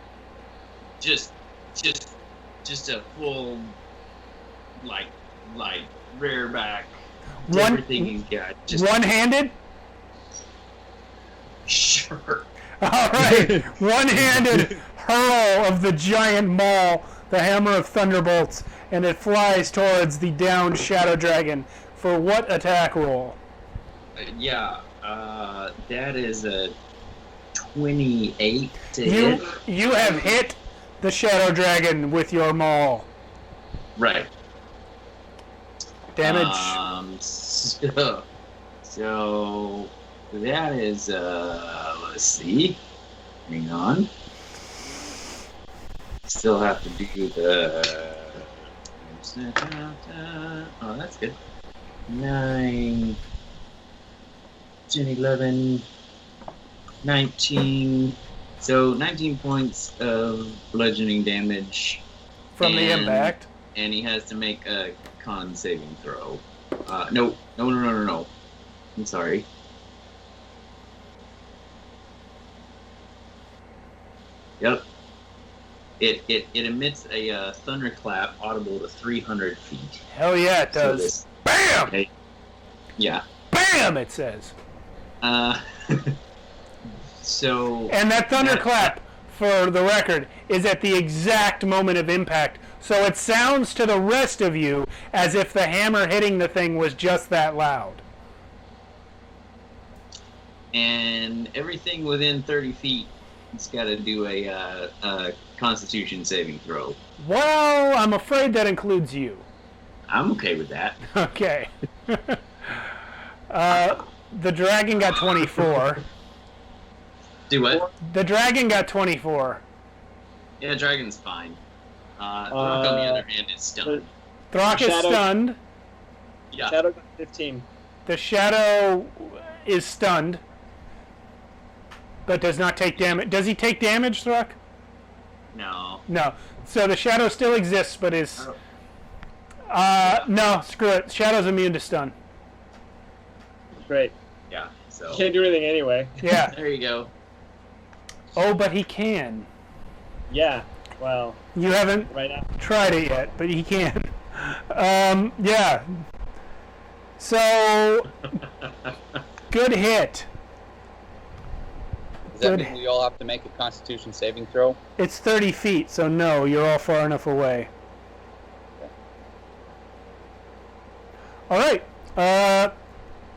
C: Just a full like rear back. Everything he's got. Just
G: one-handed?
C: Sure.
G: All right. One-handed hurl of the giant maul, the hammer of thunderbolts, and it flies towards the downed shadow dragon. For what attack roll?
C: That is a 28 to hit.
G: You have hit the shadow dragon with your maul.
C: Right.
G: Damage.
C: So that is let's see. Hang on. Still have to do the oh, that's good. 9 10 11 19. So 19 points of bludgeoning damage
G: from the impact.
C: And he has to make a con saving throw. No. I'm sorry. Yep. It emits a thunderclap audible to 300 feet.
G: Hell yeah, it does. Bam!
C: Yeah.
G: Bam! It says.
C: So.
G: And that thunderclap, for the record, is at the exact moment of impact. So it sounds to the rest of you as if the hammer hitting the thing was just that loud.
C: And everything within 30 feet, it's got to do a Constitution saving throw.
G: Well, I'm afraid that includes you.
C: I'm okay with that.
G: Okay. The dragon got 24.
C: Do what?
G: The dragon got 24.
C: Yeah, dragon's fine. Throck, on the other hand, is stunned.
G: Throck is stunned.
C: Yeah.
E: Shadow got 15.
G: The shadow is stunned, but does not take damage. Does he take damage, Throck?
C: No.
G: No. So the shadow still exists, but is... no, screw it. Shadow's immune to stun.
E: Great.
C: Yeah, so...
E: Can't do anything anyway.
G: Yeah.
C: There you go.
G: Oh, but he can.
E: Yeah, well...
G: You haven't tried it yet, but he can. Yeah. So... Good hit.
H: Does that mean we all have to make a Constitution saving throw?
G: It's 30 feet, so no, you're all far enough away.
H: Okay.
G: All right.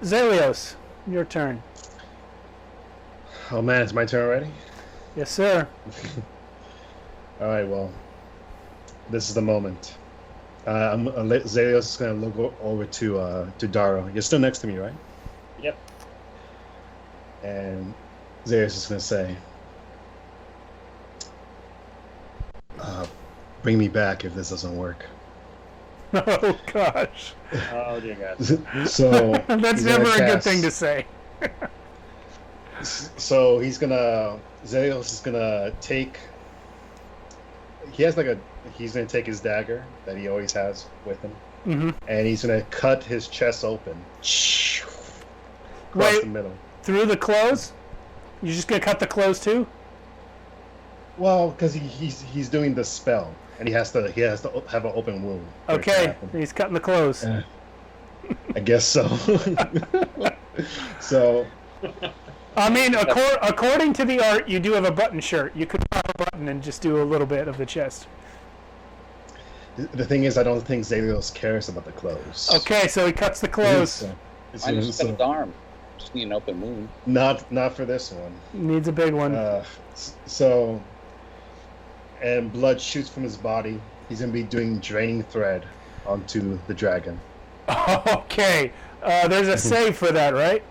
G: Zelios, your turn.
D: Oh man, it's my turn already?
G: Yes, sir.
D: Alright, well, this is the moment. Zelios is going to look over to Daro. You're still next to me, right?
E: Yep.
D: And Zelios is going to say, bring me back if this doesn't work.
G: Oh, gosh.
E: Oh, dear God.
D: So
G: that's never a good thing to say.
D: So Zelios is gonna take. He's gonna take his dagger that he always has with him, and he's gonna cut his chest open. Across the middle.
G: Through the clothes? You're just gonna cut the clothes too?
D: Well, because he's doing the spell, and he has to have an open wound.
G: Okay, he's cutting the clothes.
D: I guess so. So.
G: I mean, according to the art, you do have a button shirt. You could pop a button and just do a little bit of the chest.
D: The thing is, I don't think Zelios cares about the clothes.
G: Okay, so he cuts the clothes.
H: I just cut his arm. Just need an open wound.
D: Not for this one.
G: Needs a big one.
D: So, and blood shoots from his body. He's gonna be doing draining thread onto the dragon.
G: Okay. There's a save for that, right?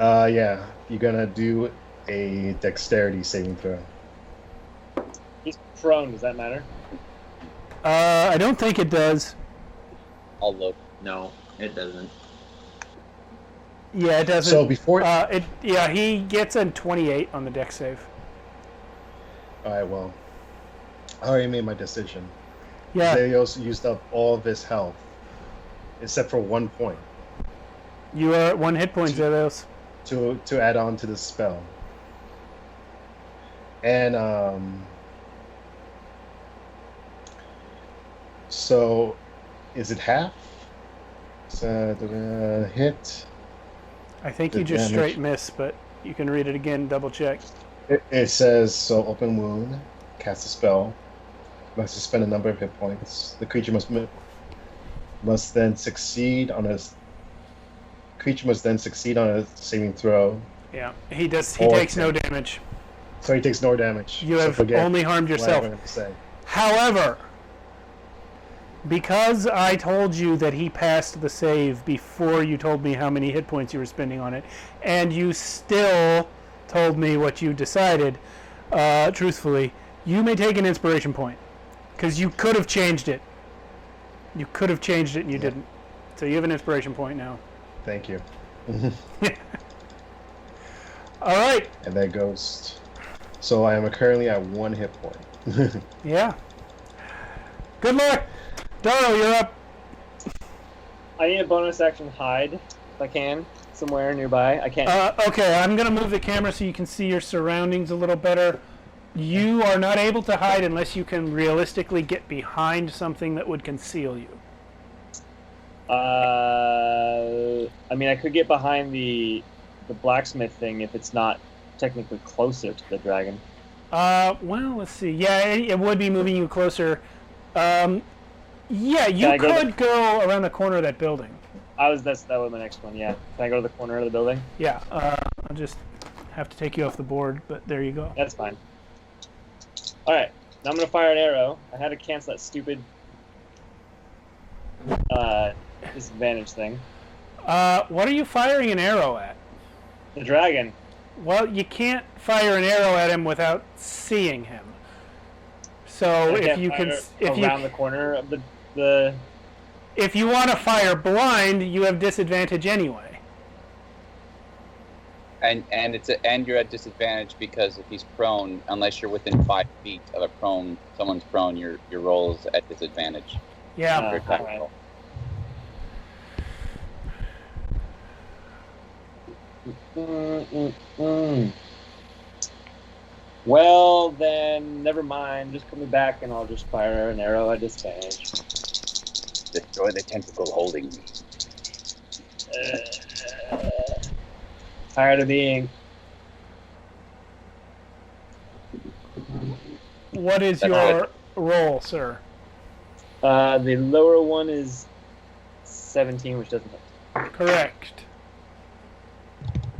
D: Yeah. You're gonna do a dexterity saving throw.
E: He's prone. Does that matter?
G: I don't think it does.
H: I'll look.
C: No, it doesn't.
G: Yeah, it doesn't.
D: So before.
G: Yeah, he gets a 28 on the dex save.
D: All right. Well, I already made my decision.
G: Yeah.
D: They also used up all of his health, except for 1 point
G: You are at 1 hit point, Zeros.
D: to add on to the spell. And so is it half? So the hit.
G: I think
D: The
G: you just
D: damage.
G: straight miss, but you can read it again, double check.
D: It says so. Open wound. Cast a spell. Must suspend a number of hit points. The creature must then succeed on a. Creature must then succeed on a saving throw.
G: Yeah, he does. He
D: Or
G: takes no damage.
D: So he takes no damage.
G: You
D: So
G: have
D: forget
G: only harmed
D: what
G: yourself.
D: I'm going to say.
G: However, because I told you that he passed the save before you told me how many hit points you were spending on it, and you still told me what you decided, truthfully, you may take an inspiration point. Because you could have changed it. You could have changed it and you didn't. So you have an inspiration point now.
D: Thank you.
G: All right.
D: And that goes. So I am currently at 1 hit point.
G: Yeah. Good luck. Daro, you're up.
E: I need a bonus action hide, if I can, somewhere nearby. I can't.
G: Okay, I'm going to move the camera so you can see your surroundings a little better. You are not able to hide unless you can realistically get behind something that would conceal you.
E: I mean, I could get behind the blacksmith thing if it's not technically closer to the dragon.
G: Well, let's see. Yeah, it would be moving you closer. Yeah, you
E: I go
G: could go around the corner of that building.
E: That was my next one. Yeah, can I go to the corner of the building?
G: Yeah, I'll just have to take you off the board, but there you go.
E: That's fine. All right, now I'm gonna fire an arrow. I had to cancel that stupid disadvantage thing.
G: What are you firing an arrow at?
E: The dragon.
G: Well, you can't fire an arrow at him without seeing him. So
E: I
G: if
E: can't
G: you can,
E: fire around the corner of the.
G: if you want to fire blind, you have disadvantage anyway.
H: And you're at disadvantage because if he's prone, unless you're within 5 feet of someone's prone, your roll is at disadvantage.
G: Yeah.
H: Your attack
E: alright.
H: roll.
E: Well, then, never mind. Just put me back and I'll just fire an arrow at disadvantage.
H: Destroy the tentacle holding me.
E: Tired of being.
G: What is your roll, sir?
E: The lower one is 17, which doesn't hit.
G: Correct.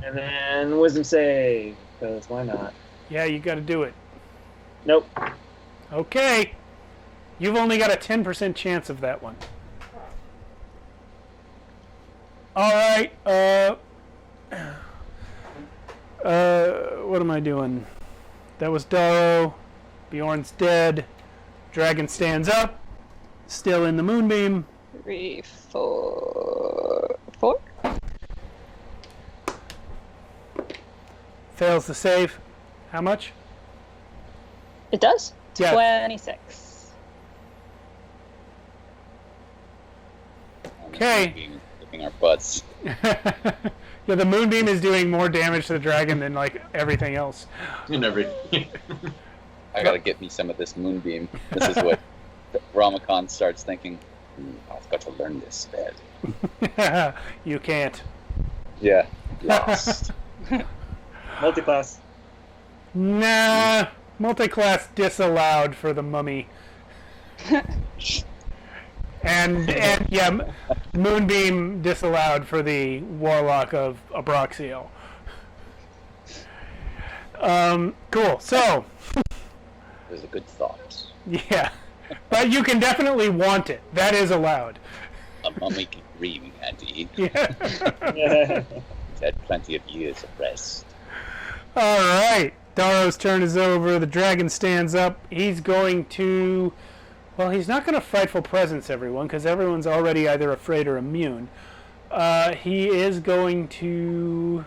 E: And then wisdom save, because why not?
G: Yeah, you got to do it.
E: Nope.
G: Okay. You've only got a 10% chance of that one. All right. What am I doing? That was Daro. Bjorn's dead. Dragon stands up. Still in the moonbeam.
F: 3, 4, 4.
G: Fails the save. How much?
F: It does?
G: Yeah.
F: 26.
G: Okay.
H: Looking our butts.
G: Yeah, the moonbeam is doing more damage to the dragon than like everything else.
C: And everything.
H: I gotta get me some of this moonbeam. This is what Ramakon starts thinking. I've got to learn this spell.
G: You can't.
H: Yeah. Lost.
E: Multiclass.
G: Nah, multi-class disallowed for the mummy. and yeah, moonbeam disallowed for the warlock of Abraxio. Cool. So
H: It was a good thought.
G: Yeah. But you can definitely want it. That is allowed.
H: A mummy can dream, Andy.
G: Yeah.
H: He's had plenty of years of rest.
G: All right. Daro's turn is over. The dragon stands up. He's going to... Well, he's not going to Frightful Presence everyone, because everyone's already either afraid or immune. He is going to...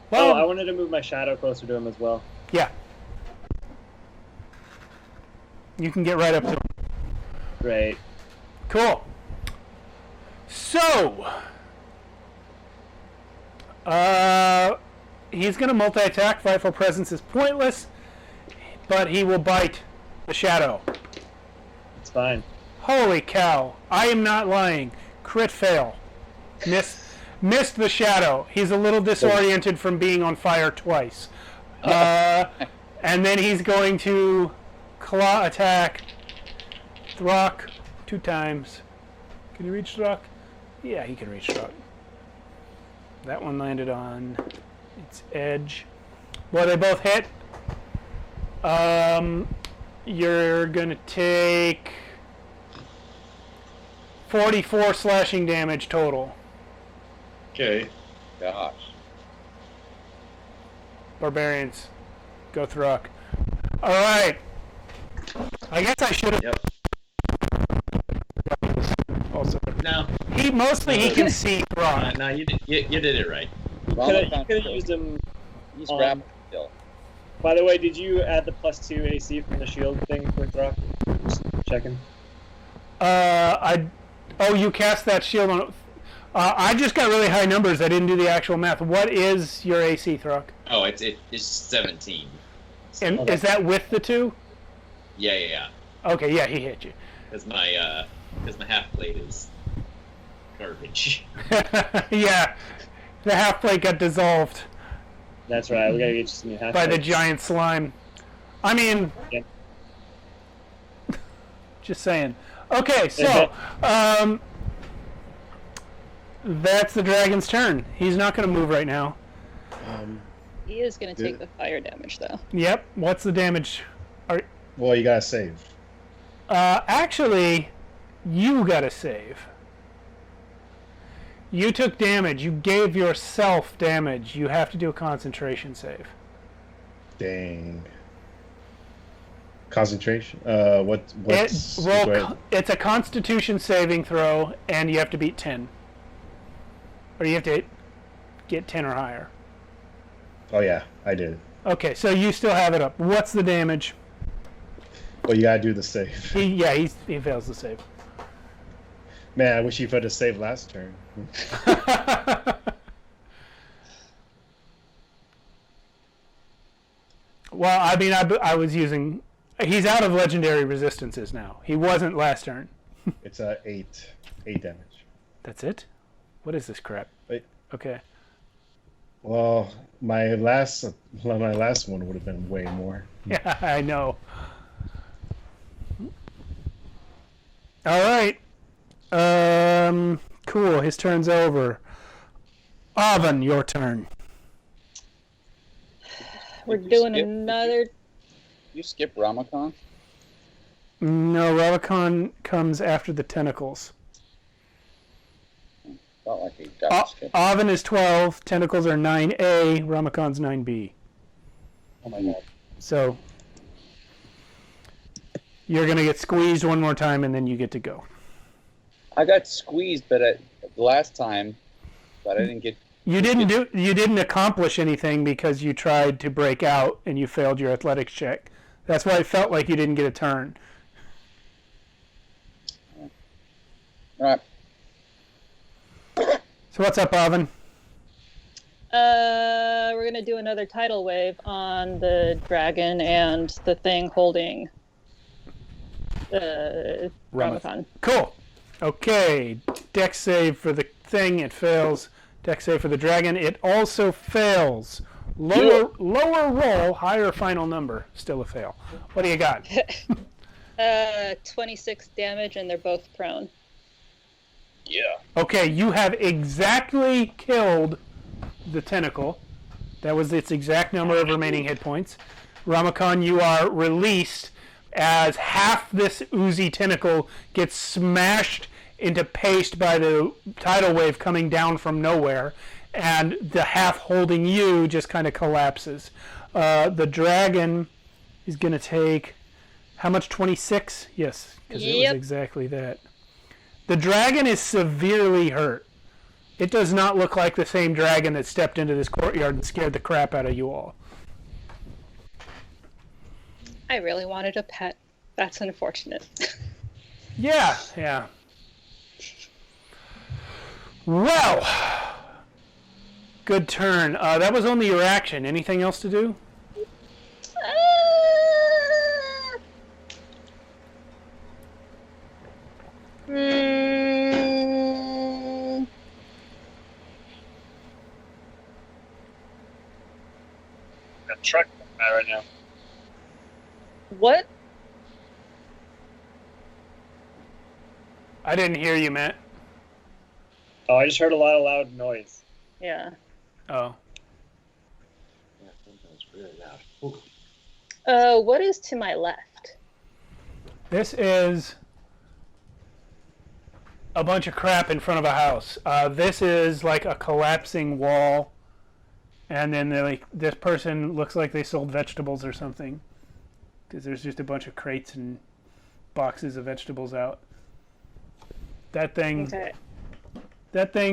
G: Well,
E: I wanted to move my shadow closer to him as well.
G: Yeah. You can get right up to him.
E: Great.
G: Cool. So, he's going to multi-attack. Frightful Presence is pointless, but he will bite the shadow.
E: It's fine.
G: Holy cow. I am not lying. Crit fail. Missed the shadow. He's a little disoriented from being on fire twice. And then he's going to claw attack Throck 2 times. Can you reach Throck? Yeah, he can reach Throck. That one landed on its edge. Well, they both hit. You're going to take 44 slashing damage total.
C: Okay.
H: Gosh.
G: Barbarians, go Throck. All right. I guess I should have.
C: Yep.
G: Also,
C: No.
G: he can see Throck.
C: No, you did it right.
E: You could have used him.
H: He's grabbed still.
E: By the way, did you add the +2 AC from the shield thing for Throck? Just checking.
G: You cast that shield on. I just got really high numbers. I didn't do the actual math. What is your AC, Throck?
C: Oh, it's 17.
G: And
E: Okay.
G: is that with the 2?
C: Yeah.
G: Okay, yeah, he hit you.
C: Because my half plate is garbage.
G: Yeah, the half plate got dissolved
E: That's right. We gotta get you some new half
G: by the
E: plates.
G: giant slime. I mean,
E: Yeah.
G: just saying. Okay, so that's the dragon's turn. He's not going to move right now.
F: He is going to take the fire damage, though.
G: Yep. What's the damage?
D: Well, you gotta save.
G: Actually, you got to save. You took damage. You gave yourself damage. You have to do a concentration save.
D: Dang. Concentration. What's
G: It's a Constitution saving throw, and you have to beat 10, or you have to get 10 or higher.
D: Oh yeah, I did.
G: Okay, so you still have it up. What's the damage?
D: Well, you gotta do the save.
G: He fails the save.
D: Man, I wish you would have saved last turn.
G: Well, I mean, I was using. He's out of legendary resistances now. He wasn't last turn.
D: It's 8 damage.
G: That's it? What is this crap?
D: Wait.
G: Okay.
D: Well, my last one would have been way more.
G: Yeah, I know. All right. Cool. His turn's over. Oven, your turn.
F: We're
H: Did you
F: doing
H: skip-
F: another.
H: You skip Ramacon?
G: No, Ravikon comes after the tentacles.
H: Felt like he got skipped.
G: Oven is 12. Tentacles are 9A. Ramakon's 9B.
E: Oh my god.
G: So you're going to get squeezed one more time, and then you get to go.
H: I got squeezed, but the last time, but I didn't get.
G: You didn't accomplish anything because you tried to break out and you failed your athletics check. That's why it felt like you didn't get a turn.
H: All right.
G: So what's up, Oven?
F: We're gonna do another tidal wave on the dragon and the thing holding the Ramacon.
G: Cool. Okay. Dex save for the thing. It fails. Dex save for the dragon. It also fails. Lower roll, higher final number. Still a fail. What do you got?
F: 26 damage, and they're both prone.
H: Yeah.
G: Okay, you have exactly killed the tentacle. That was its exact number of remaining hit points. Ramakhan, you are released as half this oozy tentacle gets smashed into paste by the tidal wave coming down from nowhere, and the half holding you just kind of collapses. The dragon is going to take, how much, 26? Yes, because it was exactly that. The dragon is severely hurt. It does not look like the same dragon that stepped into this courtyard and scared the crap out of you all.
F: I really wanted a pet. That's unfortunate.
G: Yeah. Well, good turn. That was only your action. Anything else to do?
E: Got truck right now.
F: What?
G: I didn't hear you, Matt.
E: Oh, I just heard a lot of loud noise.
F: Yeah.
G: Oh.
C: Yeah, sometimes really loud.
F: What is to my left?
G: This is a bunch of crap in front of a house. This is like a collapsing wall, and then this person looks like they sold vegetables or something, because there's just a bunch of crates and boxes of vegetables out. That thing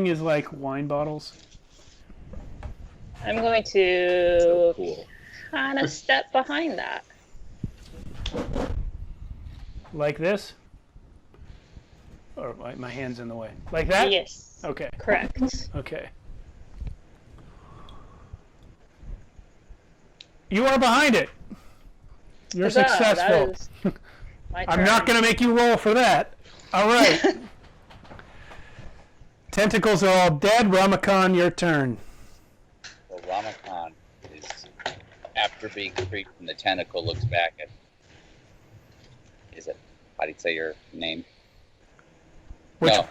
G: is like wine bottles.
F: I'm going to kind of step behind that.
G: Like this? Or my hand's in the way. Like that?
F: Yes.
G: Okay.
F: Correct.
G: Okay. You are behind it. You're
F: Huzzah,
G: successful.
F: that is my
G: I'm
F: turn.
G: not going to make you roll for that. All right. Tentacles are all dead. Ramakhan, your turn.
H: So Ramakhan is, after being freed from the tentacle, looks back at. Is it? How do you say your name?
G: Which?
H: No,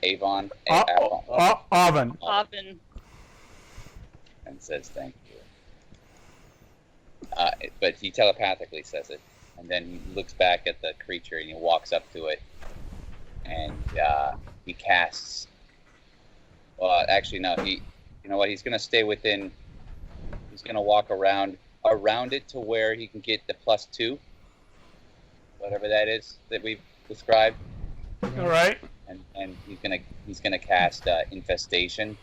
H: Avon.
G: Avon.
F: Oven.
H: And says thank you. But he telepathically says it, and then he looks back at the creature and he walks up to it, and he casts. Well, actually, no. You know what? He's going to stay within. He's going to walk around it to where he can get the +2, whatever that is that we've described.
G: All right.
H: And he's gonna cast infestation.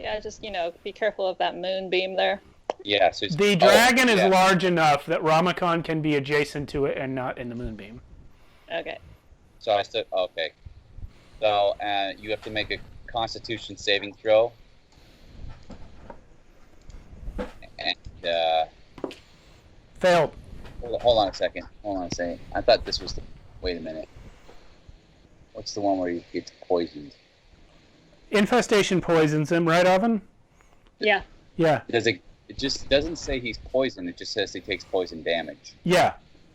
F: Yeah, just, be careful of that moonbeam there.
H: Yeah. So
G: the dragon is large enough that Ramakhan can be adjacent to it and not in the moonbeam.
F: Okay.
H: So I still okay. So you have to make a Constitution saving throw. And
G: Failed.
H: hold on a second. I thought this was the. Wait a minute. What's the one where he gets poisoned?
G: Infestation poisons him, right, Oven?
F: Yeah.
G: Yeah.
H: It just doesn't say he's poisoned. It just says he takes poison damage.
G: Yeah.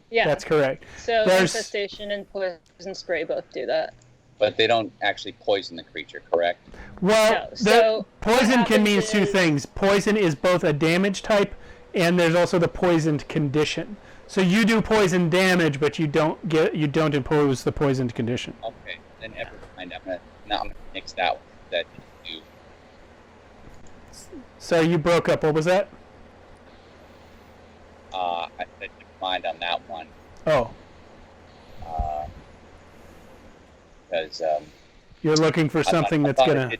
F: Yeah.
G: That's correct.
F: So infestation and poison spray both do that.
H: But they don't actually poison the creature, correct?
G: Well,
F: No, so
G: poison
F: what
G: can mean
F: happens
G: two
F: is-
G: things. Poison is both a damage type, and there's also the poisoned condition. So you do poison damage, but you don't impose the poisoned condition.
H: Okay, then never mind. I'm gonna nix that one. That you.
G: So you broke up. What was that?
H: I said never mind on that one.
G: Oh,
H: Because
G: you're looking for something that's gonna.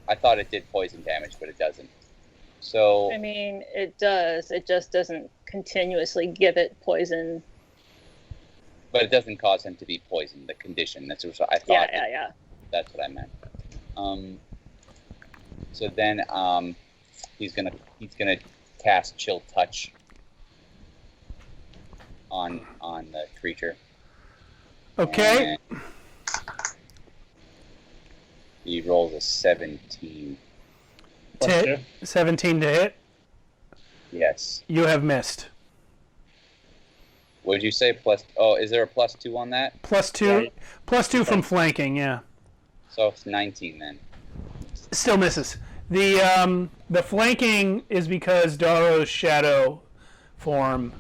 H: I thought it did poison damage, but it doesn't. So.
F: I mean, it does. It just doesn't continuously give it poison.
H: But it doesn't cause him to be poisoned. The condition. That's what I thought.
F: Yeah.
H: That's what I meant. So then he's gonna cast Chill Touch on the creature.
G: Okay.
H: And he rolls a 17.
G: 17 to hit.
H: Yes.
G: You have missed.
H: What did you say? Is there a +2 on that?
G: +2.
E: Yeah.
G: +2 from flanking. Yeah.
H: So it's 19 then.
G: Still misses. The flanking is because Daro's shadow form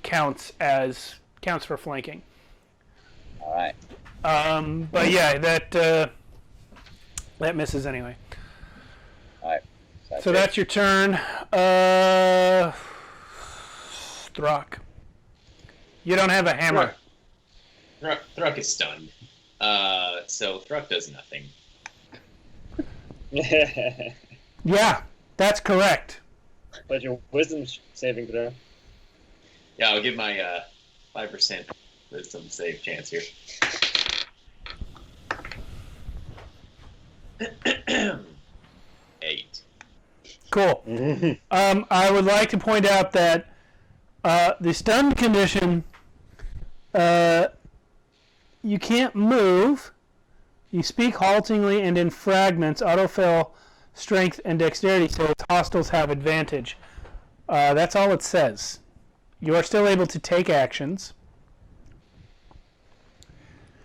G: counts for flanking.
H: All right.
G: But yeah, that misses anyway.
H: All right.
G: So that's your turn. Throck. You don't have a hammer.
C: Thruck is stunned. So Thruck does nothing.
G: Yeah, that's correct.
E: But your wisdom saving throw.
C: Yeah, I'll give my 5% wisdom save chance here. 8.
G: Cool. I would like to point out that the stunned condition, you can't move. You speak haltingly and in fragments. Autofill, strength, and dexterity saves hostiles have advantage. That's all it says. You are still able to take actions.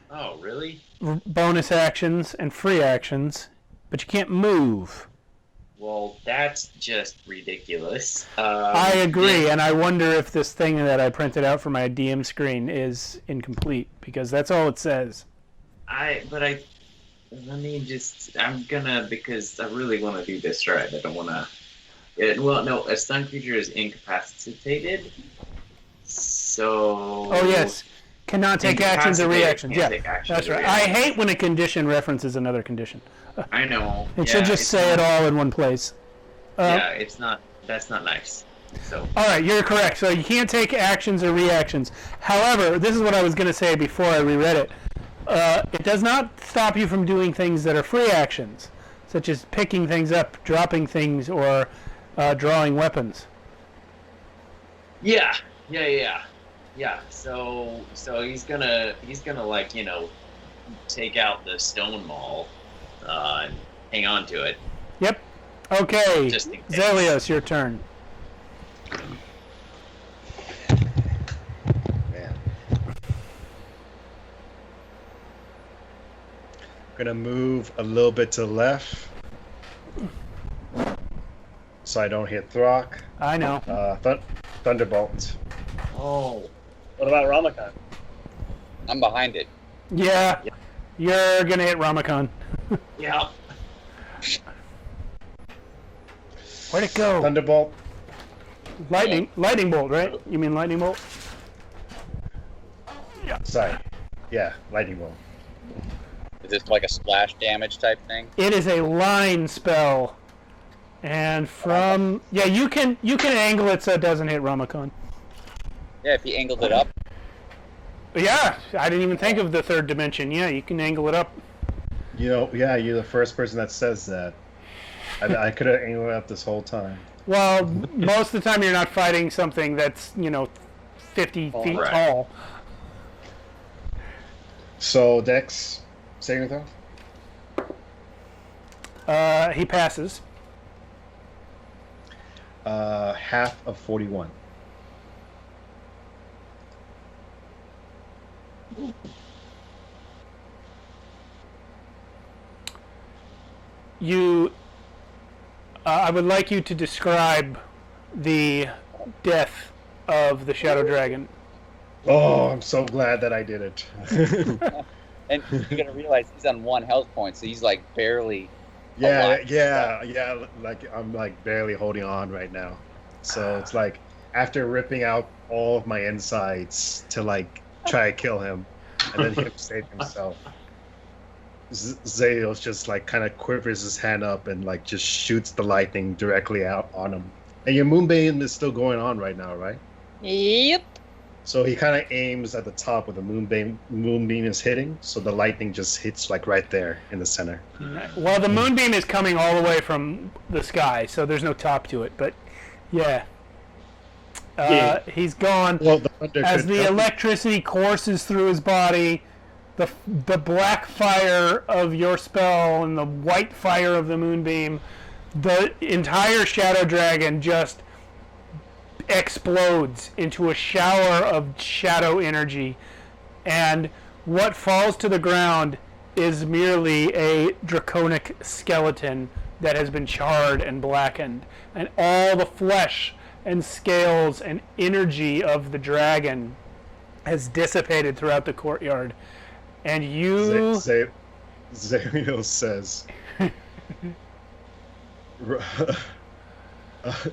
C: Oh, really?
G: Bonus actions and free actions, but you can't move.
C: Well, that's just ridiculous.
G: I agree, and I wonder if this thing that I printed out for my DM screen is incomplete, because that's all it says.
C: Because I really want to do this right. I don't want to... a stun creature is incapacitated, so...
G: Oh, yes. Cannot take actions or reactions. Yeah, that's right. I hate when a condition references another condition.
C: I know.
G: It should just say it all in one place.
C: It's not. That's not nice. So.
G: All right, you're correct. So you can't take actions or reactions. However, this is what I was going to say before I reread it. It does not stop you from doing things that are free actions, such as picking things up, dropping things, or drawing weapons.
C: Yeah. So he's gonna take out the stone maul and hang on to it.
G: Yep. Okay.
C: Just in case.
G: Zelios, your turn.
D: Man. Gonna move a little bit to the left so I don't hit Throck.
G: I know.
D: Thunderbolt.
C: Oh.
E: What about Ramakan?
H: I'm behind it.
G: Yeah. You're gonna hit Ramakan.
C: Yeah.
G: Where'd it go?
D: Thunderbolt.
G: Lightning bolt, right? You mean lightning bolt? Yeah.
D: Sorry. Yeah, lightning bolt.
H: Is this like a splash damage type thing?
G: It is a line spell, and you can angle it so it doesn't hit Ramakan.
H: Yeah, if he angled it up.
G: Yeah, I didn't even think of the third dimension. Yeah, you can angle it up.
D: You're the first person that says that. I could have angled it up this whole time.
G: Well, most of the time you're not fighting something that's 50 feet tall.
D: So Dex, saving throw.
G: He passes.
D: Half of 41.
G: I would like you to describe the death of the Shadow Dragon.
D: Oh, I'm so glad that I did it.
H: And you're gonna realize he's on 1 health point, so he's like barely.
D: Yeah. Like I'm like barely holding on right now. So it's like after ripping out all of my insides to like try to kill him, and then him save himself. Zales just like kind of quivers his hand up and like just shoots the lightning directly out on him. And your moonbeam is still going on right now, right?
F: Yep.
D: So he kind of aims at the top where the moonbeam is hitting, so the lightning just hits like right there in the center.
G: Well, the moonbeam is coming all the way from the sky, so there's no top to it. But yeah, he's gone.
D: Well,
G: as the electricity courses through his body, the black fire of your spell and the white fire of the moonbeam, the entire Shadow Dragon just explodes into a shower of shadow energy, and what falls to the ground is merely a draconic skeleton that has been charred and blackened, and all the flesh and scales and energy of the dragon has dissipated throughout the courtyard. And you...
D: Zahir says...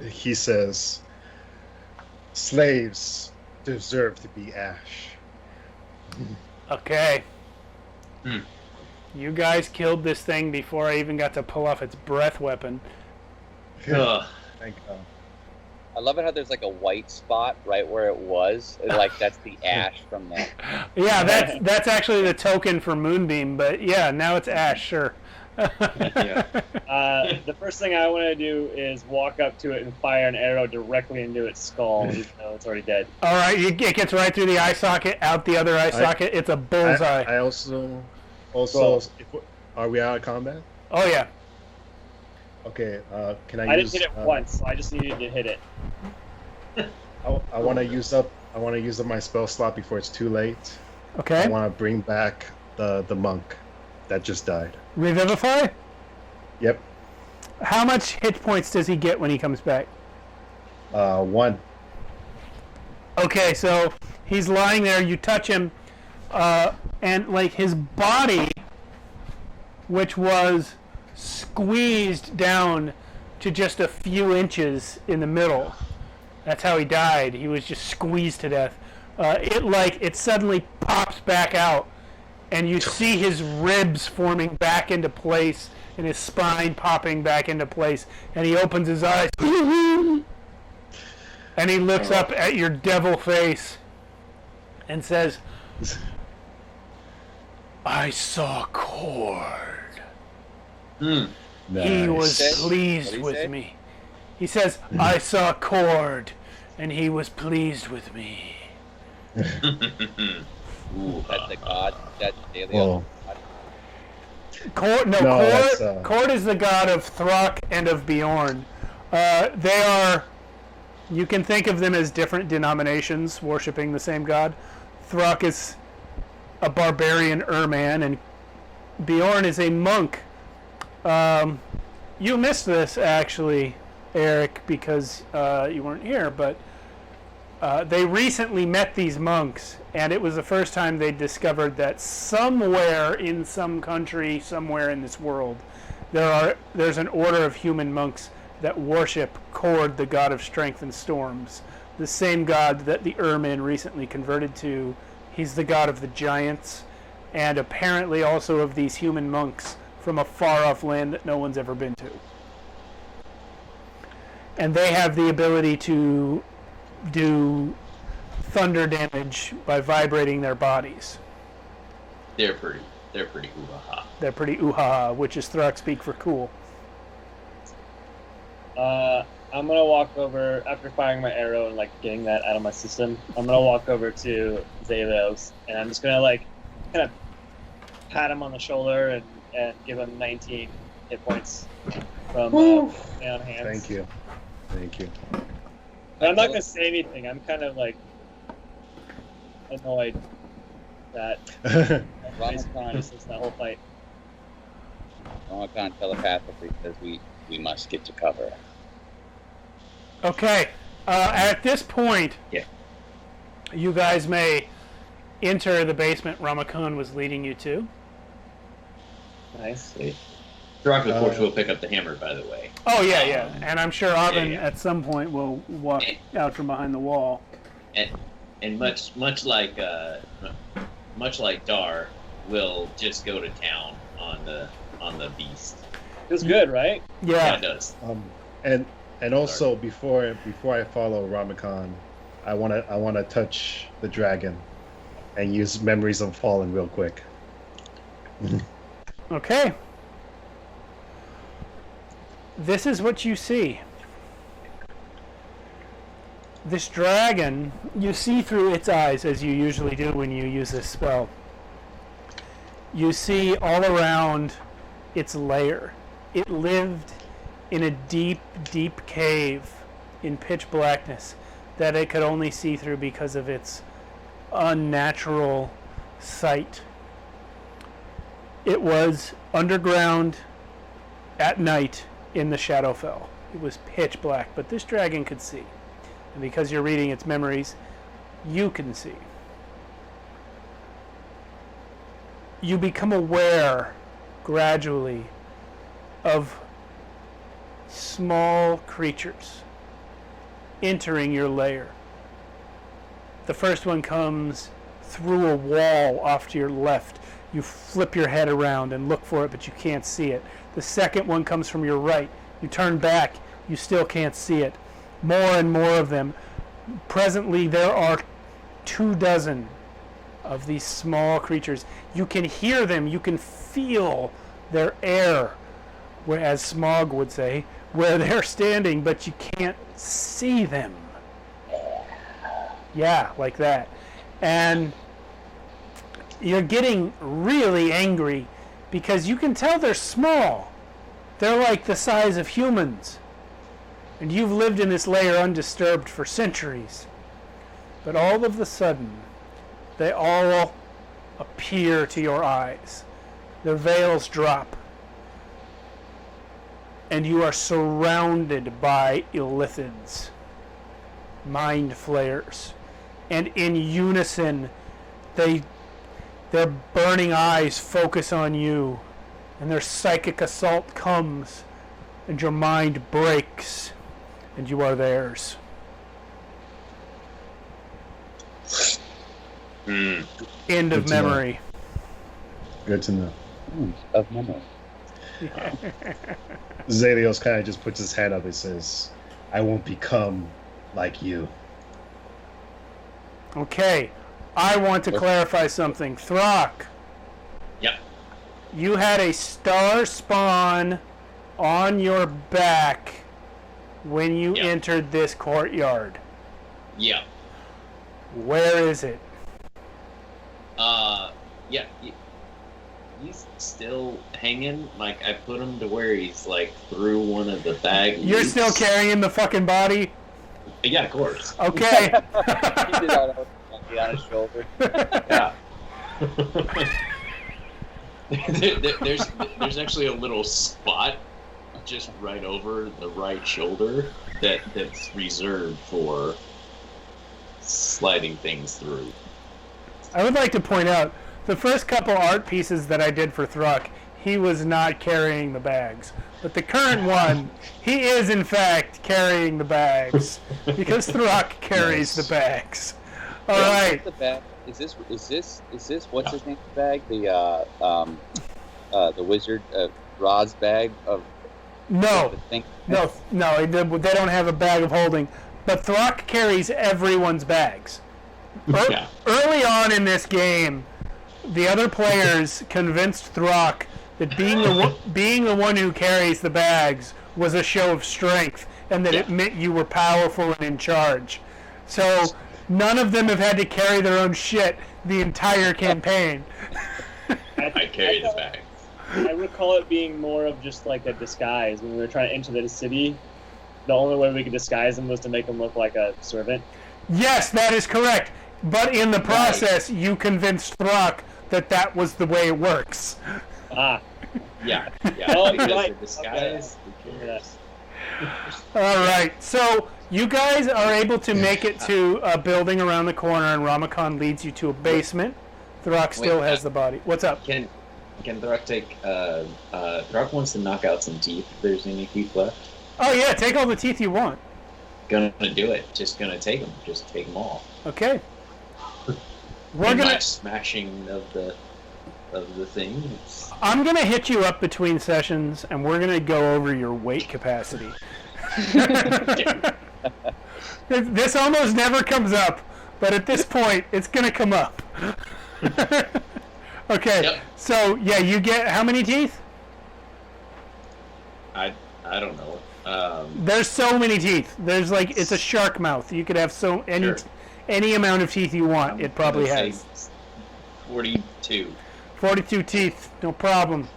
D: he says, slaves deserve to be ash.
G: Okay.
C: Hmm.
G: You guys killed this thing before I even got to pull off its breath weapon.
C: Ugh.
D: Thank God.
H: I love it how there's like a white spot right where it was. Like that's the ash from the.
G: Yeah, that's actually the token for Moonbeam, but yeah, now it's ash, sure.
C: Yeah.
E: The first thing I want to do is walk up to it and fire an arrow directly into its skull, even though it's already dead.
G: All right, it gets right through the eye socket, out the other eye socket. It's a bullseye.
D: I also,
E: Cool.
D: are we out of combat?
G: Oh yeah.
D: Okay, can
E: I
D: I
E: didn't
D: use?
E: hit it once, so I just needed to hit it.
D: I want to use up. I want to use up my spell slot before it's too late.
G: Okay.
D: I want to bring back the monk that just died.
G: Revivify?
D: Yep.
G: How much hit points does he get when he comes back?
D: 1.
G: Okay, so he's lying there, you touch him, and like his body, which was squeezed down to just a few inches in the middle. That's how he died. He was just squeezed to death. It suddenly pops back out, and you see his ribs forming back into place, and his spine popping back into place, and he opens his eyes, and he looks up at your devil face, and says, "I saw Cord.
C: Hmm.
G: He was
H: Nice.
G: pleased
H: What'd he
G: with
H: say?
G: me." He says, "I saw Cord, and he was pleased with me."
C: Ooh,
H: That's the god. That's daily.
D: Well,
G: Cord,
D: No, that's,
G: Cord is the god of Throck and of Bjorn. They are, you can think of them as different denominations worshiping the same god. Throck is a barbarian Urman, and Bjorn is a monk. You missed this, actually, Eric, because you weren't here, but they recently met these monks, and it was the first time they discovered that somewhere in some country, somewhere in this world, there's an order of human monks that worship Cord, the god of strength and storms, the same god that the Urman recently converted to. He's the god of the giants, and apparently also of these human monks from a far-off land that no one's ever been to. And they have the ability to do thunder damage by vibrating their bodies.
C: they're pretty ooh-ha-ha.
G: They're pretty ooh-ha-ha, which is Throck speak for cool.
E: I'm gonna walk over after firing my arrow and like getting that out of my system. I'm gonna walk over to Zelos and I'm just gonna like kind of pat him on the shoulder and give him 19 hit points from my own hands.
D: thank you.
E: But I'm not gonna say anything. I'm kind of like annoyed that
H: Ramakon,
E: since that whole fight.
H: Ramakon telepathically says we must get to cover.
G: Okay, at this point,
C: Yeah.
G: you guys may enter the basement Ramakun was leading you to.
E: Nice.
C: Throck, of course, will pick up the hammer, by the way.
G: Oh, yeah. And I'm sure Avin
C: yeah.
G: at some point will walk out from behind the wall.
C: And much like Dar, will just go to town on the beast.
E: Feels good, right?
C: Yeah, it does.
D: And also before I follow Ramakon, I wanna touch the dragon and use Memories of Fallen real quick.
G: Okay. This is what you see. This dragon, you see through its eyes, as you usually do when you use this spell. You see all around its lair. It lived in a deep, deep cave in pitch blackness that it could only see through because of its unnatural sight. It was underground at night in the Shadowfell. It was pitch black, but this dragon could see. and because you're reading its memories, you can see. You become aware gradually of small creatures entering your lair. The first one comes through a wall off to your left. You flip your head around and look for it, but you can't see it. The second one comes from your right. You turn back, you still can't see it. More and more of them. Presently, there are 24 of these small creatures. You can hear them, you can feel their air, as Smog would say, where they're standing, but you can't see them. Yeah, like that. And you're getting really angry because you can tell they're small. They're like the size of humans. And you've lived in this lair undisturbed for centuries. But all of a sudden, they all appear to your eyes. Their veils drop. And you are surrounded by illithids, mind flayers. And in unison, their burning eyes focus on you, and their psychic assault comes, and your mind breaks, and you are theirs. End of memory.
D: Good to know.
H: Of memory.
D: Zalios kind of just puts his hand up and says, I won't become like you.
G: Okay, I want to clarify something. Throck.
C: Yep.
G: You had a star spawn on your back when you entered this courtyard.
C: Yeah.
G: Where is it?
C: Yeah. He's still hanging. Like, I put him to where he's, like, through one of the bag
G: You're
C: loops.
G: still carrying the fucking body?
C: Yeah, of course.
G: Okay.
H: He did all that on his shoulder.
C: Yeah. There's actually a little spot just right over the right shoulder that's reserved for sliding things through.
G: I would like to point out, the first couple art pieces that I did for Thruck, he was not carrying the bags. But the current one, he is in fact carrying the bags. Because Thruck carries the bags. Alright.
H: The bag? Is this what's his name's bag? The wizard Ra's bag of
G: No.
H: the thing?
G: No, they don't have a bag of holding. But Thruck carries everyone's bags.
C: Yeah.
G: Early on in this game, the other players convinced Throck that being the one who carries the bags was a show of strength, and that it meant you were powerful and in charge. So none of them have had to carry their own shit the entire campaign.
C: I carry the bags.
E: I recall it being more of just like a disguise. When we were trying to enter the city, the only way we could disguise them was to make them look like a servant.
G: Yes, that is correct. But in the process, you convinced Throck that was the way it works.
E: Ah.
C: Yeah.
E: Oh,
C: Because
E: right.
C: the disguise.
E: Yes.
G: All right, so you guys are able to make it to a building around the corner, and Ramakan leads you to a basement. Throck still has the body. What's up?
C: Can Throck take? Throck wants to knock out some teeth. If there's any teeth left,
G: Oh yeah, take all the teeth you want.
C: gonna do it. Just gonna take them. Just take them all.
G: Okay. We're
C: In
G: gonna.
C: my smashing of the thing.
G: I'm gonna hit you up between sessions, and we're gonna go over your weight capacity. This almost never comes up, but at this point, it's gonna come up. Okay.
C: Yep.
G: So yeah, you get how many teeth?
C: I don't know.
G: There's so many teeth. There's like it's a shark mouth. You could have any amount of teeth you want. It probably
C: gonna
G: has.
C: say 42.
G: 42 teeth, no problem.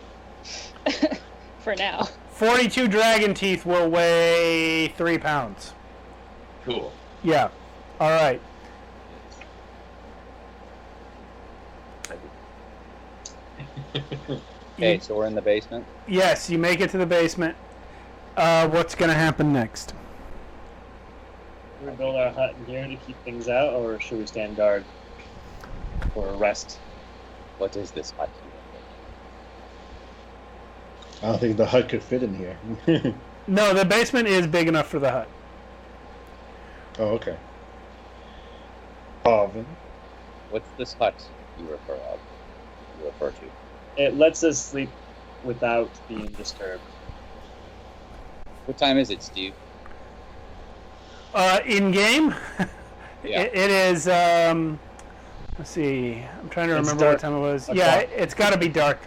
F: For now.
G: 42 dragon teeth will weigh 3 pounds.
C: Cool.
G: Yeah. All right.
H: Okay, so we're in the basement.
G: Yes, you make it to the basement. What's going to happen next?
E: we build our hut in here to keep things out, or should we stand guard for a rest?
H: What is this hut?
D: I don't think the hut could fit in here.
G: No, the basement is big enough for the hut.
D: Oh, okay. Oven.
H: What's this hut you refer to?
E: It lets us sleep without being disturbed.
H: What time is it, Steve?
G: In game,
H: Yeah.
G: it is. Let's see. I'm trying to
E: It's
G: remember
E: dark.
G: what time it was.
E: Like
G: Yeah,
E: dark.
G: it's got to be dark.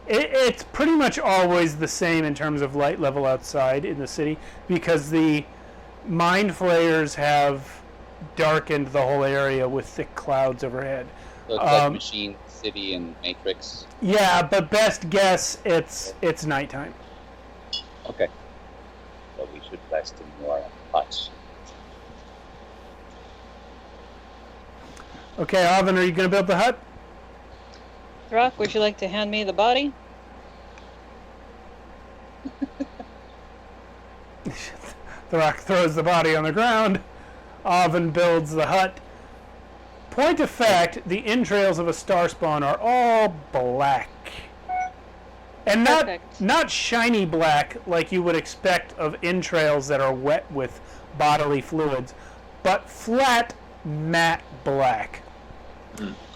G: It's pretty much always the same in terms of light level outside in the city because the mind flayers have darkened the whole area with thick clouds overhead.
H: So it's like Machine City and Matrix.
G: Yeah, but best guess it's nighttime.
H: Okay. So we should rest in your hut.
G: Okay, Alvin, are you going to build the hut?
F: Throck, would you like to hand me the body?
G: The rock throws the body on the ground. Alvin builds the hut. Point of fact, the entrails of a star spawn are all black. And
F: Perfect.
G: not shiny black like you would expect of entrails that are wet with bodily fluids, but flat, matte black.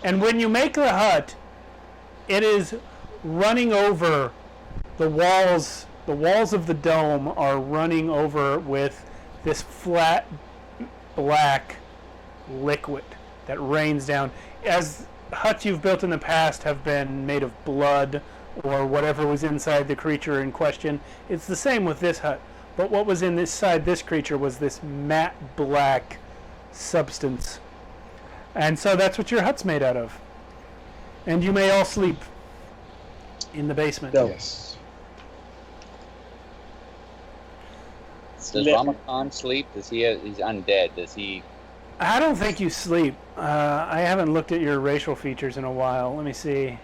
G: And when you make the hut, it is running over the walls. The walls of the dome are running over with this flat black liquid that rains down. As huts you've built in the past have been made of blood or whatever was inside the creature in question, it's the same with this hut. But what was inside this creature was this matte black substance. And so that's what your hut's made out of. And you may all sleep in the basement.
E: Go.
D: Yes.
H: Does Ramakan sleep? He's undead. Does he?
G: I don't think you sleep. I haven't looked at your racial features in a while. Let me see.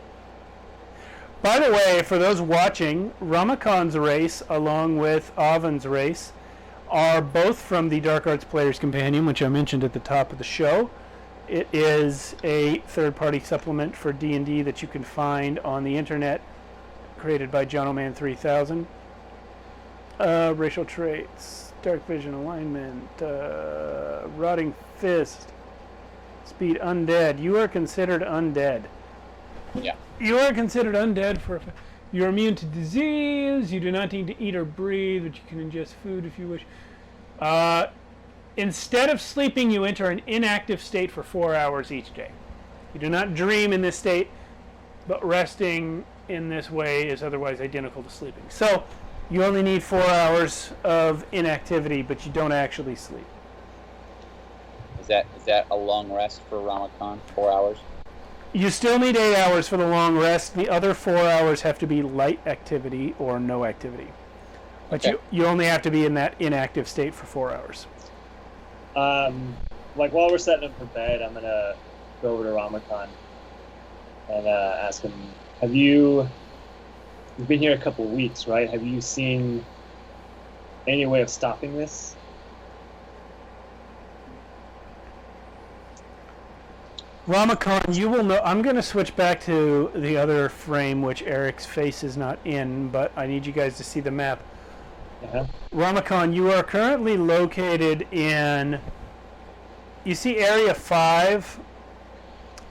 G: By the way, for those watching, Ramakan's race, along with Avin's race, are both from the Dark Arts Player's Companion, which I mentioned at the top of the show. It is a third-party supplement for D&D that you can find on the internet, created by John O'Man 3000. Racial traits, dark vision, alignment, rotting fist, speed, undead. You are considered undead.
H: Yeah.
G: You are considered undead for. You're immune to disease. You do not need to eat or breathe, but you can ingest food if you wish. Instead of sleeping, you enter an inactive state for 4 hours each day. You do not dream in this state, but resting in this way is otherwise identical to sleeping. So, you only need 4 hours of inactivity, but you don't actually sleep.
H: Is that a long rest for Ramakan? 4 hours?
G: You still need 8 hours for the long rest. The other 4 hours have to be light activity or no activity. But
H: Okay.
G: you only have to be in that inactive state for 4 hours.
E: Like while we're setting up for bed, I'm gonna go over to Ramakan and ask him, you've been here a couple of weeks, right? Have you seen any way of stopping this?
G: Ramakan, you will know. I'm going to switch back to the other frame, which Eric's face is not in, but I need you guys to see the map.
E: Uh-huh.
G: Ramakan, you are currently located in. You see Area 5?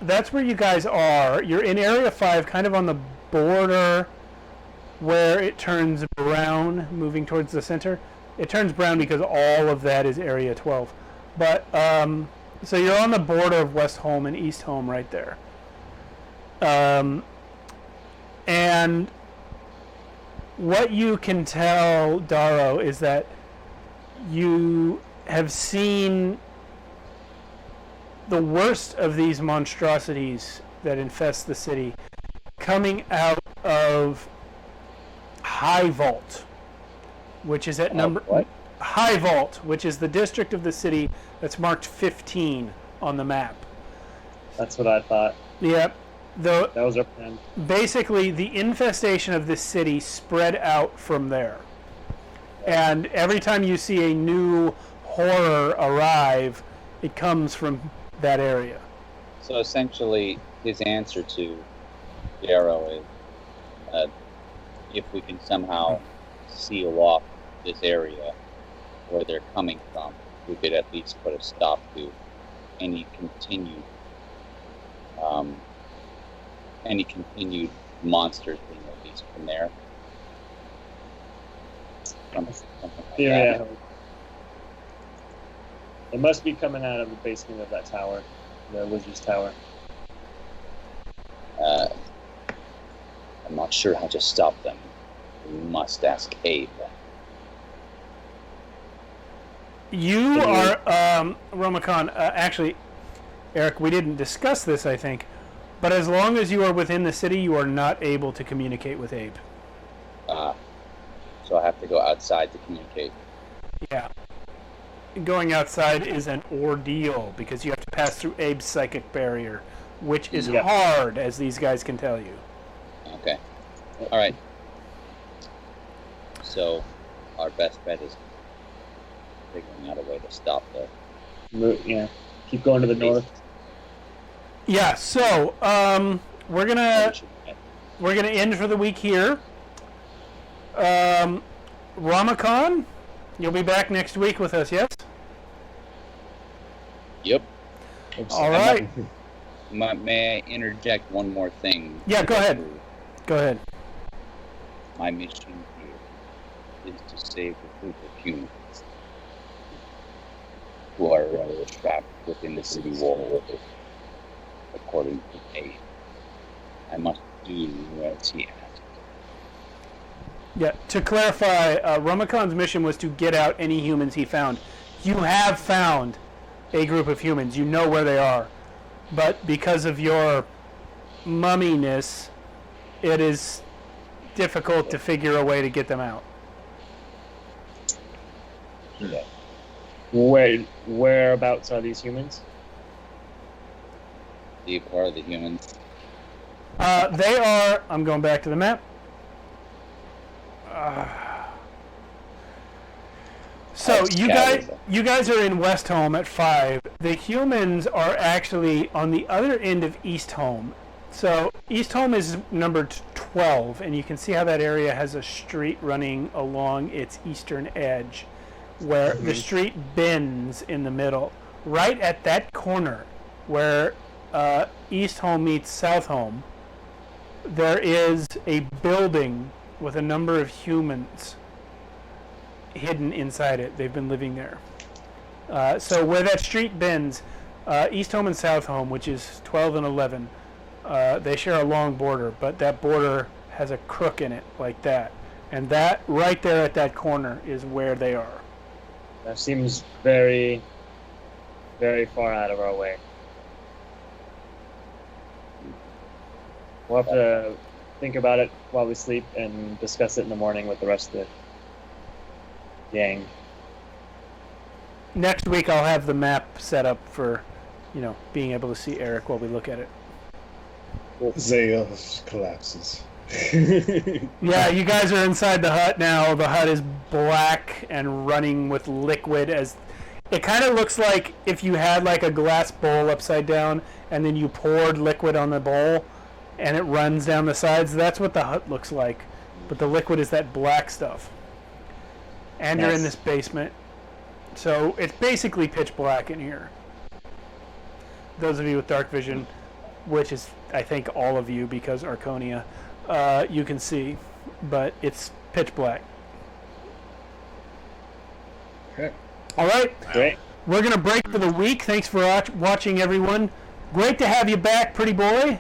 G: That's where you guys are. You're in Area 5, kind of on the border where it turns brown, moving towards the center. It turns brown because all of that is Area 12. But, so you're on the border of West Home and East Home right there. And what you can tell, Darrow, is that you have seen the worst of these monstrosities that infest the city coming out of High Vault, which is at number...
H: What?
G: High Vault, which is the district of the city that's marked 15 on the map.
E: That's what I thought.
G: Yep.
E: That was our plan.
G: Basically, the infestation of this city spread out from there. And every time you see a new horror arrive, it comes from that area.
H: So essentially, his answer to the arrow is, if we can somehow seal off this area where they're coming from, we could at least put a stop to any continued monsters being released from there. Something like
E: Yeah.
H: that.
E: It must be coming out of the basement of that tower, the wizard's tower.
H: I'm not sure how to stop them. We must ask Abe.
G: You are, Romacon, actually, Eric, we didn't discuss this, I think, but as long as you are within the city, you are not able to communicate with Abe.
H: So I have to go outside to communicate.
G: Yeah. Going outside is an ordeal because you have to pass through Abe's psychic barrier, which is
E: Yep.
G: hard, as these guys can tell you.
H: Okay. All right. So our best bet is figuring out a way to stop the.
E: Yeah. Keep going to the north.
G: Yeah, so we're gonna end for the week here. Ramacon, you'll be back next week with us, yes?
H: Yep.
G: All right.
H: May I interject one more thing?
G: Yeah, go ahead. Go ahead.
H: My mission here is to save a group of humans who are trapped within the city wall, according to Abe. I must do as he asked.
G: Yeah, to clarify, Ramacon's mission was to get out any humans he found. You have found a group of humans. You know where they are. But because of your mumminess, it is difficult to figure a way to get them out.
H: Yeah.
E: Whereabouts are these humans?
H: Deep are the humans.
G: They are... I'm going back to the map. So you guys are in West Home at 5. The humans are actually on the other end of East Home. So East Home is numbered 12, and you can see how that area has a street running along its eastern edge, where the street bends in the middle. Right at that corner, where East Home meets South Home, there is a building with a number of humans hidden inside it. They've been living there. So where that street bends, East Home and South Home, which is 12 and 11, they share a long border, but that border has a crook in it like that. And that, right there at that corner, is where they are.
E: That seems very, very far out of our way. We'll have to think about it while we sleep and discuss it in the morning with the rest of the gang.
G: Next week I'll have the map set up for, being able to see Eric while we look at it.
D: Zahir collapses.
G: Yeah, you guys are inside the hut now. The hut is black and running with liquid. As it kind of looks like if you had like a glass bowl upside down and then you poured liquid on the bowl and it runs down the sides. That's what the hut looks like. But the liquid is that black stuff. And you're in this basement. So it's basically pitch black in here. Those of you with dark vision, which is, I think, all of you because Archonia, you can see. But it's pitch black.
D: Okay.
G: All right.
E: Great.
G: We're going to break for the week. Thanks for watching, everyone. Great to have you back, pretty boy.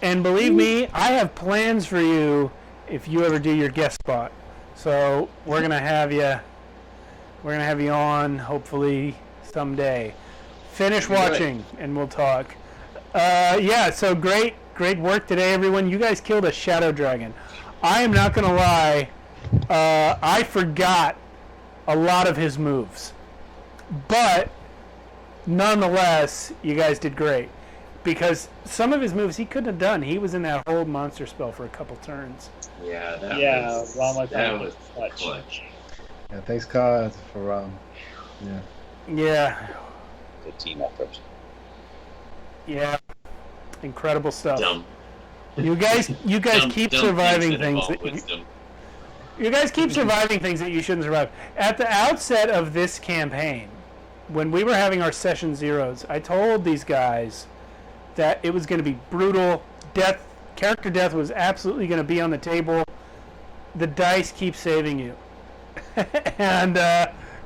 G: And believe me, I have plans for you if you ever do your guest spot. So we're gonna have you on hopefully someday. Finish watching and we'll talk. So great work today, everyone. You guys killed a shadow dragon. I am not gonna lie, I forgot a lot of his moves, but nonetheless, you guys did great. Because some of his moves he couldn't have done. He was in that hold monster spell for a couple turns.
C: Yeah, that was
E: Ramakan
C: clutch.
D: Yeah, thanks, God, for yeah.
G: Yeah,
H: The team effort.
G: yeah, incredible stuff.
C: Dumb.
G: You guys keep
C: Dumb
G: surviving
C: that
G: things
C: involve
G: that
C: wisdom.
G: you guys keep surviving things that you shouldn't survive. At the outset of this campaign, when we were having our session zeros, I told these guys that it was going to be brutal. Character death was absolutely going to be on the table. The dice keep saving you. And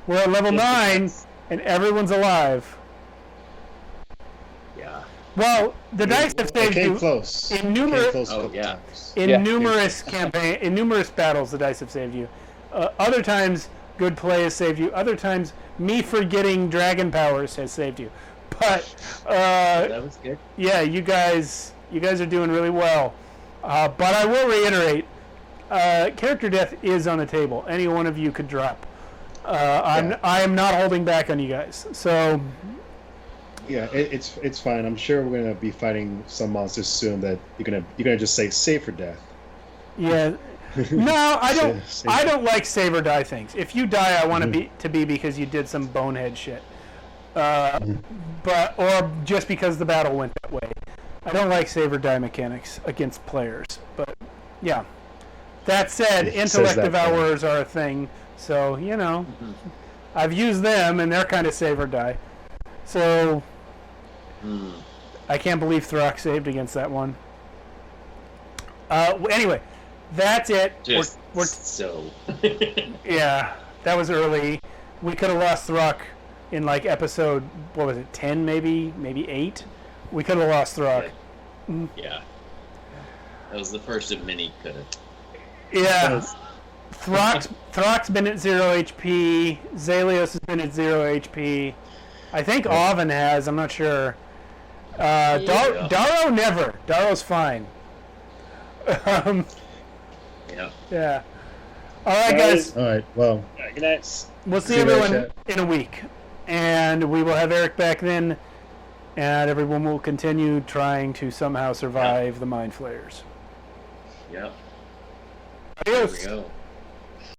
G: we're at level 9, and everyone's alive.
C: Yeah.
G: Well, the dice have
D: It
G: saved
D: came
G: you
D: close.
G: in
D: It came
G: numerous
D: close a
C: Oh,
D: couple
C: yeah.
D: times.
G: in numerous battles. The dice have saved you. Other times, good play has saved you. Other times, me forgetting dragon powers has saved you. But
C: That was good.
G: yeah, you guys are doing really well. But I will reiterate, character death is on the table. Any one of you could drop. I am not holding back on you guys. So
D: Yeah, it's fine. I'm sure we're gonna be fighting some monsters soon that you're gonna just say save for death.
G: yeah, no, I don't.
D: Save
G: I don't like save or die things. If you die, I want to be because you did some bonehead shit, but or just because the battle went that way. I don't like save or die mechanics against players. But yeah, that said,
D: It says
G: intellect
D: that,
G: devourers are a thing. So I've used them, and they're kind of save or die. So I can't believe Throck saved against that one. Anyway, that's it.
C: Just
G: We're
C: so.
G: yeah, that was early. We could have lost Throck in like episode, what was it, 10 maybe 8? We could have lost Throck.
C: Yeah. That was the first of many could have.
G: Yeah. Throck's been at 0 HP. Zalios has been at 0 HP. I think Oven has, I'm not sure. Daro never. Daro's fine.
C: Yeah.
G: Yeah. Alright, guys.
D: All right. Well,
E: Good night.
G: We'll see
D: See you later,
G: everyone
D: chat.
G: in a week. And we will have Eric back then. And everyone will continue trying to somehow survive the Mind Flayers.
C: Yep. There we
G: Adios.
C: go.